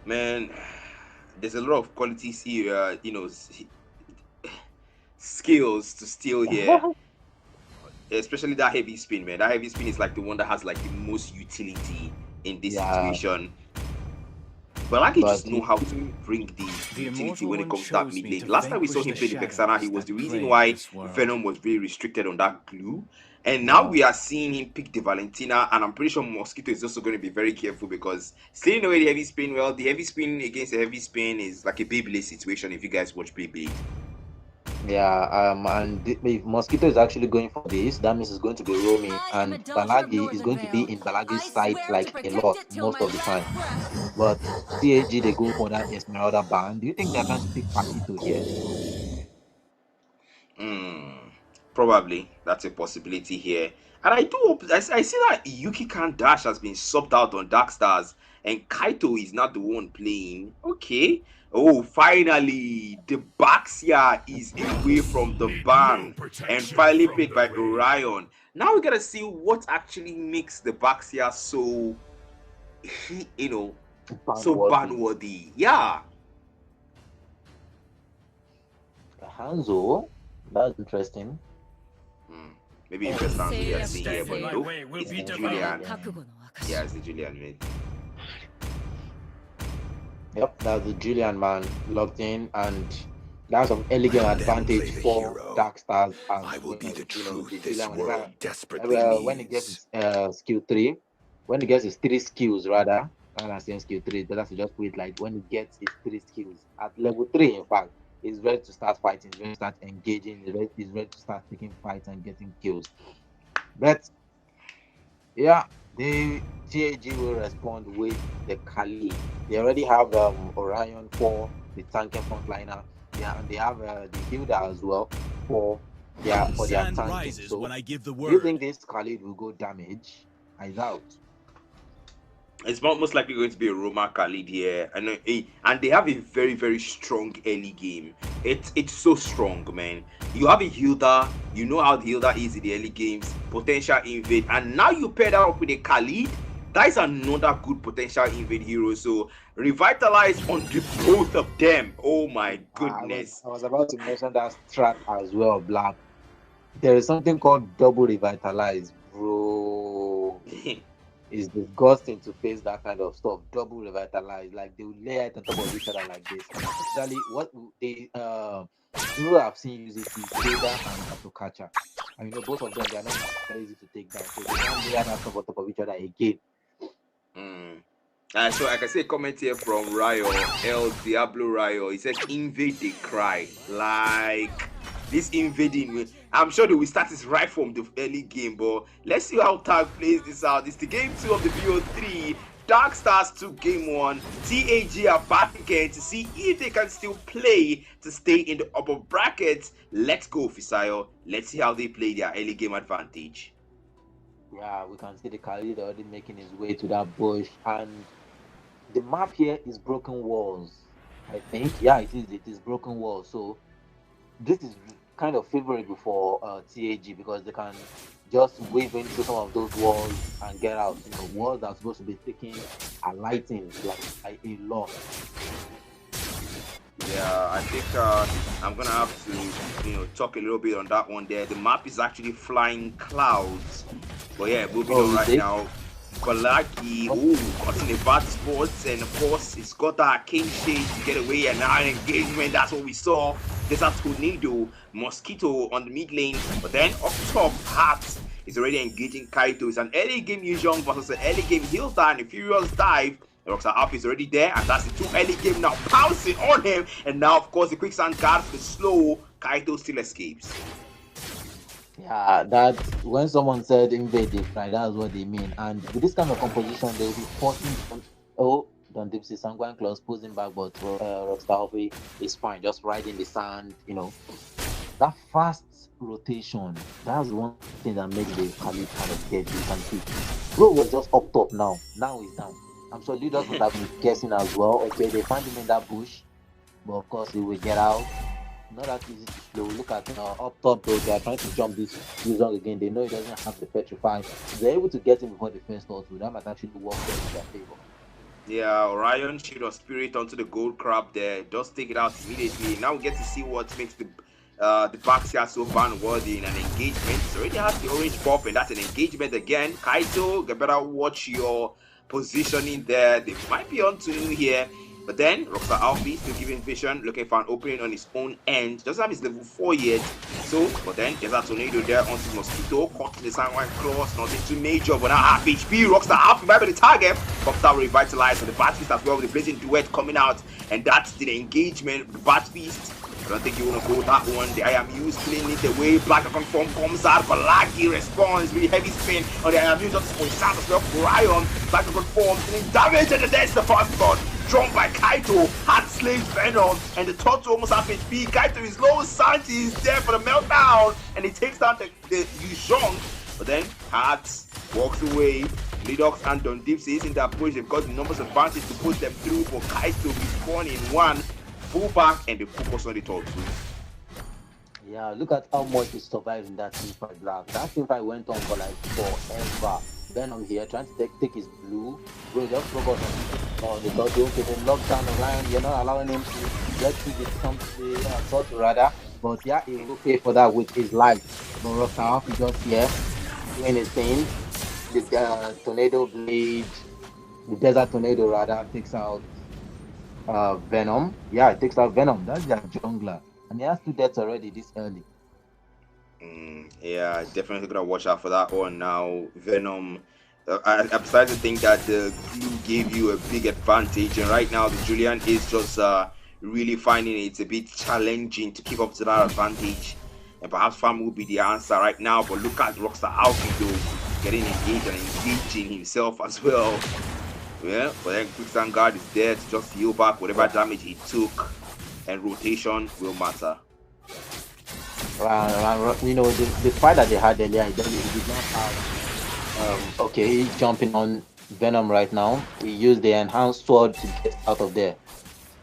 man, there's a lot of qualities here, skills to steal here, especially that heavy spin, man. That heavy spin is like the one that has like the most utility in this Yeah, situation. But like he just but know how to bring the The utility immortal when it one comes to that chose mid me lane. to Last time we saw vanquish him the play the Vexana, he shadows was the that reason plague why this world. Venom was very restricted on that glue. And now yeah, we are seeing him pick the Valentina, and I'm pretty sure Mosquito is also going to be very careful because slaying away the heavy spin, well, the heavy spin against the heavy spin is like a Beyblade situation if you guys watch Beyblade. yeah. If Mosquito is actually going for this, that means it's going to be roaming, I am a and daughter of Balagi is Northern going to be Vale. in Balagi's I side swear to like a protect lot it till most my of the last time. breath. But TAG they go for that Esmeralda ban. Do you think they're going to pick Paquito here? Hmm. Probably that's a possibility here. And I do hope I see that Yuki Kan Dash has been subbed out on Dark Stars and Kaito is not the one playing. Okay. Oh, finally, the Baxia is away from the Need no ban and protection finally from played the by rain. Orion. Now we gotta see what actually makes the Baxia so, you know, Ban so worthy. ban-worthy. Yeah. Hanzo, that's interesting. Hmm. Maybe the first answer we are seeing here, but nope. It's the Julian. Yeah, it's the Julian, man. Yep, that's the Julian man locked in, and That's some early game Let them play advantage the for hero. Dark Stars as I will be well. the You know, truth the this villain whenever world desperately when it gets needs. its skill 3, when it gets its 3 skills rather than saying skill 3, better to just put it like when it gets its 3 skills at level 3, in fact, it's ready to start fighting, it's ready to start engaging, it's ready to start taking fights and getting kills. But yeah, the TAG will respond with the Khalid. They already have Orion for the tanking frontliner. Yeah, and they have the Hilda as well for their Sun tanking. rises So, when I give the do you word. think this Khalid will go damage? I doubt. It's most likely going to be a Roma Khalid here, and they have a very very strong early game. It's so strong, man. You have a Hilda, you know how the Hilda is in the early games, potential invade, and now you pair that up with a Khalid. That is another good potential invade hero. So revitalize on the both of them. Oh my I was goodness. I was about to mention that strat as well, Black. There is something called double revitalize, bro. It's disgusting to face that kind of stuff. Double revitalize, like they will lay it on top of each other like this. Especially what they people I've seen use it is Hilda and Atokacha. And both of them they are not very easy to take down. So they can't lay that stuff on top of each other again. Mm. So I can see a comment here from Ryo, El Diablo Ryo. He said, invade the cry. Like this invading, I'm sure they will start this right from the early game, but let's see how Tag plays this out. It's the game 2 of the BO3. Dark Stars 2 game 1. TAG are back again to see if they can still play to stay in the upper brackets. Let's go, Fisayo. Let's see how they play their early game advantage. Yeah, we can see the Khalid already making his way to that bush, and the map here is broken walls. I think, yeah, it is broken walls. So this is kind of favorable for TAG because they can just wave in through some of those walls and get out. Walls that are supposed to be taking a lighting like a lot. Yeah, I think I'm gonna have to, talk a little bit on that one there. The map is actually flying clouds, but yeah, moving Oh, on is right it? now. Balaki, Oh, caught in a bad spot, and of course, it's got that arcane shade to get away, and now an engagement. That's what we saw. There's a tornado, mosquito on the mid lane, but then up top, Heart is already engaging Kaito. It's an early game Yuzhong versus an early game Hilda and a Furious Dive. Rockstar Alpha is already there, and that's the 2 early game now pouncing on him. And now, of course, the quicksand guard for the slow. Kaito still escapes. yeah, that when someone said invade the cry, that's what they mean. And with this kind of composition, they will be forcing. Oh, Don Dipsy Sanguine Claus pulls him back, but Rockstar Alpha is fine, just riding the sand. That fast rotation, that's one thing that makes the Khalid kind of deadly. You can see. Bro was just up top now. Now he's down. I'm sure leaders must have been guessing as well. Okay, they find him in that bush, but of course he will get out. Not that easy to slow. Look at up top though. They are trying to jump this user again. They know he doesn't have the petrify. If they're able to get him before the first auto, that might actually work well in their favor. Yeah, Orion Shield of Spirit onto the gold crab there. Just take it out immediately. Now we get to see what makes the Baxia so fan worthy in an engagement. So already has the orange buff, and that's an engagement again. Kaito, you better watch your positioning there. They might be onto you here. But then Rockstar Alfie still giving vision, looking for an opening on his own end. Doesn't have his level 4 yet. So, but then there's a tornado there onto Mosquito, caught in the Sanguine Cross, nothing too major, but now half HP. Rockstar Alfie might be the target. Rockstar revitalized on the Bat Feast as well with the Blazing Duet coming out. And that's the engagement with the Bat Feast. I don't think you want to go that one. The IMU's playing it away. Black Confirm comes out. Balaki responds. Really heavy spin on the IMU. Just for shot as well for Ryan. Black Confirm dealing damage. And that's the first one. Drawn by Kaito. Hard Slave Venom. And the Toto almost half HP. Kaito is low. Santi is there for the meltdown. And he takes down the Yuzhong. But then Hart walks away. Lidox and Don Dipsy is in that push. They've got the numbers advantage to put them through. For Kaito respawn in one. Pull back and they focus on the top two. Yeah, look at how much he survived in that team fight. Black. That team fight went on for like forever. Venom here trying to take his blue. Bro, just focus on the dodge. Okay, then lock down the line. You're not allowing him to get to the something assault rather. But yeah, he will pay for that with his life. But Rockstar is just here doing his thing. The tornado blade, the desert tornado rather takes out Venom. Yeah, it takes out Venom. That's their jungler. And he has 2 deaths already this early. Yeah, definitely gonna watch out for that one now. Venom. I'm starting to think that the glue gave you a big advantage, and right now the Julian is just really finding it's a bit challenging to keep up to that advantage. And perhaps Farm will be the answer right now. But look at Rockstar Alfie though, getting engaged and engaging himself as well. Yeah, but then Quicksand Guard is there to just heal back whatever damage he took, and rotation will matter. You know, the fight that they had earlier, he did not have. Okay, he's jumping on Venom right now. He used the enhanced sword to get out of there.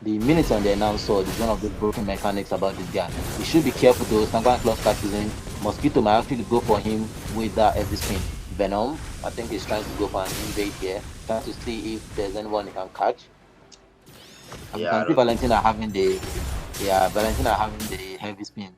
The minutes on the enhanced sword is one of the broken mechanics about this guy. He should be careful though. Sangwan Claw catches him. Mosquito might actually go for him with that heavy spin. Venom, I think he's trying to go for an invade here. Trying to see if there's anyone he can catch. And you Yeah, can see Valentina having the heavy spin.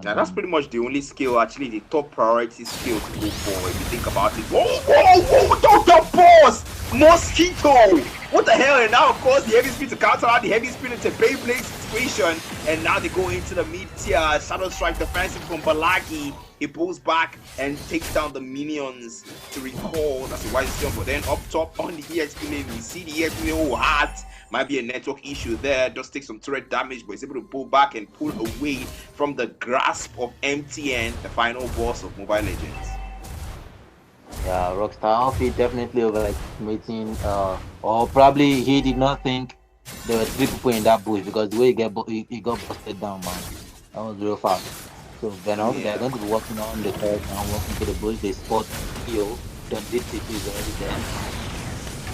Now that's pretty much the only skill, actually the top priority skill to go for if you think about it. Whoa, don't boss! Mosquito! What the hell? And now of course the heavy spin to counter out the heavy spin into Beyblade situation. And now they go into the mid-tier Shadow Strike defensive from Balagi. He pulls back and takes down the minions to recall. That's a wise jump. But then up top on the EXP lane, we see the EXP lane hard. Might be a network issue there. Just take some turret damage, but he's able to pull back and pull away from the grasp of MTN, the final boss of Mobile Legends. Yeah, Rockstar Alfie definitely overestimating, or probably he did not think there were 3 people in that bush because the way he got busted down, man, that was real fast. So Venom, they're going to be working on the turret and working to the bush. They spot EO, then this is already there.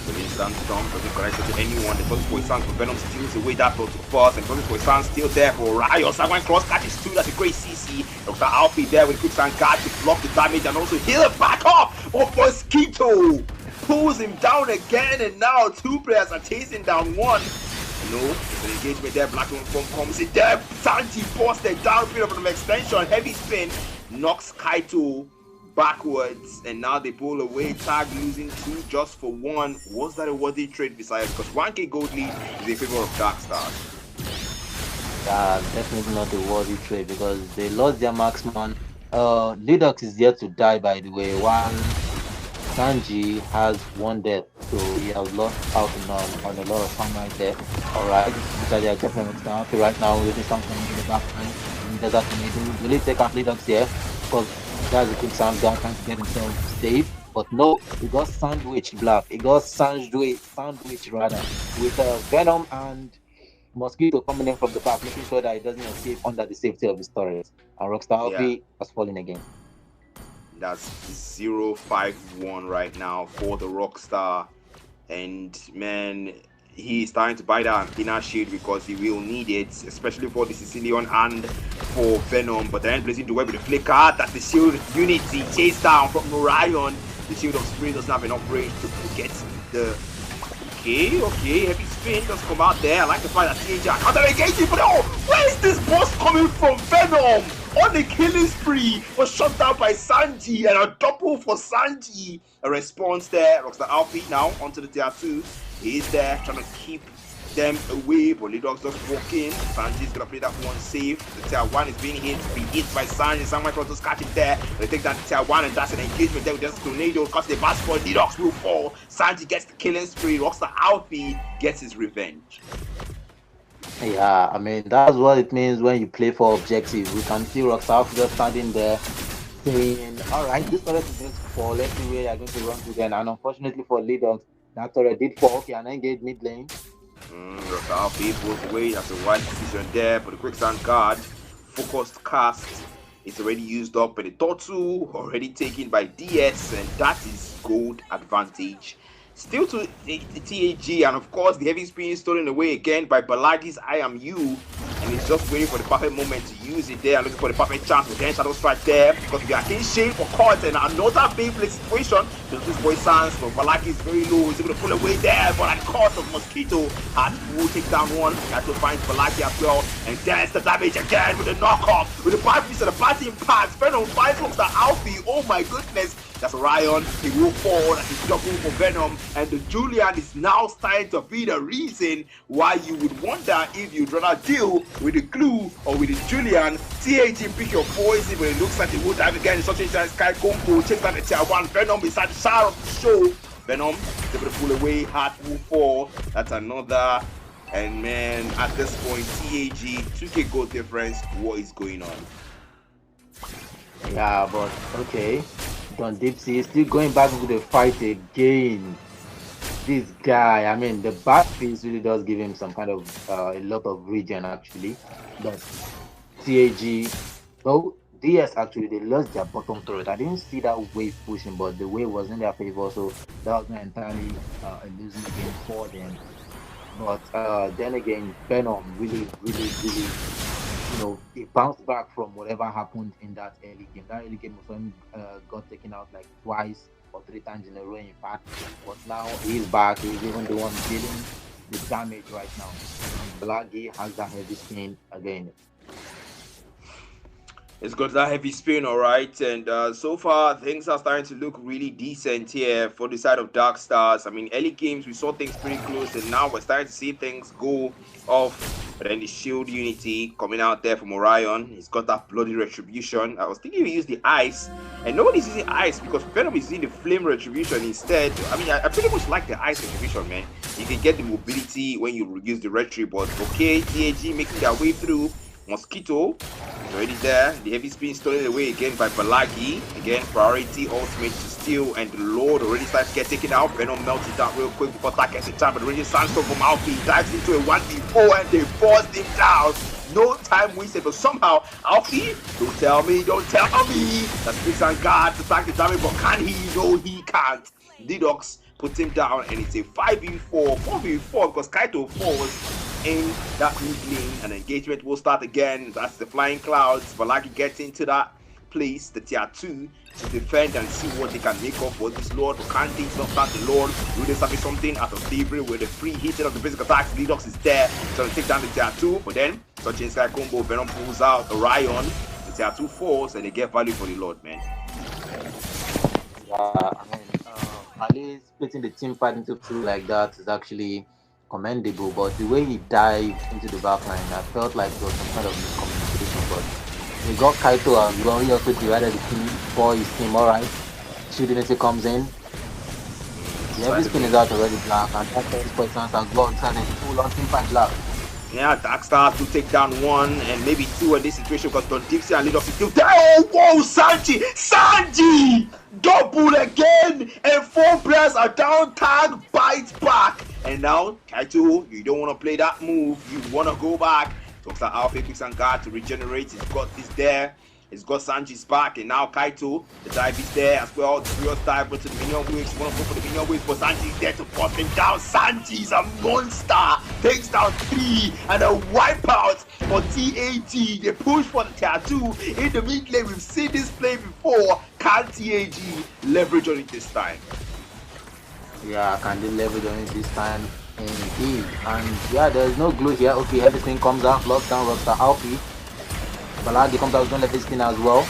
So instant storm doesn't connect to anyone. The first voice sounds for Venom steals away that thought to first, and first voice sounds still there for Riot. Sangwan cross catches 2. That's a great CC. Dr. Alfie there with Quicksand Guard to block the damage and also heal it back up. Oh, Mosquito pulls him down again, and now 2 players are chasing down 1. No, it's an engagement there. Black Uniform comes in there. Sanji busted down, bit of an extension. Heavy spin knocks Kaito backwards, and now they pull away. Tag losing 2 just for 1. Was that a worthy trade besides? Because 1k gold lead is in favor of Dark Stars. Definitely not a worthy trade because they lost their marksman. Lidox is yet to die, by the way, while Sanji has 1 death, so he has lost out on a lot of fun right there. Alright, so they are definitely happy right now with something in the back line. And there's that will he take out Lidox here? Because that's a quick sound guy trying to get himself safe. But no, he got sandwiched black. He got sandwiched rather, with Venom and Mosquito coming in from the back, making sure that he doesn't escape under the safety of his turret. And Rockstar Alfie has fallen again. That's 0-5-1 right now for the Rockstar. And man, he's starting to buy that Athena shield because he will need it, especially for the Sicilian and for Venom. But then blazing the web with the flicker. That's the shield unity chased down from Orion. The shield of spring doesn't have enough range to get the. Okay, heavy spin does come out there. I like the fact that TJ counter engaging, but oh, where is this boss coming from? Venom on the killing spree was shot down by Sanji, and a double for Sanji. A response there. Rockstar Alfie now onto the tier 2. He's there trying to keep them away, but Lidox just walk in. Sanji's gonna play that one safe. The tier 1 is being hit by Sanji. Someone tries to catch it there. They take down the tier 1, and that's an engagement there with just tornado. Cause the pass for Lidox will fall. Sanji gets the killing spree. Rockstar Alfie gets his revenge. Yeah, I mean that's what it means when you play for objective. We can see Rockstar Alfie just standing there saying, alright, this turret is going to fall. Let's see where you're going to run to then. And unfortunately for Lidox, that turret did fall. Okay, and engage mid lane. Rockstar Alfie pulls away. That's a wide decision there. But the Quicksand Guard focused cast is already used up, and the Totu already taken by DS, and that is gold advantage. Still to the TAG, and of course the heavy spin stolen away again by Balagi's I Am You, and he's just waiting for the perfect moment to use it there and looking for the perfect chance with then Shadow Strike there because we are in shape for caught and another Beyblade situation. So this boy Sans, but Balagi is very low, he's able to pull away there, but at the cost of Mosquito, and will take down 1. That will find Balagi as well, and there's the damage again with the knockoff, with the bad piece of the party impact. Venom finds Rockstar Alfie, oh my goodness. That's Orion. He will fall. That is double for Venom. And the Julian is now starting to be the reason why you would wonder if you'd rather deal with the glue or with the Julian. TAG pick your poison, but it looks like it would dive again. It's such a Sky Combo. Chase down the tier 1. Venom is at the start of the show. Venom is able to pull away. Heart will fall. That's another. And man, at this point, TAG 2K goal difference. What is going on? Yeah, but okay. Don Dipsy is still going back into the fight again. This guy, I mean, the back piece really does give him some kind of a lot of regen actually. But TAG, well, DS actually they lost their bottom turret. I didn't see that wave pushing, but the wave was in their favor, so that was not entirely a losing game for them. But then again, Venom really, he bounced back from whatever happened in that early game. That early game was when got taken out like twice or 3 times in a row, in fact. But now he's back. He's even the one dealing the damage right now. Blaggy has that heavy spin again. It's got that heavy spin, all right. And so far, things are starting to look really decent here for the side of Dark Stars. I mean, early games, we saw things pretty close, and now we're starting to see things go off. But then the shield unity coming out there from Orion. He's got that bloody retribution. I was thinking we use the ice, and nobody's using ice because Venom is using the flame retribution instead. I mean, I pretty much like the ice retribution, man. You can get the mobility when you use the retri, but okay, TAG making their way through. Mosquito already there. The heavy spin stolen away again by Balagi. Again, priority ultimate to steal, and the Lord already starts to get taken out. Venom melts it down real quick before Attack gets the time, but the Raging Sandstorm from Alfie dives into a 1v4 and they force him down. No time wasted, but somehow Alfie, don't tell me that Spix and Guard to attack the damage, but can he? No, he can't. Didox puts him down, and it's a 5v4, 4v4 because Kaito falls in that mid lane, and engagement will start again. That's the Flying Clouds. Balagi gets into that place, the tier 2, to defend and see what they can make of for this Lord. But can't things not start the Lord? Will they service something out of Thievery with the free hitting of the basic attacks? Lidox is there, trying to take down the tier 2, but then such a Sky Combo, Venom pulls out Orion, the tier 2 falls, and they get value for the Lord, man. Yeah, I mean, at least splitting the team fight into 2 like that is actually commendable, but the way he dived into the backline, I felt like there was some kind of miscommunication. But he got Kaito as well. He also divided the team for his team. Alright, Shooting comes in. The heavy spin is out already, Black, and that first point as well. It's a full on team fight, Black. Yeah, Dark Stars to take down 1 and maybe 2 in this situation because Don Dipsy and Lidox is still there. Oh, whoa, Sanji! Double again, and 4 players are down. Tag bites back. And now, Kaito, you don't want to play that move. You want to go back. Talks like Alpha Picks and Guard to regenerate. He's got this there. He's got Sanji's back. And now Kaito, the dive is there as well. The Furious dive into the minion waves. Want to go for the minion waves, but Sanji is there to pop him down. Sanji's a monster. Takes down 3 and a wipeout for TAG. They push for the tier 2 in the mid lane. We've seen this play before. Can TAG leverage on it this time? Yeah, can they leverage on it this time? Indeed. And yeah, there's no glue here. Okay, everything comes out, locks down Rockstar Alfie. Balagi comes out, don't let this spin as well.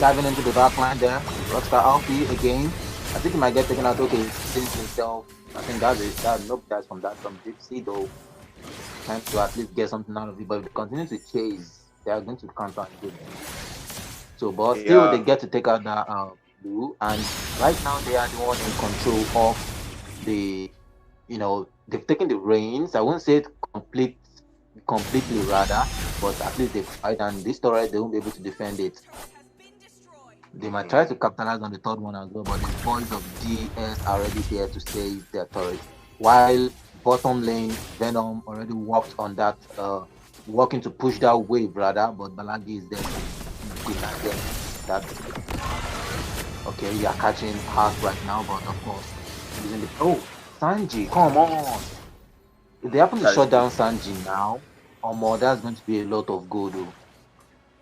Diving into the back line there. Rockstar Alfie again. I think he might get taken out. Okay, since himself. I think that's it. That's from Gypsy though. Trying to at least get something out of it. But if they continue to chase, they are going to counter and do them. So, but still, they get to take out that blue. And right now, they are the one in control of the, they've taken the reins. I won't say it completely rather, but at least they fight, and this turret they won't be able to defend it. They might try to capitalize on the 3rd one as well, but the boys of DS are already here to save their turret. While bottom lane, Venom already walked on that, working to push that wave rather, but Balagi is there to deny them. That's okay. We are catching hard right now, but of course, using the Sanji, come on. If they happen to shut down Sanji now, or more, that's going to be a lot of gold.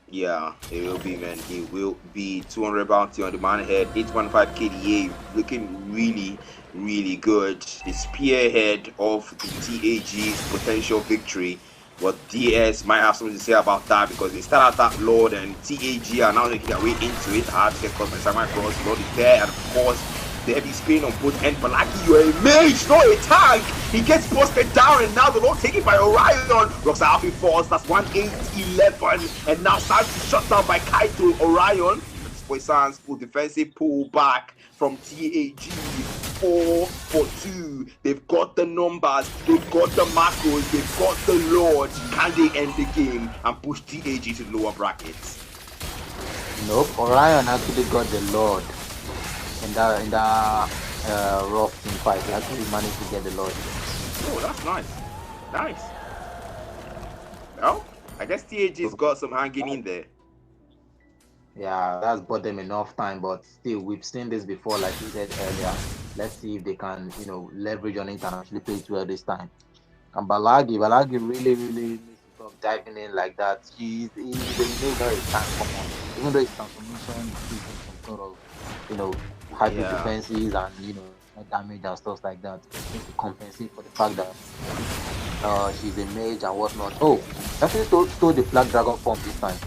Yeah, it will be, man. It will be 200 bounty on the man head, 815 KDA, looking really, really good. The spearhead of the TAG's potential victory. But DS might have something to say about that because they start out that Lord and TAG are now making their way into it. Hard to get caught by Samurai Cross. Lord is there, and of course, the heavy spin on both ends. But Lucky, you're a mage, not a tank. He gets busted down, and now the Lord taken by Orion. Roxa Alfie falls. That's 1-8-11. And now Sanji shut down by Kaito Orion. Poison's full defensive pull back from TAG. 4 for 2. They've got the numbers, they've got the macros, they've got the Lord. Can they end the game and push TAG to the lower brackets? Nope, Orion actually got the Lord in that rough team fight. He actually managed to get the Lord. Oh, that's nice. Nice. Well, I guess TAG's got some hanging in there. Yeah, that's bought them enough time, but still, we've seen this before, like you said earlier. Let's see if they can, leverage on it and actually play it well this time. And Balagi really needs to stop diving in like that. He's a very transformer. Even though his transformation is some sort of, hyper defenses and damage and stuff like that, just to compensate for the fact that she's a mage and whatnot. Oh, actually stole the Black Dragon form this time.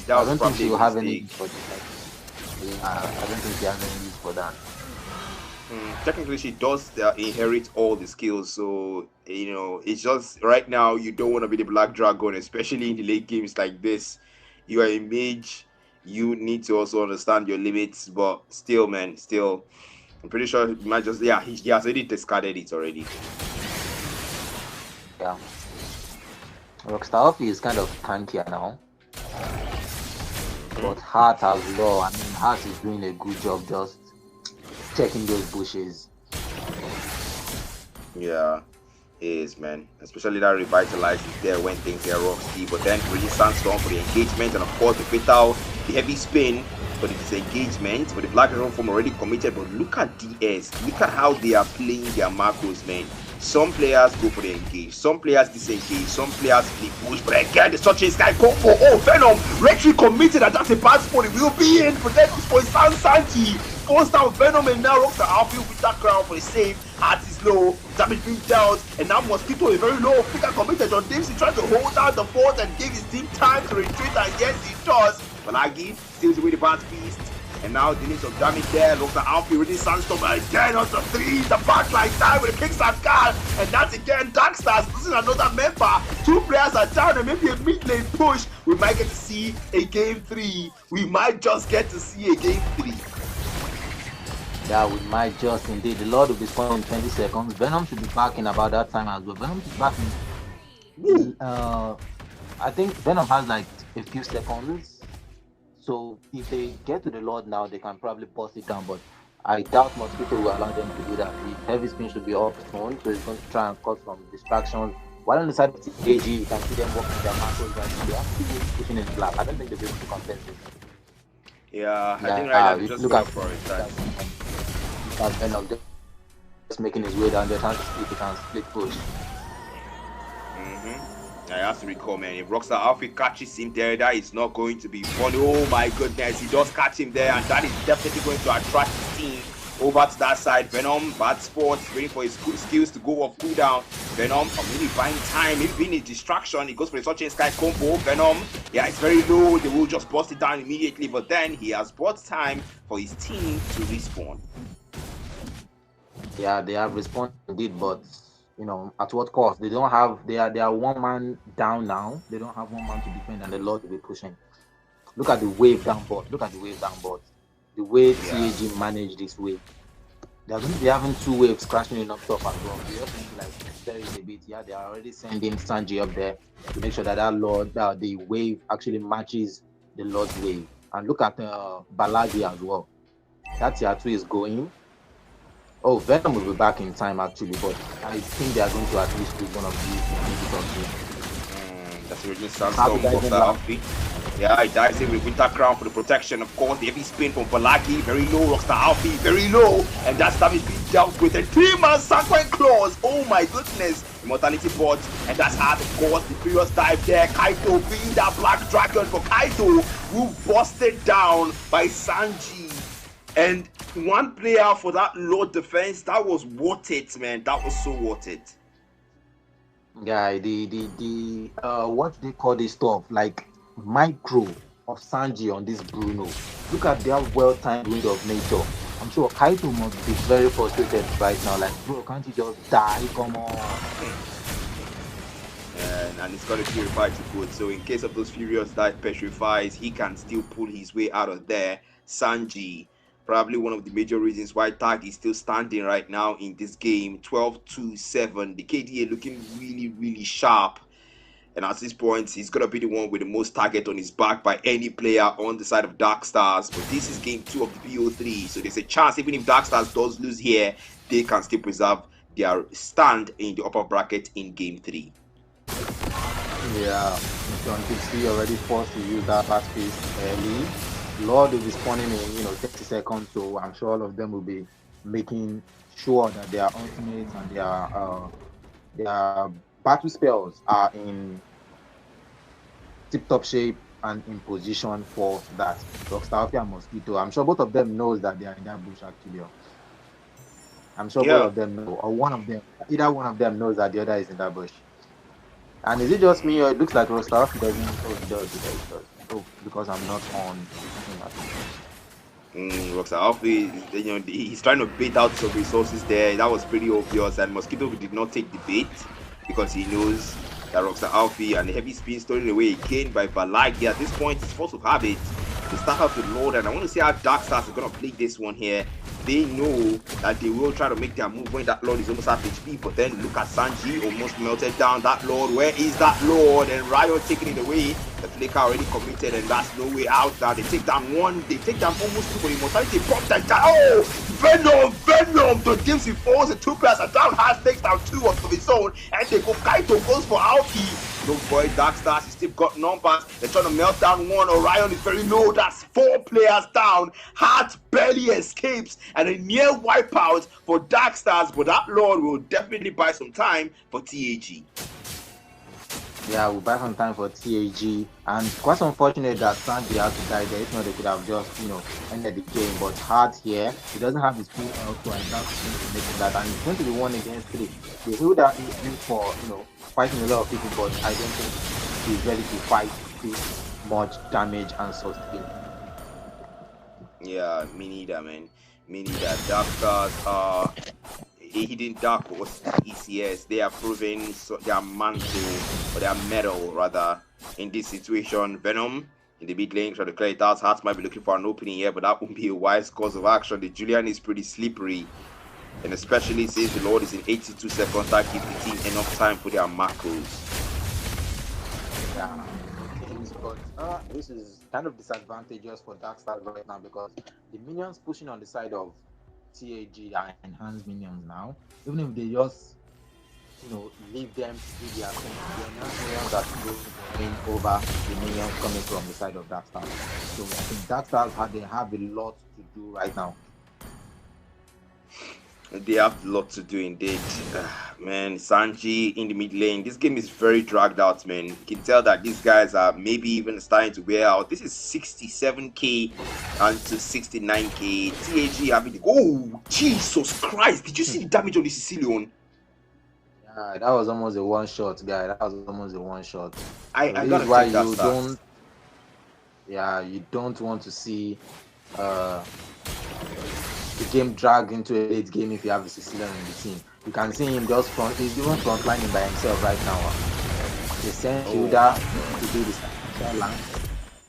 That I was don't think she will have any mistake. use for this. I don't think she has any use for that. Technically, she does inherit all the skills, so it's just right now you don't want to be the Black Dragon, especially in the late games like this. You are a mage, you need to also understand your limits, but still, man, I'm pretty sure he might just he has already discarded it already. Yeah. Rockstar is kind of tankier now. But Hart as well. I mean, Hart is doing a good job just checking those bushes. Yeah, it is, man. Especially that revitalize is there when things get rocky. But then really Sandstorm for the engagement, and of course the heavy spin for the disengagement. But the Black Dragon form already committed. But look at DS. Look at how they are playing their macros, man. Some players go for the engage, some players disengage, some players flip push, but again the Searching Sky go for Venom, Retry committed, and that's a bad spot. It will be in, but then for Sanji forced down Venom, and now Rockstar Alfie with that crown for the save. Heart is low, damage being dealt, and now Mosquito is very low. Flicker committed on Dempsey trying to hold down the fort and give his team time to retreat, and yes he does. Balagi steals away the bad beast. And now the need of damage there. Looks like Alfie really Sandstorm again on the 3. The backline time with the kicks and guard. And that's again Darkstars losing another member. 2 players are down and maybe a mid lane push. We might get to see a game 3. We might just get to see a game 3. Yeah, we might just indeed. The Lord will be spawning in 20 seconds. Venom should be back in about that time as well. Venom is back in. I think Venom has like a few seconds. So if they get to the Lord now, they can probably bust it down. But I doubt Mosquito will allow them to do that. The heavy spin should be off zone, so it's going to try and cause some distractions. While on the side of TAG, you can see them working their macros and they are still pushing in black. I don't think they'll be able to compensate. Yeah, I think right now just look going at for it. Venom just making his way down there, trying to split it and split push. I have to recall, man, if Rockstar Alfie catches him there, that is not going to be funny. Oh my goodness, he does catch him there, and that is definitely going to attract his team over to that side. Venom, bad spot, waiting for his skills to go off cooldown. Venom, really buying time, maybe being a distraction. He goes for the Searching Sky combo. Venom, yeah, it's very low. They will just bust it down immediately, but then he has bought time for his team to respawn. Yeah, they have responded indeed, but at what cost? They don't have. They are 1 man down now. They don't have 1 man to defend, and the Lord will be pushing. Look at the wave down board. The way TAG managed this wave. They're going to be having 2 waves crashing in up top as well. They just need to spare it a bit. Yeah, they are already sending Sanji up there to make sure that Lord, the wave actually matches the Lord's wave. And look at Balagi as well. That tier 2 is going. Oh, Venom will be back in time actually, but I think they are going to at least do one of these. That's originally Sandstorm. Yeah, he dives in with Winter Crown for the protection. Of course, the heavy spin from Balagi, very low. Rockstar Alfie, very low. And that's damage being dealt with. And 3-man Sanguine Claws. Oh my goodness. Immortality bot. And that's hard, of course. The previous dive there. Kaito being that Black Dragon for Kaito, who busted down by Sanji. And 1 player for that low defense, that was worth it, man. That was so worth it. Guy, the what they call this stuff, like micro of Sanji on this Bruno. Look at their well-timed wind of nature. I'm sure Kaito must be very frustrated right now. Like, bro, can't you just die? Come on. And it's got to purify to good. So in case of those furious that petrifies, he can still pull his way out of there. Sanji, probably one of the major reasons why Tag is still standing right now in this game. 12-7. The KDA looking really, really sharp. And at this point, he's gonna be the one with the most target on his back by any player on the side of Dark Stars. But this is game 2 of the BO3, so there's a chance even if Dark Stars does lose here, they can still preserve their stand in the upper bracket in game 3. Yeah, John Dixie already forced to use that fast pace early. Lord will be spawning in 30 seconds, so I'm sure all of them will be making sure that their ultimates and their battle spells are in tip-top shape and in position for that. Rockstar and Mosquito, I'm sure both of them knows that they are in that bush actually. I'm sure both Yeah. of them know, or one of them, either one of them knows that the other is in that bush. And is it just me, or it looks like Rockstar doesn't? Oh, he does. Oh, because I'm not on. Rockstar Alfie, he's trying to bait out some resources there. That was pretty obvious, and Mosquito did not take the bait because he knows that Rockstar Alfie and the heavy spin stolen away again by Balagi. At this point, he's forced to have it to start off with Lord, and I want to see how Dark Stars are going to play this one here. They know that they will try to make their move when that Lord is almost half HP, but then look at Sanji almost melted down that Lord. Where is that Lord? And Riot taking it away. The flicker already committed, and that's no way out now. They take down one, they take down almost two, but Immortality popped and down. Oh, Venom! The games he falls, the two players are down, has takes down two of his own, and they go Kaito goes for Alfie. No boy, Dark Stars, he still got numbers. They're trying to melt down one. Orion is very low. That's 4 players down. Heart barely escapes, and a near wipeout for Dark Stars, but that Lord will definitely buy some time for TAG. Yeah, we'll buy some time for TAG, and quite unfortunate that Sanji had to die there. If not, they could have just, ended the game. But Hart here, he doesn't have his full L2, and that's going to make that. And it's going to be 1 against 3. They hold that in for, fighting a lot of people, but I don't think he's ready to fight this much damage and sustain. Yeah, me neither, man. Me neither. Dark Stars are a hidden dark horse ECS. They are proving their mantle, or their medal rather, in this situation. Venom in the mid lane trying to clear it out. Hearts might be looking for an opening here, but that won't be a wise course of action. The Julian is pretty slippery, and especially since the Lord is in 82 seconds, that gives the team enough time for their macros. Yeah. But this is kind of disadvantageous for Dark Stars right now because the minions pushing on the side of TAG are enhanced minions now. Even if they just, leave them to do their thing, the enhanced minions are still going over the minions coming from the side of Dark Stars. So I think Dark Stars they have a lot to do right now. They have a lot to do indeed. Man, Sanji in the mid lane. This game is very dragged out, man. You can tell that these guys are maybe even starting to wear out. This is 67k and to 69k. TAG having the... Oh, Jesus Christ. Did you see the damage on the Sicilian? Yeah, that was almost a one-shot, guy. That was almost a one-shot. I this gotta is why check that you stats. don't... Yeah, you don't want to see... the game drag into a late game if you have a Sicilian in the team. You can see him just he's even frontlining by himself right now. They sent Hilda to do this.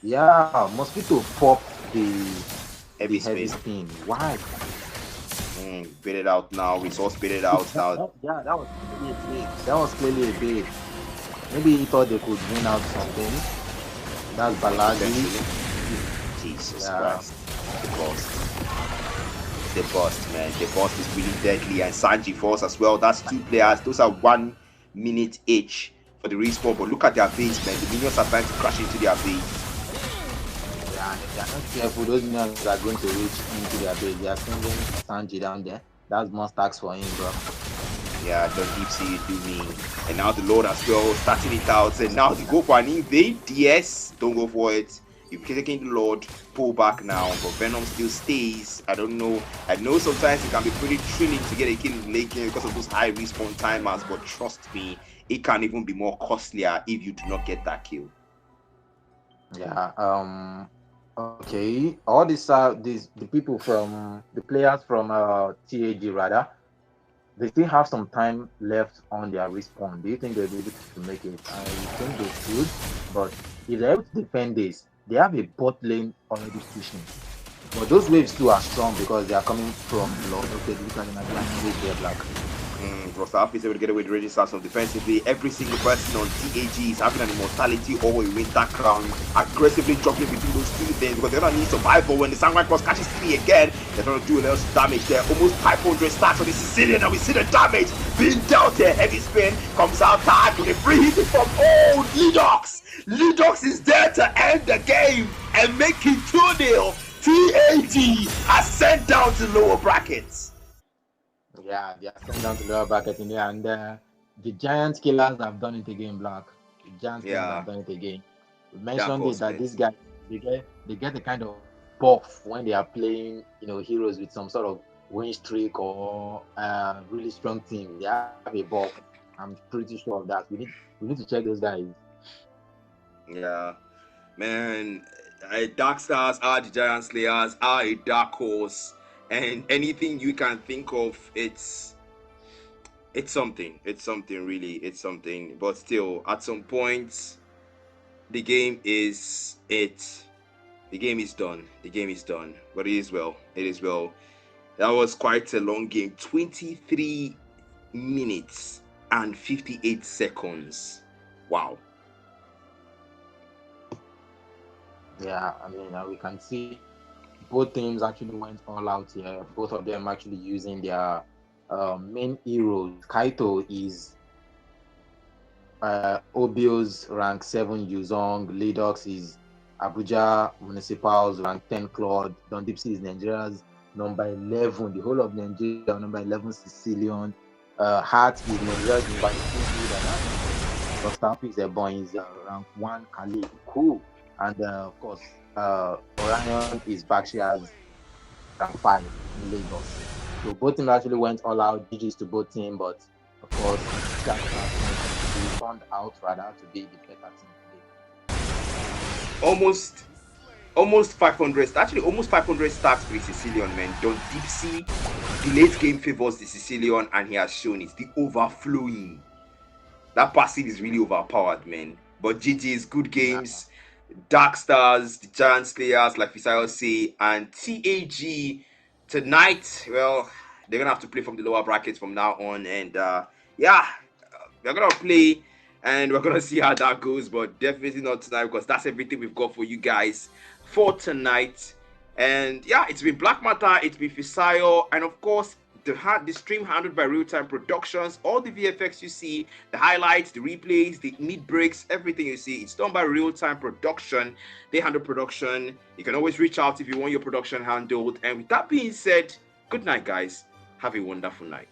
Yeah, Mosquito popped the heavy spin. Why? Bait it out now. Resource bait it out now. Yeah, that was clearly a bait. That was clearly a bait. Maybe he thought they could win out something. That's Balagi. Jesus Christ. The bust, man. The bust is really deadly, and Sanji falls as well. That's 2 players. Those are 1 minute each for the respawn. But look at their base, man. The minions are trying to crash into their base. Yeah, and if they're not careful, those minions are going to reach into their base. They are sending Sanji down there. That's more stacks for him, bro. Yeah, don't deep see it do me. And now the Lord as well, starting it out. And now they go for an invade. DS, don't go for it. If you're taking the Lord, pull back now. But Venom still stays. I don't know. I know sometimes it can be pretty thrilling to get a kill in late game because of those high respawn timers. But trust me, it can even be more costlier if you do not get that kill. Yeah. Okay. All these the people from the players from TAG rather, they still have some time left on their respawn. Do you think they'll be able to make it? I think they should, but if they're able to defend this, they have a bot lane already pushing. But those waves too are strong because they are coming from Lord. Okay, look at them again. Wave there, black. For South is able to get away with Reggie Sarson defensively. Every single person on TAG is having an immortality or a winter crown, aggressively dropping between those two things because they're gonna need survival. When the Sangman Cross catches 3 again, they're gonna do a little damage there. Almost 500 stacks on the Sicilian, and we see the damage being dealt here. Heavy spin comes out tied with a free hit from old Ledox. Ledox is there to end the game and make it 2-0. TAG are sent down to lower brackets. Yeah, they are sent down to lower bracket in there, and the Giant Killers have done it again, Black. The Giant Killers have done it again. We mentioned it that these guys they get the kind of buff when they are playing, heroes with some sort of win streak or really strong team. They have a buff. I'm pretty sure of that. We need to check those guys. Yeah, man. Dark Stars are the Giant Slayers, are a dark horse, and anything you can think of, it's something. It's something, really. It's something. But still, at some point, the game is The game is done. The game is done. But it is well. It is well. That was quite a long game. 23 minutes and 58 seconds. Wow. Yeah, I mean, we can see both teams actually went all out here. Both of them actually using their main heroes. Kaito is Obio's rank 7 Yuzong. Ledox is Abuja Municipal's rank 10 Claude. Don Dipsy is Nigeria's number 11. The whole of Nigeria number 11 Sicilian. Hart is Nigeria's number 2 leader. Gustav is Ebon is rank 1 Khalid. Cool. And of course, Orion is Bakshia's rank 5 in Lagos. So both teams actually went all out. GG's to both teams, but of course, we turned out rather to be the better team today. Almost 500, actually almost 500 stacks for the Sicilian, man. Don Dipsy, the late game favors the Sicilian, and he has shown it. The overflowing. That passive is really overpowered, man. But GG's good games. Dark Stars, the Giant Slayers, like Fisayo say, and TAG tonight, well, they're gonna have to play from the lower brackets from now on, and they're gonna play, and we're gonna see how that goes, but definitely not tonight because that's everything we've got for you guys for tonight. And yeah, it's been Black Matter, it's been Fisayo, and of course the stream handled by Real Time Productions. All the VFX you see, the highlights, the replays, the mid breaks, everything you see, it's done by Real Time Production. They handle production. You can always reach out if you want your production handled. And with that being said, good night, guys. Have a wonderful night.